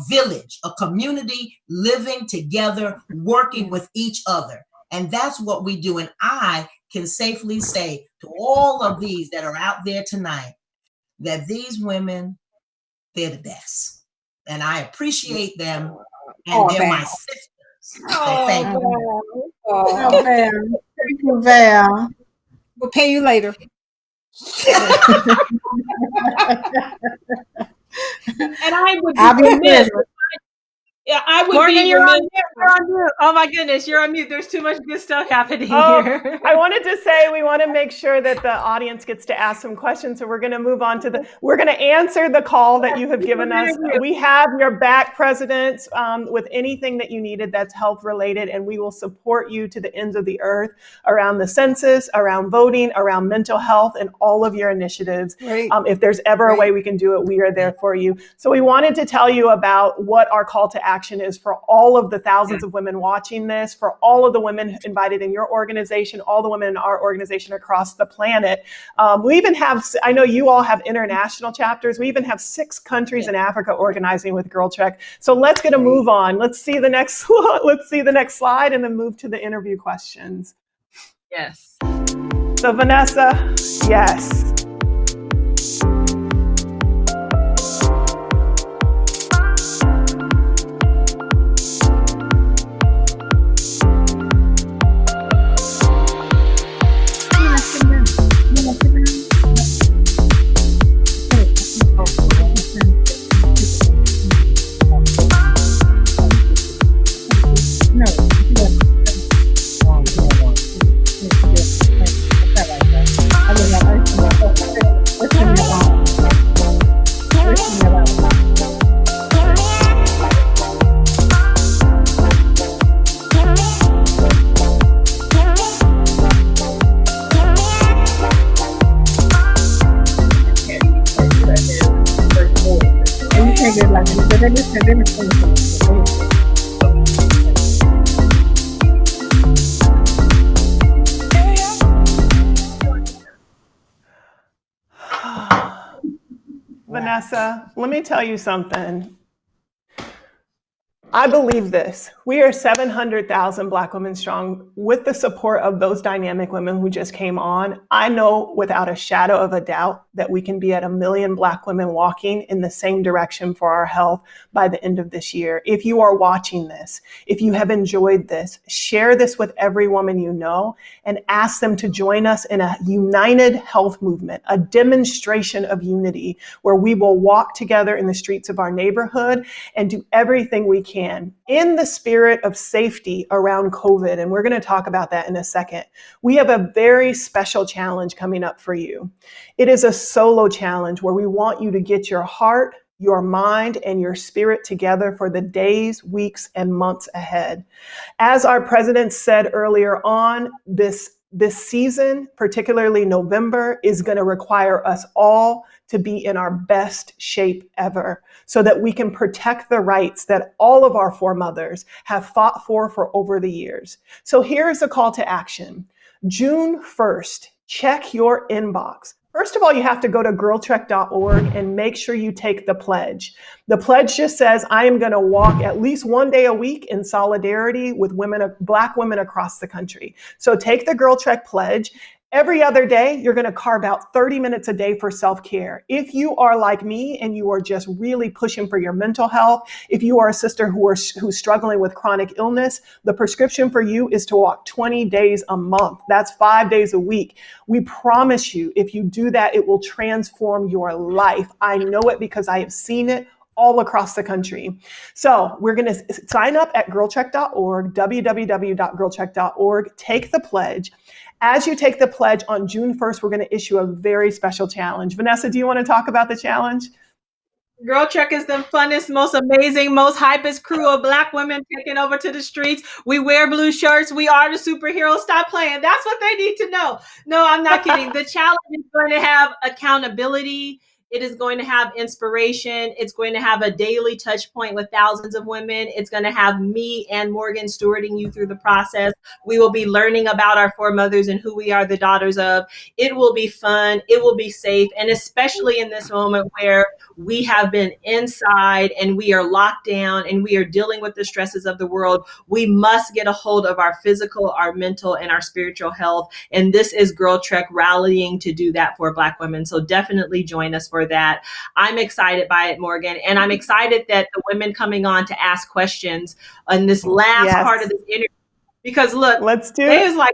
village, a community living together, working with each other. And that's what we do. And I can safely say to all of these that are out there tonight that these women, they're the best. And I appreciate them. And they're my sisters. So thank you. Oh, Val. Thank you, Val. We'll pay you later. And I would I'll be be remiss. there. Yeah, I would Morgan, be you're on remiss. mute. You're on mute. Oh my goodness, you're on mute. There's too much good stuff happening here. I wanted to say we want to make sure that the audience gets to ask some questions. So we're going to move on to we're going to answer the call that you have given us. We have your back, presidents, with anything that you needed that's health related, and we will support you to the ends of the earth around the census, around voting, around mental health, and all of your initiatives. If there's ever a way we can do it, we are there for you. So we wanted to tell you about what our call to action is for all of the thousands of women watching this, for all of the women invited in your organization, all the women in our organization across the planet. We even have, I know you all have international chapters. We even have 6 countries in Africa organizing with GirlTrek. So let's get a move on. Let's see the next slide and then move to the interview questions. Yes. So Vanessa, yes. Vanessa, let me tell you something. I believe this. We are 700,000 Black women strong with the support of those dynamic women who just came on. I know without a shadow of a doubt that we can be at 1 million Black women walking in the same direction for our health by the end of this year. If you are watching this, if you have enjoyed this, share this with every woman you know and ask them to join us in a united health movement, a demonstration of unity where we will walk together in the streets of our neighborhood and do everything we can in the spirit of safety around COVID. And we're going to talk about that in a second. We have a very special challenge coming up for you. It is a solo challenge where we want you to get your heart, your mind, and your spirit together for the days, weeks, and months ahead. As our president said earlier on, this season, particularly November, is going to require us all to be in our best shape ever so that we can protect the rights that all of our foremothers have fought for over the years. So here's a call to action. June 1st, check your inbox. First of all, you have to go to girltrek.org and make sure you take the pledge. The pledge just says, I am going to walk at least one day a week in solidarity with women, Black women across the country. So take the GirlTrek pledge. Every other day, you're going to carve out 30 minutes a day for self-care. If you are like me and you are just really pushing for your mental health, if you are a sister who's struggling with chronic illness, the prescription for you is to walk 20 days a month. That's 5 days a week. We promise you, if you do that, it will transform your life. I know it because I have seen it all across the country. So we're going to sign up at girltrek.org, www.girltrek.org, take the pledge. As you take the pledge on June 1st, we're going to issue a very special challenge. Vanessa, do you want to talk about the challenge? GirlTrek is the funnest, most amazing, most hypest crew of Black women taking over to the streets. We wear blue shirts. We are the superheroes. Stop playing. That's what they need to know. No, I'm not kidding. The challenge is going to have accountability. It is going to have inspiration. It's going to have a daily touch point with thousands of women. It's going to have me and Morgan stewarding you through the process. We will be learning about our foremothers and who we are the daughters of. It will be fun. It will be safe. And especially in this moment where we have been inside and we are locked down and we are dealing with the stresses of the world, we must get a hold of our physical, our mental, and our spiritual health. And this is GirlTrek rallying to do that for Black women. So definitely join us for that. I'm excited by it, Morgan. And I'm excited that the women coming on to ask questions in this last part of this interview. Because look, they was like,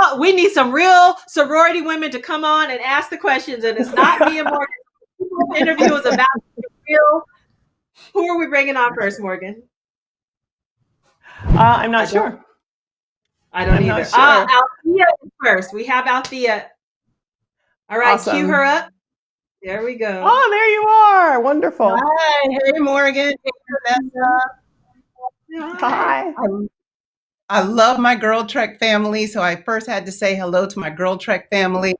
oh, we need some real sorority women to come on and ask the questions. And it's not me and Morgan. The interview is about real. Who are we bringing on first, Morgan? I'm not sure. I don't either. Sure. Althea is first. We have Althea. All right, Awesome. Cue her up. There we go. Oh, there you are. Wonderful. Hi. Hey, Morgan. Hey, Vanessa. Hi. I love my GirlTrek family, so I first had to say hello to my GirlTrek family.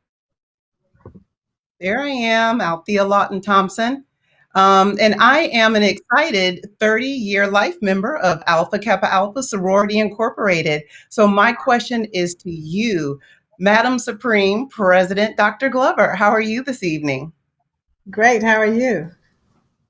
There I am, Althea Lawton Thompson. And I am an excited 30-year life member of Alpha Kappa Alpha Sorority Incorporated. So my question is to you, Madam Supreme President Dr. Glover. How are you this evening? Great. How are you?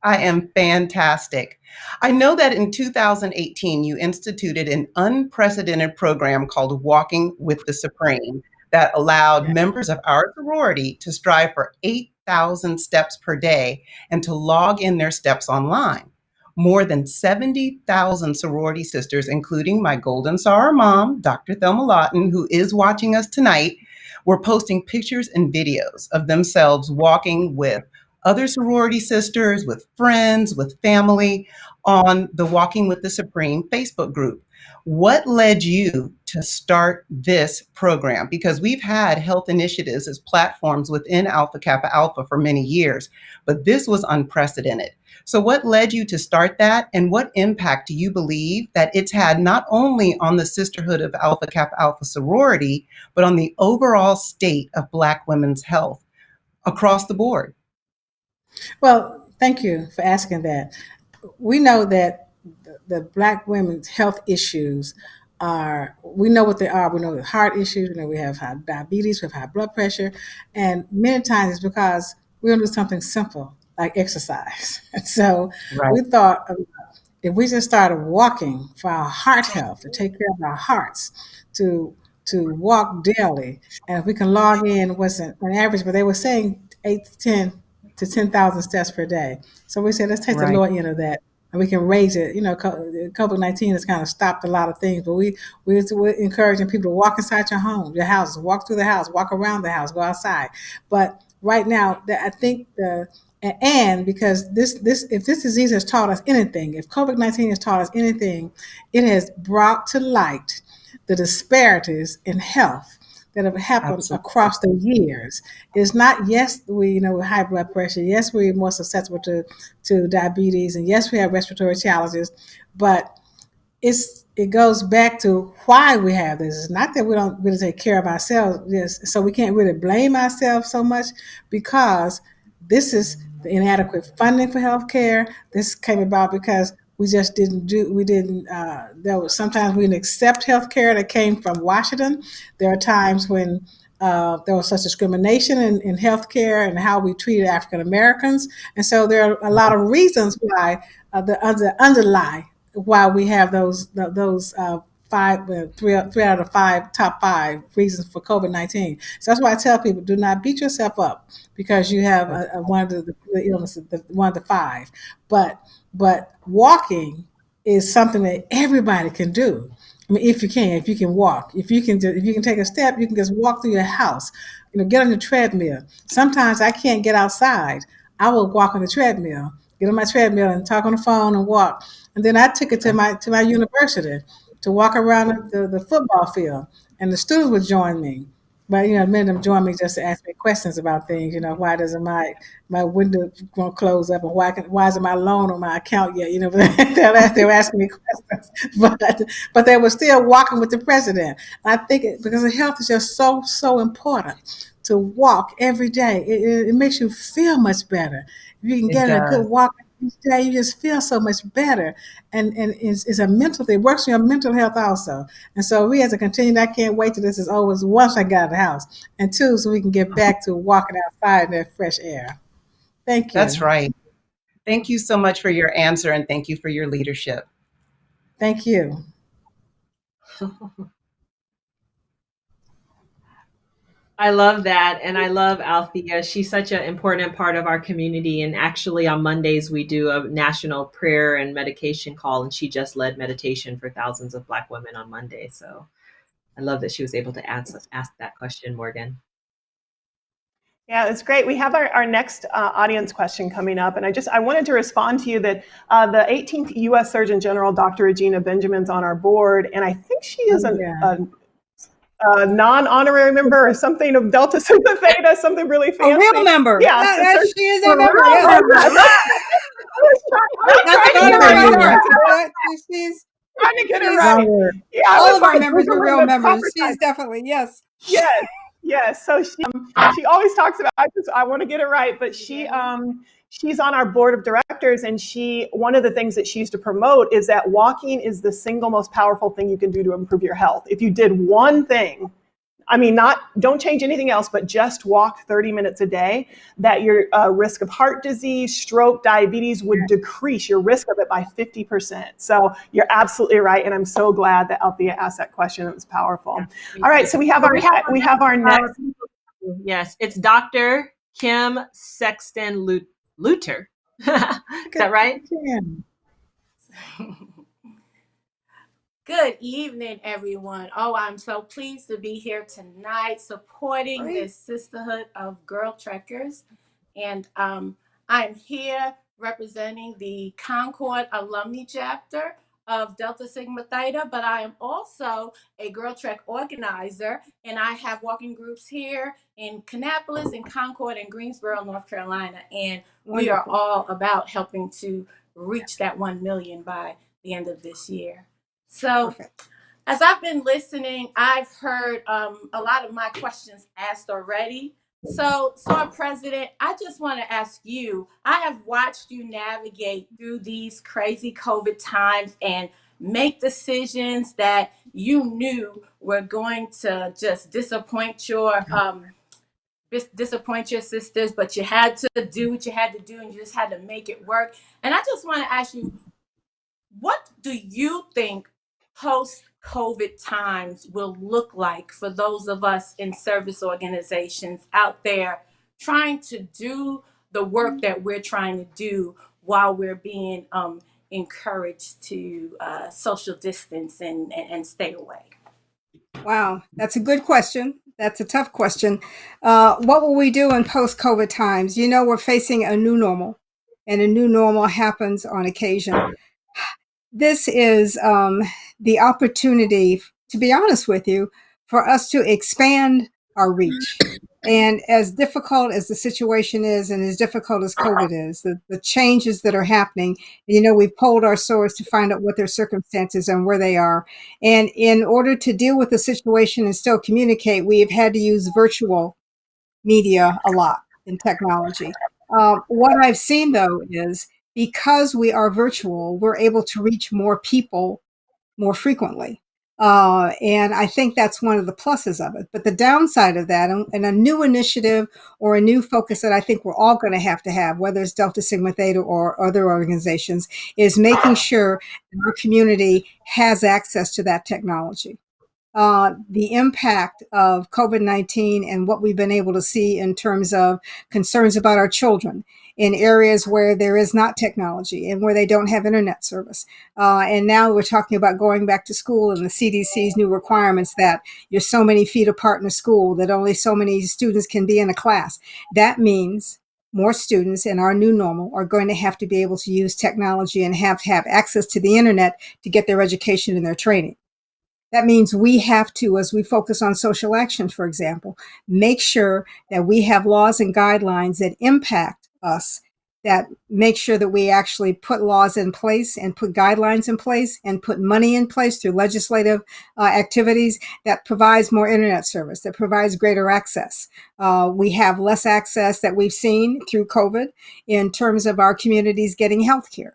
I am fantastic. I know that in 2018, you instituted an unprecedented program called Walking with the Supreme that allowed members of our sorority to strive for 8,000 steps per day and to log in their steps online. More than 70,000 sorority sisters, including my golden soror mom, Dr. Thelma Lawton, who is watching us tonight, were posting pictures and videos of themselves walking with other sorority sisters, with friends, with family on the Walking with the Supreme Facebook group. What led you to start this program? Because we've had health initiatives as platforms within Alpha Kappa Alpha for many years, but this was unprecedented. So what led you to start that, and what impact do you believe that it's had not only on the sisterhood of Alpha Kappa Alpha sorority, but on the overall state of Black women's health across the board? Well, thank you for asking that. We know that the Black women's health issues we know what they are. We know the heart issues, we know we have high diabetes, we have high blood pressure, and many times it's because we don't do something simple like exercise. And so we thought if we just started walking for our heart health, to take care of our hearts, to walk daily, and if we can log in, wasn't an average, but they were saying 8 to 10,000 steps per day. So we said, let's take the lower end of that and we can raise it. You know, COVID-19 has kind of stopped a lot of things, but we're encouraging people to walk inside your home, your house, walk through the house, walk around the house, go outside. But right now, I think because if this disease has taught us anything, if COVID-19 has taught us anything, it has brought to light the disparities in health that have happened across the years. It's not, yes, we with high blood pressure, yes, we're more susceptible to diabetes, and yes, we have respiratory challenges, but it goes back to why we have this. It's not that we don't really take care of ourselves, so we can't really blame ourselves so much, because this is the inadequate funding for healthcare. This came about because sometimes we didn't accept healthcare that came from Washington. There are times when there was such discrimination in healthcare and how we treated African Americans. And so there are a lot of reasons why underlie why we have those 3 out of 5 top 5 reasons for COVID-19. So that's why I tell people, do not beat yourself up because you have one of the illnesses, one of the 5. But walking is something that everybody can do. I mean, if you can walk, if you can take a step, you can just walk through your house. Get on the treadmill. Sometimes I can't get outside. I will walk on the treadmill, get on my treadmill and talk on the phone and walk. And then I took it to my university to walk around the football field, and the students would join me. But many of them join me just to ask me questions about things. Why doesn't my window won't close up, and why isn't my loan on my account yet? They were asking me questions, but they were still walking with the president. I think because the health is just so important to walk every day. It makes you feel much better. If you can It get in a does. good walk each day, you just feel so much better. And it's a mental thing. It works on your mental health also. And so we have to continue. I can't wait till this is over. Once I got out of the house, and two, so we can get back to walking outside in that fresh air. Thank you. That's right. Thank you so much for your answer, and thank you for your leadership. Thank you. I love that. And I love Althea. She's such an important part of our community. And actually, on Mondays, we do a national prayer and medication call. And she just led meditation for thousands of Black women on Monday. So I love that she was able to ask that question, Morgan. Yeah, it's great. We have our next audience question coming up. And I wanted to respond to you that the 18th U.S. Surgeon General, Dr. Regina Benjamin's on our board. And I think she is a non-honorary member or something of Delta Sigma Theta, something really fancy. A real member. Yeah, She is a member. Yes. She's trying to get it right. Yeah, all of our members are real members. She's definitely, yes. Yes. So she always talks about, I want to get it right, but she's on our board of directors, and one of the things that she used to promote is that walking is the single most powerful thing you can do to improve your health. If you did one thing, don't change anything else, but just walk 30 minutes a day, that your risk of heart disease, stroke, diabetes would decrease your risk of it by 50%. So you're absolutely right. And I'm so glad that Althea asked that question. It was powerful. All right. So we have our next. Yes. It's Dr. Kim Sexton Luter. Is that right? Good evening, everyone. Oh, I'm so pleased to be here tonight supporting this sisterhood of girl trekkers. And I'm here representing the Concord Alumni Chapter of Delta Sigma Theta, but I am also a Girl Trek organizer, and I have walking groups here in Kannapolis, in Concord, and Greensboro, North Carolina. And we are all about helping to reach that 1 million by the end of this year. So as I've been listening, I've heard a lot of my questions asked already. So President, I just want to ask you, I have watched you navigate through these crazy COVID times and make decisions that you knew were going to just disappoint your sisters, but you had to do what you had to do, and you just had to make it work. And I just want to ask you, what do you think post-COVID times will look like for those of us in service organizations out there trying to do the work that we're trying to do while we're being encouraged to social distance and stay away? Wow, that's a good question. That's a tough question. What will we do in post-COVID times? We're facing a new normal, and a new normal happens on occasion. This is the opportunity, to be honest with you, for us to expand our reach. And as difficult as the situation is, and as difficult as COVID is, the changes that are happening, we've polled our source to find out what their circumstances and where they are. And in order to deal with the situation and still communicate, we have had to use virtual media a lot in technology. What I've seen, though, is because we are virtual, we're able to reach more people more frequently. And I think that's one of the pluses of it. But the downside of that, and a new initiative or a new focus that I think we're all going to have, whether it's Delta Sigma Theta or other organizations, is making sure that our community has access to that technology. The impact of COVID-19 and what we've been able to see in terms of concerns about our children in areas where there is not technology and where they don't have internet service. And now we're talking about going back to school and the CDC's new requirements that you're so many feet apart in a school, that only so many students can be in a class. That means more students in our new normal are going to have to be able to use technology and have access to the internet to get their education and their training. That means we have to, as we focus on social action, for example, make sure that we have laws and guidelines that impact us, that make sure that we actually put laws in place and put guidelines in place and put money in place through legislative activities that provides more internet service, that provides greater access. We have less access that we've seen through COVID in terms of our communities getting health care.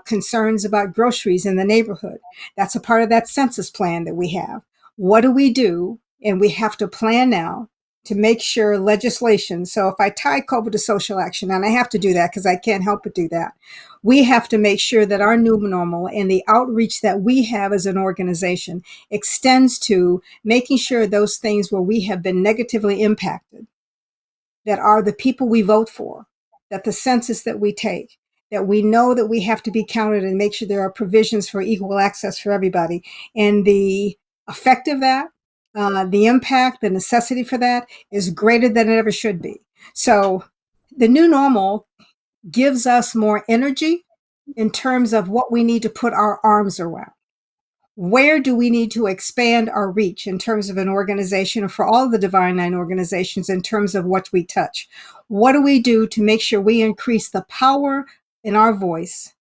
Concerns about groceries in the neighborhood. That's a part of that census plan that we have. What do we do? And we have to plan now to make sure legislation. So if I tie COVID to social action, and I have to do that because I can't help but do that, we have to make sure that our new normal and the outreach that we have as an organization extends to making sure those things where we have been negatively impacted, that are the people we vote for, that the census that we take, that we know that we have to be counted and make sure there are provisions for equal access for everybody. And the effect of that, the impact, the necessity for that is greater than it ever should be. So the new normal gives us more energy in terms of what we need to put our arms around. Where do we need to expand our reach in terms of an organization, or for all the Divine Nine organizations in terms of what we touch? What do we do to make sure we increase the power in our voice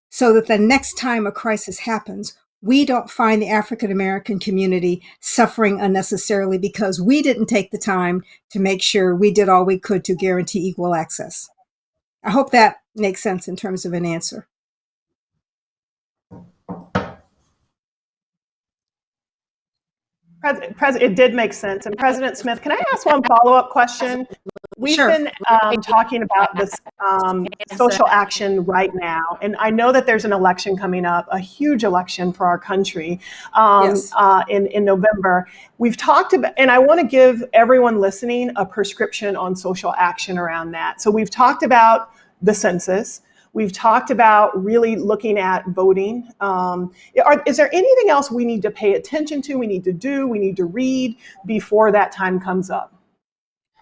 so that the next time a crisis happens, we don't find the African American community suffering unnecessarily because we didn't take the time to make sure we did all we could to guarantee equal access? I hope that makes sense in terms of an answer. President, it did make sense. And President Smith, can I ask one follow-up question? We've been talking about this social action right now, and I know that there's an election coming up, a huge election for our country in November. We've talked about, and I want to give everyone listening a prescription on social action around that. So we've talked about the census. We've talked about really looking at voting. Is there anything else we need to pay attention to, we need to do, we need to read before that time comes up?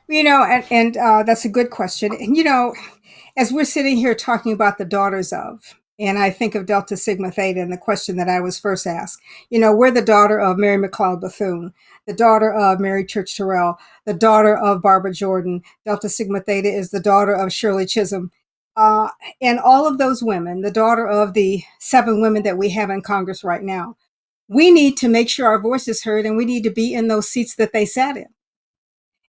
You know, and that's a good question. And, you know, as we're sitting here talking about the daughters of, and I think of Delta Sigma Theta and the question that I was first asked, you know, we're the daughter of Mary McLeod Bethune, the daughter of Mary Church Terrell, the daughter of Barbara Jordan. Delta Sigma Theta is the daughter of Shirley Chisholm. And all of those women, the daughter of the 7 women that we have in Congress right now, we need to make sure our voice is heard, and we need to be in those seats that they sat in.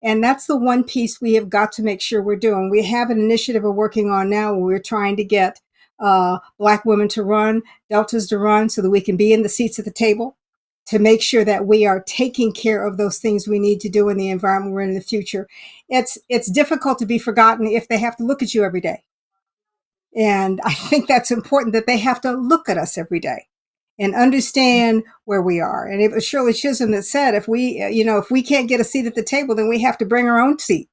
And that's the one piece we have got to make sure we're doing. We have an initiative we're working on now where we're trying to get Black women to run, Deltas to run, so that we can be in the seats at the table, to make sure that we are taking care of those things we need to do in the environment we're in the future. It's difficult to be forgotten if they have to look at you every day. And I think that's important, that they have to look at us every day and understand where we are. And it was Shirley Chisholm that said, if we can't get a seat at the table, then we have to bring our own seat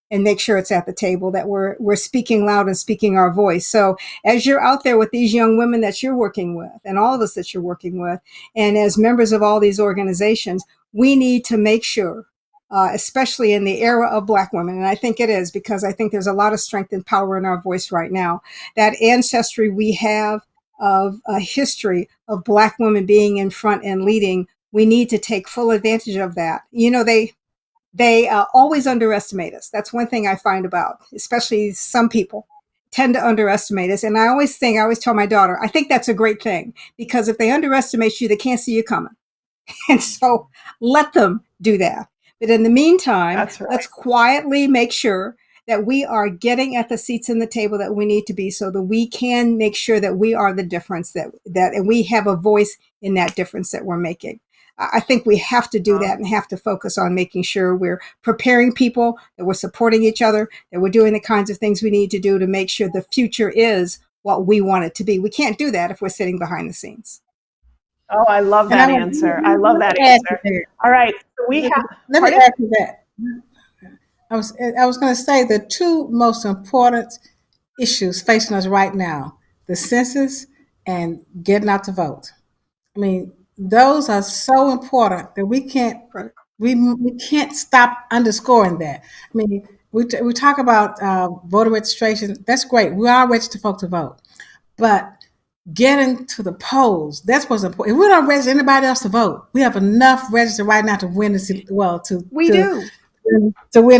and make sure it's at the table, that we're speaking loud and speaking our voice. So as you're out there with these young women that you're working with, and all of us that you're working with, and as members of all these organizations, we need to make sure, especially in the era of Black women, and I think it is, because I think there's a lot of strength and power in our voice right now, that ancestry we have of a history of Black women being in front and leading, we need to take full advantage of that. You know, they always underestimate us. That's one thing I find about, especially some people tend to underestimate us. And I always tell my daughter, I think that's a great thing, because if they underestimate you, they can't see you coming. And so let them do that. But in the meantime, let's quietly make sure that we are getting at the seats in the table that we need to be, so that we can make sure that we are the difference, that and we have a voice in that difference that we're making. I think we have to do that and have to focus on making sure we're preparing people, that we're supporting each other, that we're doing the kinds of things we need to do to make sure the future is what we want it to be. We can't do that if we're sitting behind the scenes. Oh, I love that answer. I love that answer. All right. Let me add to that. I was going to say the 2 most important issues facing us right now, the census and getting out to vote. I mean, those are so important that we can't stop underscoring that. I mean, we talk about voter registration. That's great. We are registered folk to vote, but getting to the polls, that's what's important. If we don't register anybody else to vote, we have enough registered right now to win this. Well, to win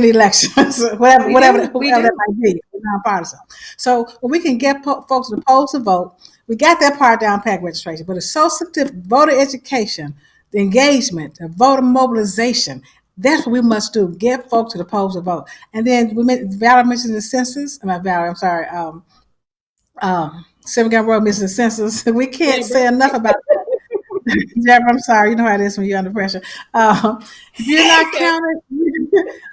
the elections, whoever that might be, nonpartisan. So when we can get folks to the polls to vote, we got that part down pat, registration. But it's so significant. Voter education, the engagement, the voter mobilization. That's what we must do. Get folks to the polls to vote. And then Valerie mentioned the census. I'm sorry. Seven-Gun Road missing the census. We can't say enough about that. Deborah, I'm sorry. You know how it is when you're under pressure. If you're not counted,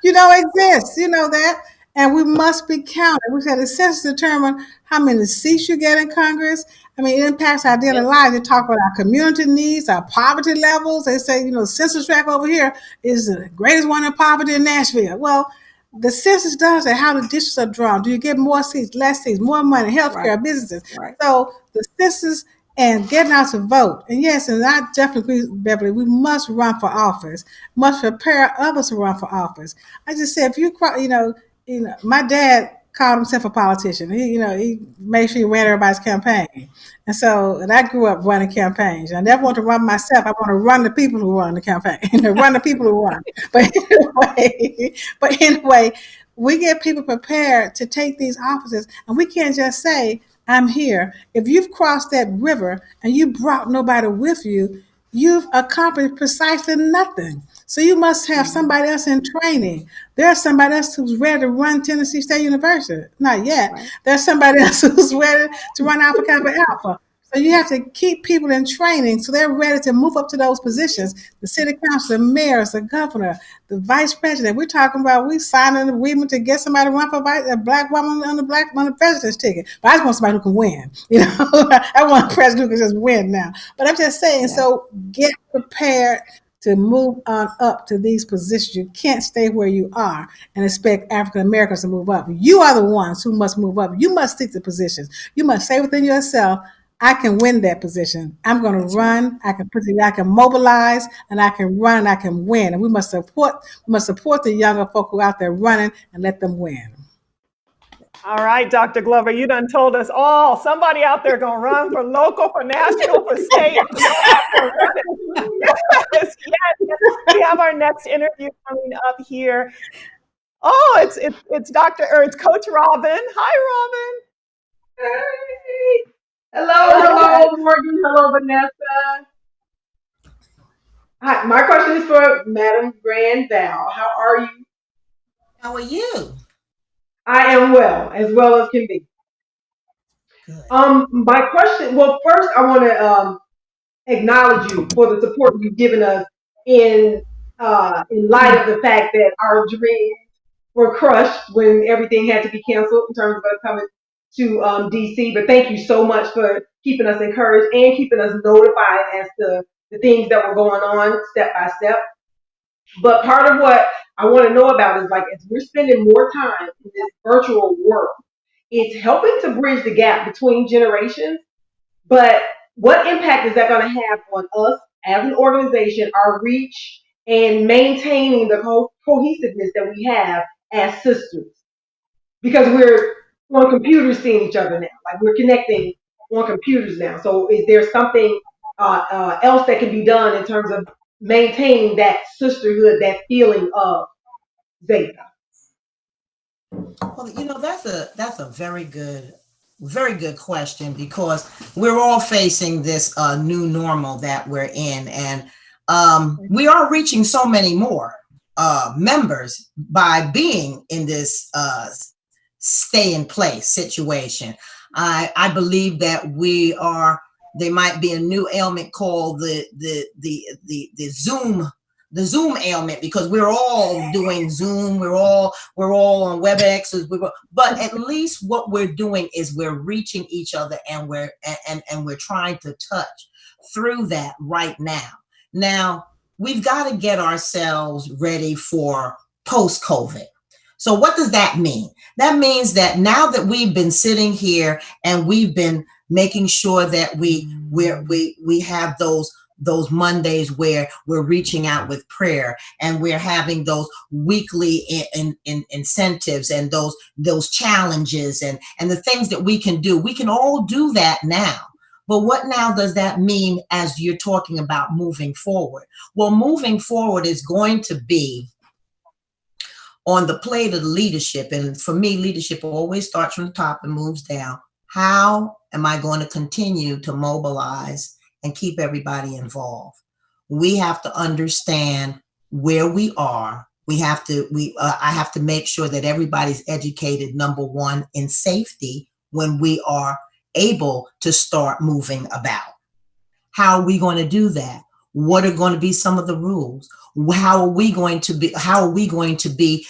you don't exist. You know that. And we must be counted. We said the census determine how many seats you get in Congress. I mean, it impacts our daily lives. They talk about our community needs, our poverty levels. They say, the census tract over here is the greatest one in poverty in Nashville. Well, the census does it. How the districts are drawn. Do you get more seats, less seats, more money, healthcare, businesses? Right. So the census and getting out to vote. And yes, and I definitely agree, Beverly, we must run for office, must prepare others to run for office. I just said, if my dad called himself a politician. He made sure he ran everybody's campaign. And I grew up running campaigns. I never want to run myself. I want to run the people who run the campaign, run the people who run. But anyway, we get people prepared to take these offices, and we can't just say, I'm here. If you've crossed that river and you brought nobody with you, you've accomplished precisely nothing. So you must have somebody else in training. There's somebody else who's ready to run Tennessee State University. Not yet. Right. There's somebody else who's ready to run Alpha Kappa Alpha. So you have to keep people in training so they're ready to move up to those positions. The city council, the mayors, the governor, the vice president. We're talking about we signed an agreement to get somebody to run for a black woman on the president's ticket. But I just want somebody who can win. I want a president who can just win now. But I'm just saying, so get prepared to move on up to these positions. You can't stay where you are and expect African Americans to move up. You are the ones who must move up. You must stick to positions. You must say within yourself, I can win that position. I'm going to run. I can mobilize, and I can run, and I can win. And we must support the younger folk who are out there running and let them win. All right, Dr. Glover, you done told us all. Somebody out there going to run for local, for national, for state. Yes. We have our next interview coming up here. Oh, it's Coach Robin. Hi, Robin. Hey. Hello, Morgan. Hello, Vanessa. Hi, my question is for Madam Grand Val. How are you? How are you? I am well as can be. Good. My question. Well, first I want to acknowledge you for the support you've given us in light of the fact that our dreams were crushed when everything had to be canceled in terms of us coming to DC. But thank you so much for keeping us encouraged and keeping us notified as to the things that were going on step by step. But part of what I want to know about is, like, as we're spending more time in this virtual world, it's helping to bridge the gap between generations. But what impact is that going to have on us as an organization, our reach, and maintaining the cohesiveness that we have as sisters? Because we're on computers seeing each other now. Like, we're connecting on computers now. So is there something else that can be done in terms of maintaining that sisterhood, that feeling of Zeta? Well, that's a very good question, because we're all facing this new normal that we're in, and we are reaching so many more members by being in this stay in place situation. I believe that there might be a new ailment called the Zoom ailment, because we're all doing Zoom, we're all on WebEx, but at least what we're doing is we're reaching each other, and we're trying to touch through that right now. Now we've got to get ourselves ready for post-COVID. So what does that mean? That means that now that we've been sitting here and we've been making sure that we have those those Mondays where we're reaching out with prayer, and we're having those weekly incentives and those challenges and the things that we can do. We can all do that now. But what now does that mean as you're talking about moving forward? Well, moving forward is going to be on the plate of leadership. And for me, leadership always starts from the top and moves down. How am I going to continue to mobilize and keep everybody involved? We have to understand where we are. I have to make sure that everybody's educated, number one, in safety when we are able to start moving about. How are we going to do that? What are going to be some of the rules? How are we going to be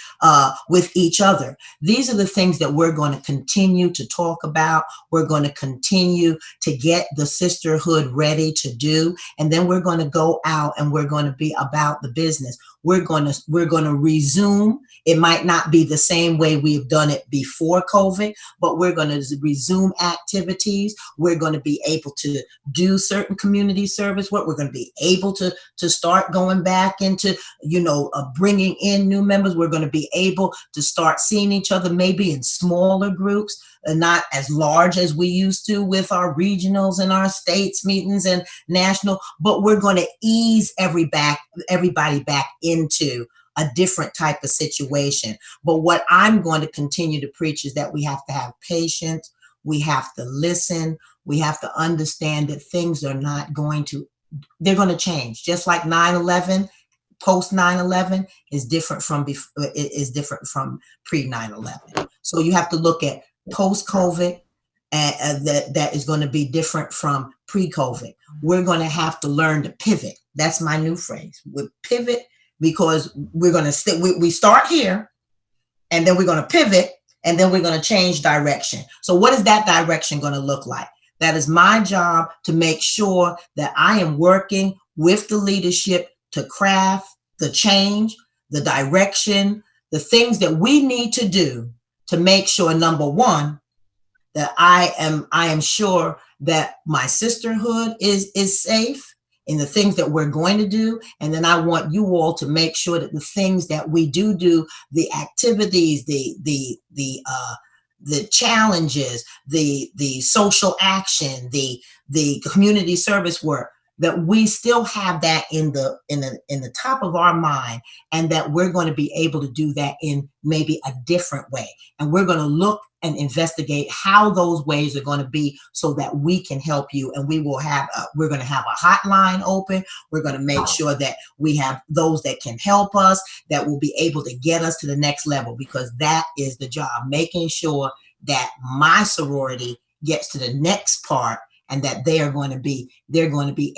with each other? These are the things that we're going to continue to talk about. We're going to continue to get the sisterhood ready to do. And then we're going to go out and we're going to be about the business. We're going to resume. It might not be the same way we've done it before COVID, but we're going to resume activities. We're going to be able to do certain community service work. We're going to be able to start going back into, bringing in new members. We're going to be able to start seeing each other maybe in smaller groups, not as large as we used to with our regionals and our states meetings and national, but we're going to ease everybody back into a different type of situation. But what I'm going to continue to preach is that we have to have patience. We have to listen. We have to understand that things are not they're going to change. Just like 9/11, post 9/11 is different from pre 9/11. So you have to look at post COVID, and that is going to be different from pre-COVID. We're going to have to learn to pivot. That's my new phrase. We pivot because we're going to we start here, and then we're going to pivot, and then we're going to change direction. So what is that direction going to look like? That is my job, to make sure that I am working with the leadership to craft the change, the direction, the things that we need to do to make sure, number one, that I am sure that my sisterhood is safe in the things that we're going to do. And then I want you all to make sure that the things that we do, the activities, the challenges, the social action, the community service work, that we still have that in the top of our mind, and that we're going to be able to do that in maybe a different way. And we're going to look and investigate how those ways are going to be, so that we can help you. And we're going to have a hotline open. We're going to make sure that we have those that can help us, that will be able to get us to the next level, because that is the job, making sure that my sorority gets to the next part, and that they're going to be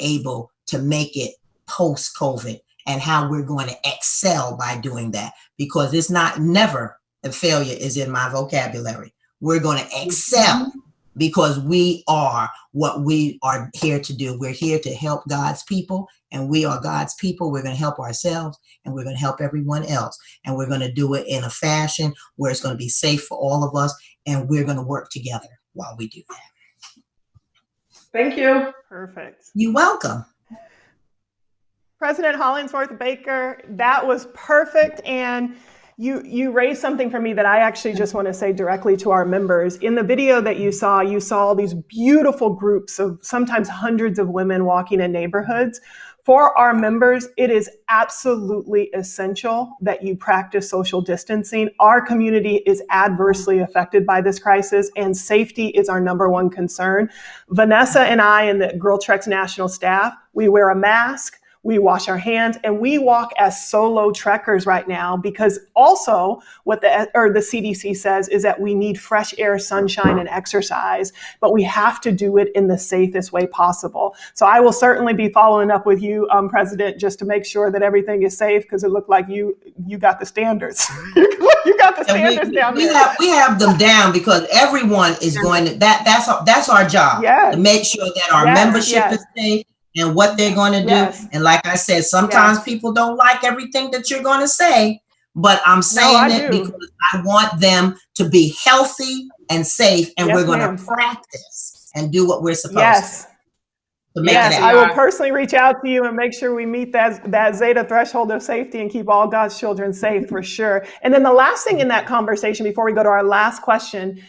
able to make it post COVID, and how we're going to excel by doing that, because it's never a failure is in my vocabulary. We're going to excel because we are what we are here to do. We're here to help God's people, and we are God's people. We're going to help ourselves, and we're going to help everyone else. And we're going to do it in a fashion where it's going to be safe for all of us, and we're going to work together while we do that. Thank you. Perfect. You're welcome. President Hollingsworth Baker, that was perfect. And you raised something for me that I actually just want to say directly to our members. In the video that you saw all these beautiful groups of sometimes hundreds of women walking in neighborhoods. For our members, it is absolutely essential that you practice social distancing. Our community is adversely affected by this crisis, and safety is our number one concern. Vanessa and I and the GirlTrek's national staff, we wear a mask. We wash our hands, and we walk as solo trekkers right now, because also what the CDC says is that we need fresh air, sunshine, and exercise, but we have to do it in the safest way possible. So I will certainly be following up with you, President, just to make sure that everything is safe, because it looked like you got the standards. You got the standards down there. We have them down, because everyone is going to, that's our job, to make sure that our membership is safe, and what they're going to do. And like I said, sometimes people don't like everything that you're going to say, but I'm saying it because I want them to be healthy and safe, and we're going to practice and do what we're supposed to. to make Yes, it I happen. will personally reach out to you and make sure we meet that Zeta threshold of safety and keep all God's children safe for sure. And then the last thing in that conversation before we go to our last question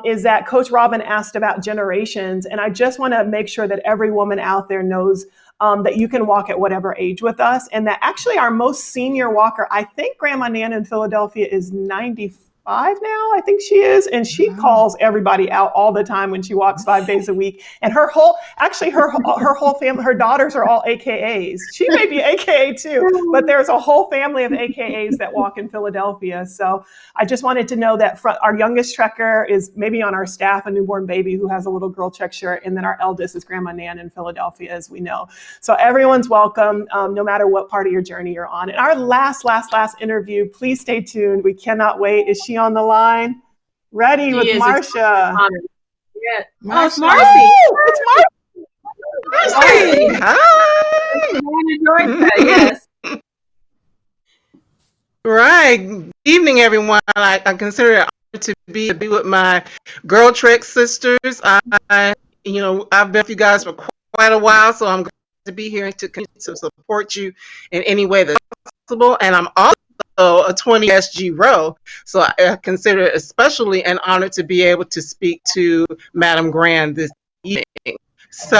is that Coach Robin asked about generations. And I just want to make sure that every woman out there knows that you can walk at whatever age with us. And that actually our most senior walker, I think Grandma Nan in Philadelphia is 95 now, I think she is. And she calls everybody out all the time when she walks 5 days a week. And her whole family, her daughters are all AKAs. She may be AKA too, but there's a whole family of AKAs that walk in Philadelphia. So I just wanted to know that our youngest trekker is maybe on our staff, a newborn baby who has a little GirlTrek shirt. And then our eldest is Grandma Nan in Philadelphia, as we know. So everyone's welcome, no matter what part of your journey you're on. And our last interview, please stay tuned. We cannot wait. Is she on the line? Ready with Marcia. Yeah. Marcia. Oh, it's Marcy. It's Marcy. Hi. Yes. Right. Good evening, everyone. I consider it an honor to be with my GirlTrek sisters. I've been with you guys for quite a while, so I'm glad to be here and to continue to support you in any way that's possible. And I'm also a 20 SGRhos, so I consider it especially an honor to be able to speak to Madam Grand this evening. So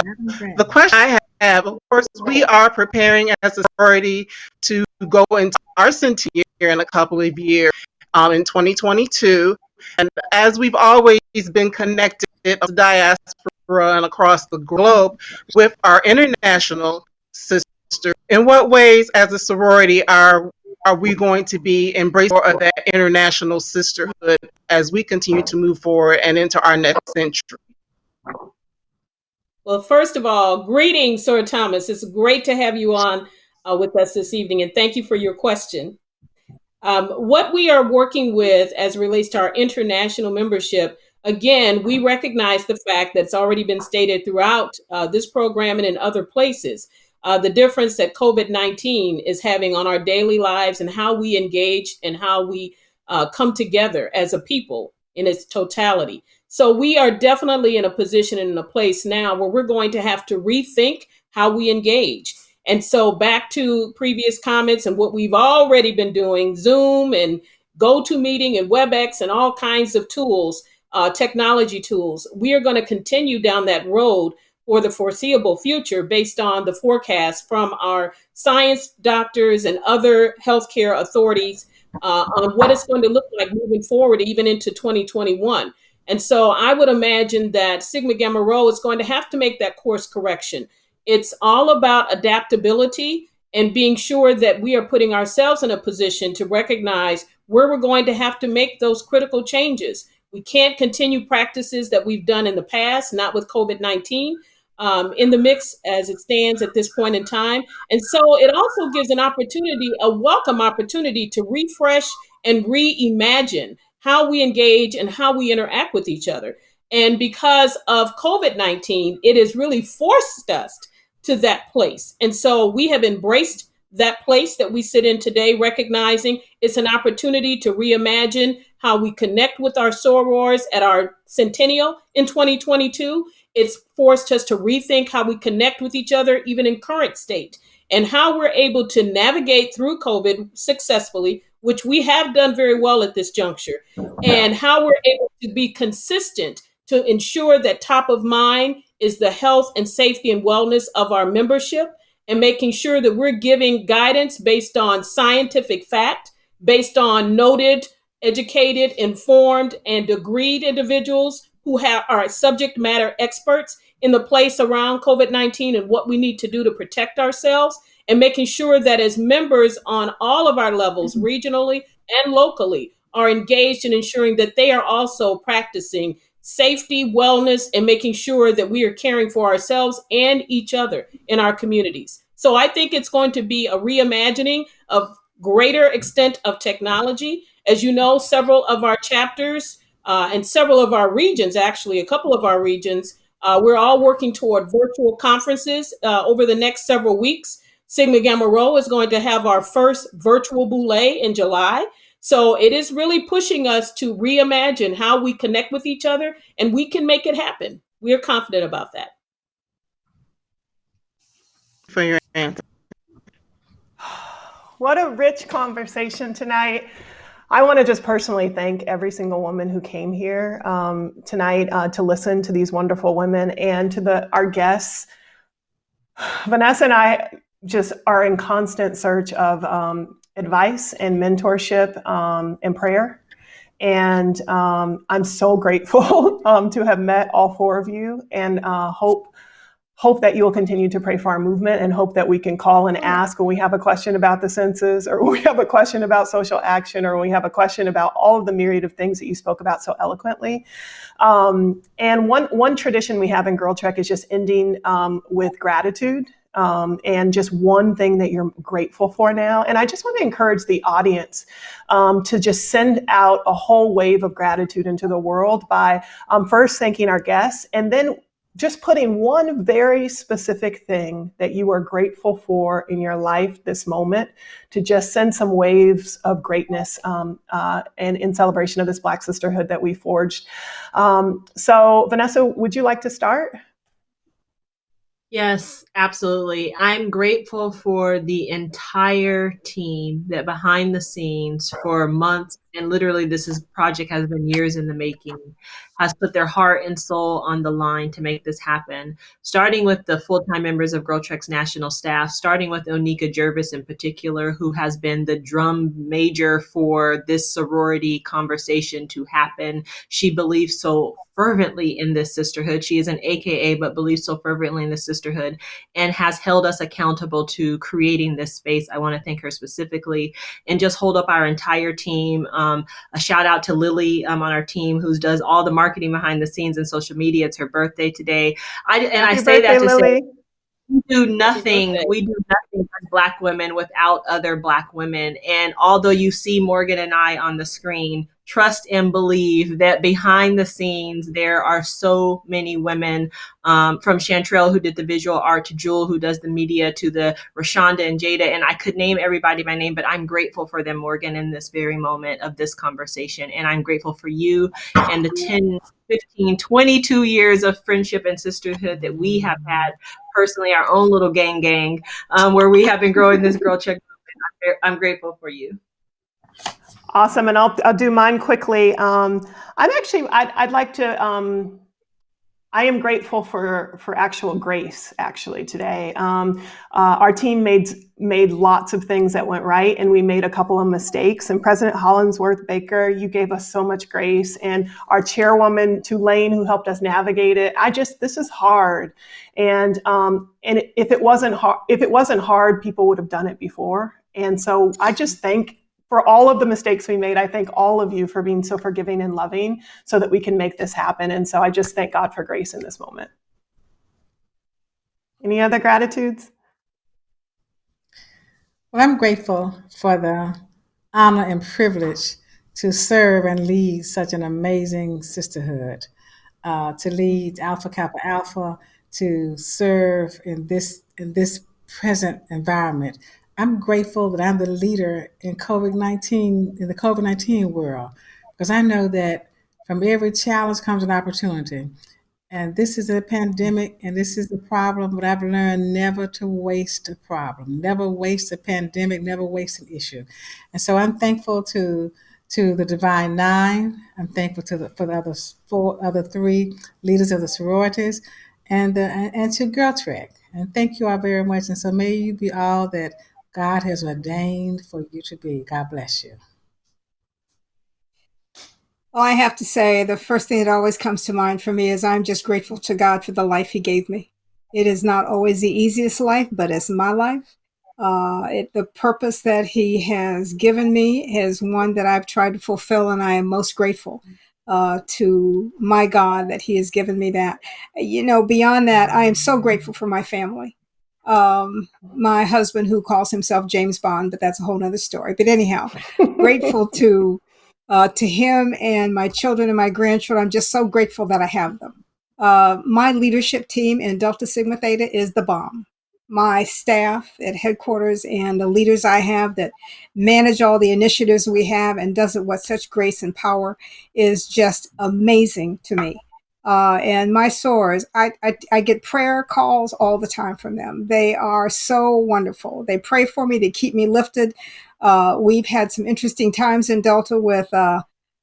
the question I have, of course, we are preparing as a sorority to go into our centennial in a couple of years in 2022. And as we've always been connected to the diaspora and across the globe with our international sisters, in what ways as a sorority are we going to be embracing more of that international sisterhood as we continue to move forward and into our next century? Well, first of all, greetings, Sir Thomas. It's great to have you on with us this evening, and thank you for your question. What we are working with as it relates to our international membership, again, we recognize the fact that's already been stated throughout this program and in other places, the difference that COVID-19 is having on our daily lives and how we engage and how we come together as a people in its totality. So we are definitely in a position and in a place now where we're going to have to rethink how we engage. And so back to previous comments and what we've already been doing, Zoom and GoToMeeting and WebEx and all kinds of tools, technology tools, we are going to continue down that road for the foreseeable future based on the forecast from our science doctors and other healthcare authorities on what it's going to look like moving forward, even into 2021. And so I would imagine that Sigma Gamma Rho is going to have to make that course correction. It's all about adaptability and being sure that we are putting ourselves in a position to recognize where we're going to have to make those critical changes. We can't continue practices that we've done in the past, not with COVID-19 in the mix as it stands at this point in time. And so it also gives an opportunity, a welcome opportunity to refresh and reimagine how we engage and how we interact with each other. And because of COVID-19, it has really forced us to that place. And so we have embraced that place that we sit in today, recognizing it's an opportunity to reimagine how we connect with our sorors at our centennial in 2022. It's forced us to rethink how we connect with each other, even in current state, and how we're able to navigate through COVID successfully, which we have done very well at this juncture, and how we're able to be consistent to ensure that top of mind is the health and safety and wellness of our membership, and making sure that we're giving guidance based on scientific fact, based on noted, educated, informed, and agreed individuals who are subject matter experts in the place around COVID-19 and what we need to do to protect ourselves, and making sure that as members on all of our levels, regionally and locally, are engaged in ensuring that they are also practicing safety, wellness, and making sure that we are caring for ourselves and each other in our communities. So I think it's going to be a reimagining of greater extent of technology. As you know, several of our chapters and several of our regions, actually, a couple of our regions, we're all working toward virtual conferences over the next several weeks. Sigma Gamma Rho is going to have our first virtual boule in July. So it is really pushing us to reimagine how we connect with each other, and we can make it happen. We're confident about that. for your answer. What a rich conversation tonight. I want to just personally thank every single woman who came here tonight to listen to these wonderful women, and to our guests. Vanessa and I just are in constant search of advice and mentorship and prayer. And I'm so grateful to have met all four of you, and hope that you will continue to pray for our movement, and hope that we can call and ask when we have a question about the census, or when we have a question about social action, or when we have a question about all of the myriad of things that you spoke about so eloquently. And one tradition we have in GirlTrek is just ending with gratitude. And just one thing that you're grateful for now. And I just want to encourage the audience to just send out a whole wave of gratitude into the world by first thanking our guests, and then just putting one very specific thing that you are grateful for in your life this moment, to just send some waves of greatness and in celebration of this Black sisterhood that we forged. So Vanessa, would you like to start? Yes, absolutely. I'm grateful for the entire team that behind the scenes for months, and literally this project has been years in the making, has put their heart and soul on the line to make this happen. Starting with the full-time members of GirlTrek's national staff, starting with Onika Jervis in particular, who has been the drum major for this sorority conversation to happen. She believes so fervently in this sisterhood. She is an AKA, but believes so fervently in this sisterhood, and has held us accountable to creating this space. I want to thank her specifically, and just hold up our entire team. A shout out to Lily on our team, who does all the marketing behind the scenes and social media. It's her birthday today. I say that to Lily. say, we do nothing as Black women without other Black women. And although you see Morgan and I on the screen, trust and believe that behind the scenes, there are so many women, from Chantrell, who did the visual art, to Jewel, who does the media, to the Rashonda and Jada. And I could name everybody by name, but I'm grateful for them, Morgan, in this very moment of this conversation. And I'm grateful for you and the 10, 15, 22 years of friendship and sisterhood that we have had personally, our own little gang, where we have been growing this GirlTrek movement. I'm grateful for you. Awesome, and I'll do mine quickly. I'd like to. I am grateful for actual grace. Actually, today, our team made lots of things that went right, and we made a couple of mistakes. And President Hollingsworth Baker, you gave us so much grace, and our chairwoman Tulane, who helped us navigate it. This is hard, and if it wasn't hard, people would have done it before. And so I just thank. For all of the mistakes we made, I thank all of you for being so forgiving and loving so that we can make this happen. And so I just thank God for grace in this moment. Any other gratitudes? Well, I'm grateful for the honor and privilege to serve and lead such an amazing sisterhood, to lead Alpha Kappa Alpha, to serve in this present environment. I'm grateful that I'm the leader in the COVID-19 world, because I know that from every challenge comes an opportunity. And this is a pandemic, and this is the problem, but I've learned never to waste a problem, never waste a pandemic, never waste an issue. And so I'm thankful to the Divine Nine. I'm thankful for the other three leaders of the sororities, and to GirlTrek. And thank you all very much. And so may you be all that God has ordained for you to be. God bless you. Well, I have to say, the first thing that always comes to mind for me is I'm just grateful to God for the life He gave me. It is not always the easiest life, but it's my life. The purpose that He has given me is one that I've tried to fulfill, and I am most grateful to my God that He has given me that. Beyond that, I am so grateful for my family. My husband, who calls himself James Bond, but that's a whole nother story. But anyhow, grateful to him and my children and my grandchildren. I'm just so grateful that I have them. My leadership team in Delta Sigma Theta is the bomb. My staff at headquarters and the leaders I have that manage all the initiatives we have and does it with such grace and power is just amazing to me. And my sorors, I get prayer calls all the time from them. They are so wonderful. They pray for me. They keep me lifted. We've had some interesting times in Delta with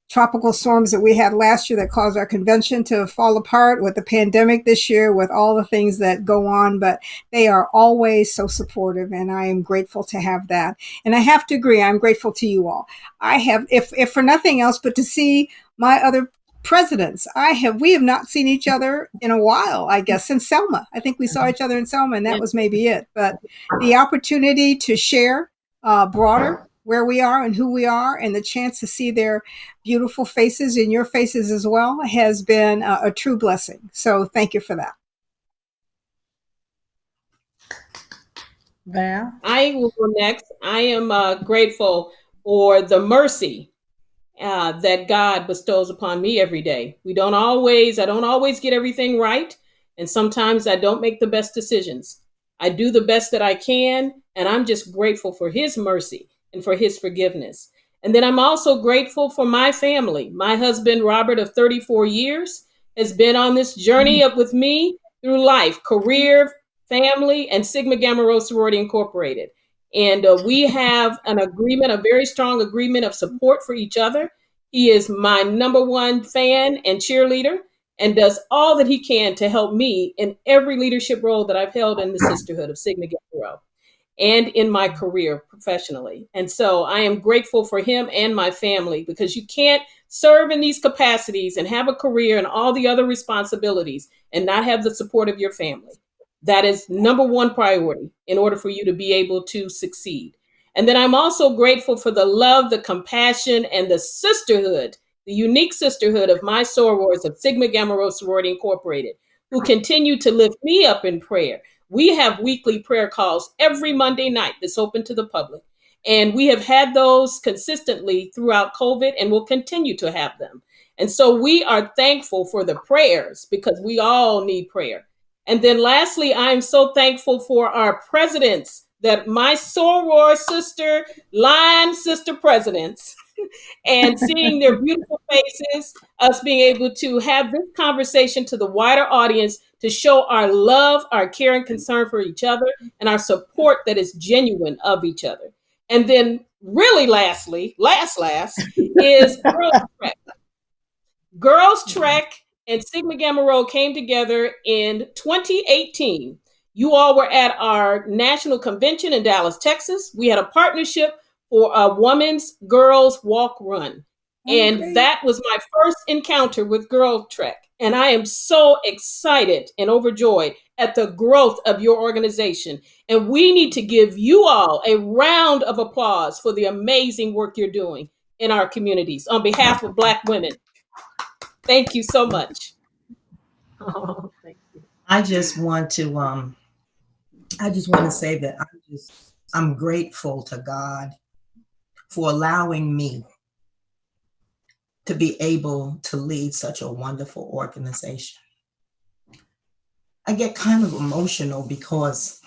tropical storms that we had last year that caused our convention to fall apart, with the pandemic this year, with all the things that go on. But they are always so supportive, and I am grateful to have that. And I have to agree, I'm grateful to you all. I have, if for nothing else, but to see my other presidents. We have not seen each other in a while, I guess, since Selma. I think we saw each other in Selma, and that was maybe it. But the opportunity to share broader where we are and who we are, and the chance to see their beautiful faces and your faces as well, has been a true blessing. So thank you for that. Val? I will go next. I am grateful for the mercy that God bestows upon me every day. I don't always get everything right. And sometimes I don't make the best decisions. I do the best that I can. And I'm just grateful for his mercy and for his forgiveness. And then I'm also grateful for my family. My husband, Robert, of 34 years, has been on this journey up with me through life, career, family, and Sigma Gamma Rho Sorority Incorporated. And we have an agreement, a very strong agreement of support for each other. He is my number one fan and cheerleader, and does all that he can to help me in every leadership role that I've held in the sisterhood of Sigma Gamma Rho and in my career professionally. And so I am grateful for him and my family, because you can't serve in these capacities and have a career and all the other responsibilities and not have the support of your family. That is number one priority in order for you to be able to succeed. And then I'm also grateful for the love, the compassion, and the sisterhood, the unique sisterhood of my sorors of Sigma Gamma Rho Sorority Incorporated, who continue to lift me up in prayer. We have weekly prayer calls every Monday night that's open to the public. And we have had those consistently throughout COVID, and will continue to have them. And so we are thankful for the prayers, because we all need prayer. And then lastly, I'm so thankful for our presidents, that my soror sister, line sister presidents, and seeing their beautiful faces, us being able to have this conversation to the wider audience, to show our love, our care and concern for each other, and our support that is genuine of each other. And then really lastly, last is GirlTrek. GirlTrek and Sigma Gamma Rho came together in 2018. You all were at our national convention in Dallas, Texas. We had a partnership for a Women's Girls Walk Run. And that was my first encounter with GirlTrek. And I am so excited and overjoyed at the growth of your organization. And we need to give you all a round of applause for the amazing work you're doing in our communities on behalf of Black women. Thank you so much. Oh, thank you. I just want to say that I'm grateful to God for allowing me to be able to lead such a wonderful organization. I get kind of emotional because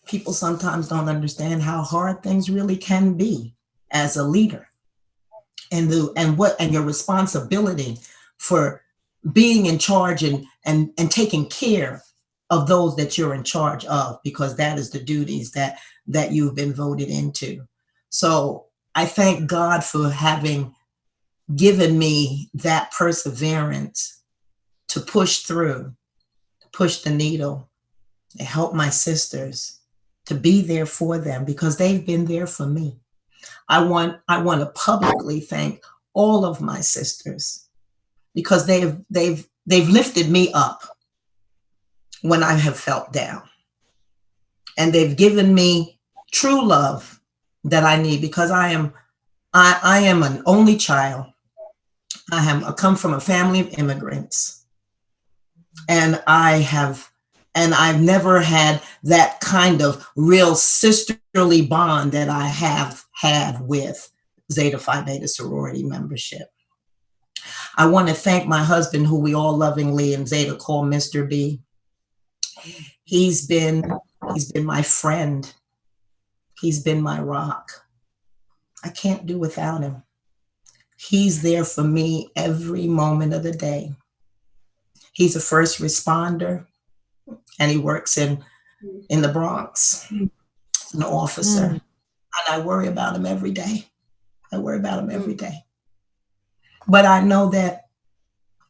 people sometimes don't understand how hard things really can be as a leader, and your responsibility for being in charge and taking care of those that you're in charge of, because that is the duties that you've been voted into. So I thank God for having given me that perseverance to push through, to push the needle, to help my sisters, to be there for them, because they've been there for me. I want to publicly thank all of my sisters, because they've lifted me up when I have felt down. And they've given me true love that I need, because I am an only child. I come from a family of immigrants, and I've never had that kind of real sisterly bond that I have had with Zeta Phi Beta sorority membership. I want to thank my husband, who we all lovingly in Zeta call Mr. B. He's been my friend. He's been my rock. I can't do without him. He's there for me every moment of the day. He's a first responder, and he works in the Bronx. He's an officer, and I worry about him every day. But I know that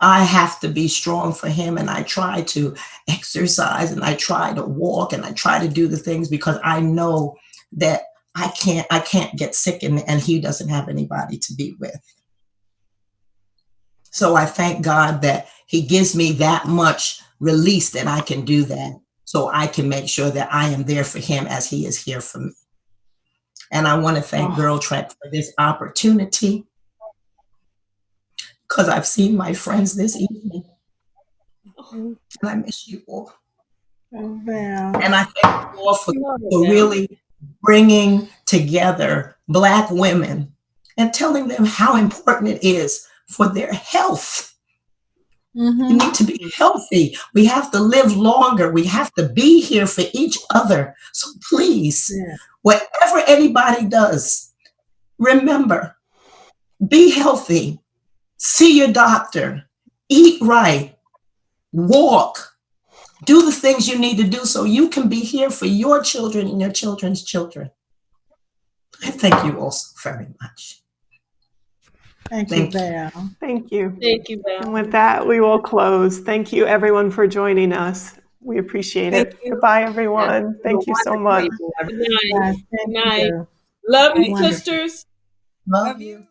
I have to be strong for him, and I try to exercise, and I try to walk, and I try to do the things because I know that I can't get sick, and he doesn't have anybody to be with. So I thank God that he gives me that much release that I can do that, so I can make sure that I am there for him as he is here for me. And I want to thank GirlTrek for this opportunity, because I've seen my friends this evening, and I miss you all. And I thank you all for really bringing together Black women and telling them how important it is for their health. You need to be healthy. We have to live longer. We have to be here for each other. So please, whatever anybody does, remember, be healthy, see your doctor, eat right, walk, do the things you need to do so you can be here for your children and your children's children. I thank you all so very much. Thank you, Val. Thank you. Thank you, Val. And with that, we will close. Thank you, everyone, for joining us. We appreciate it. Goodbye, everyone. Thank you so much. Good night. Good night. Love you, sisters. Love you.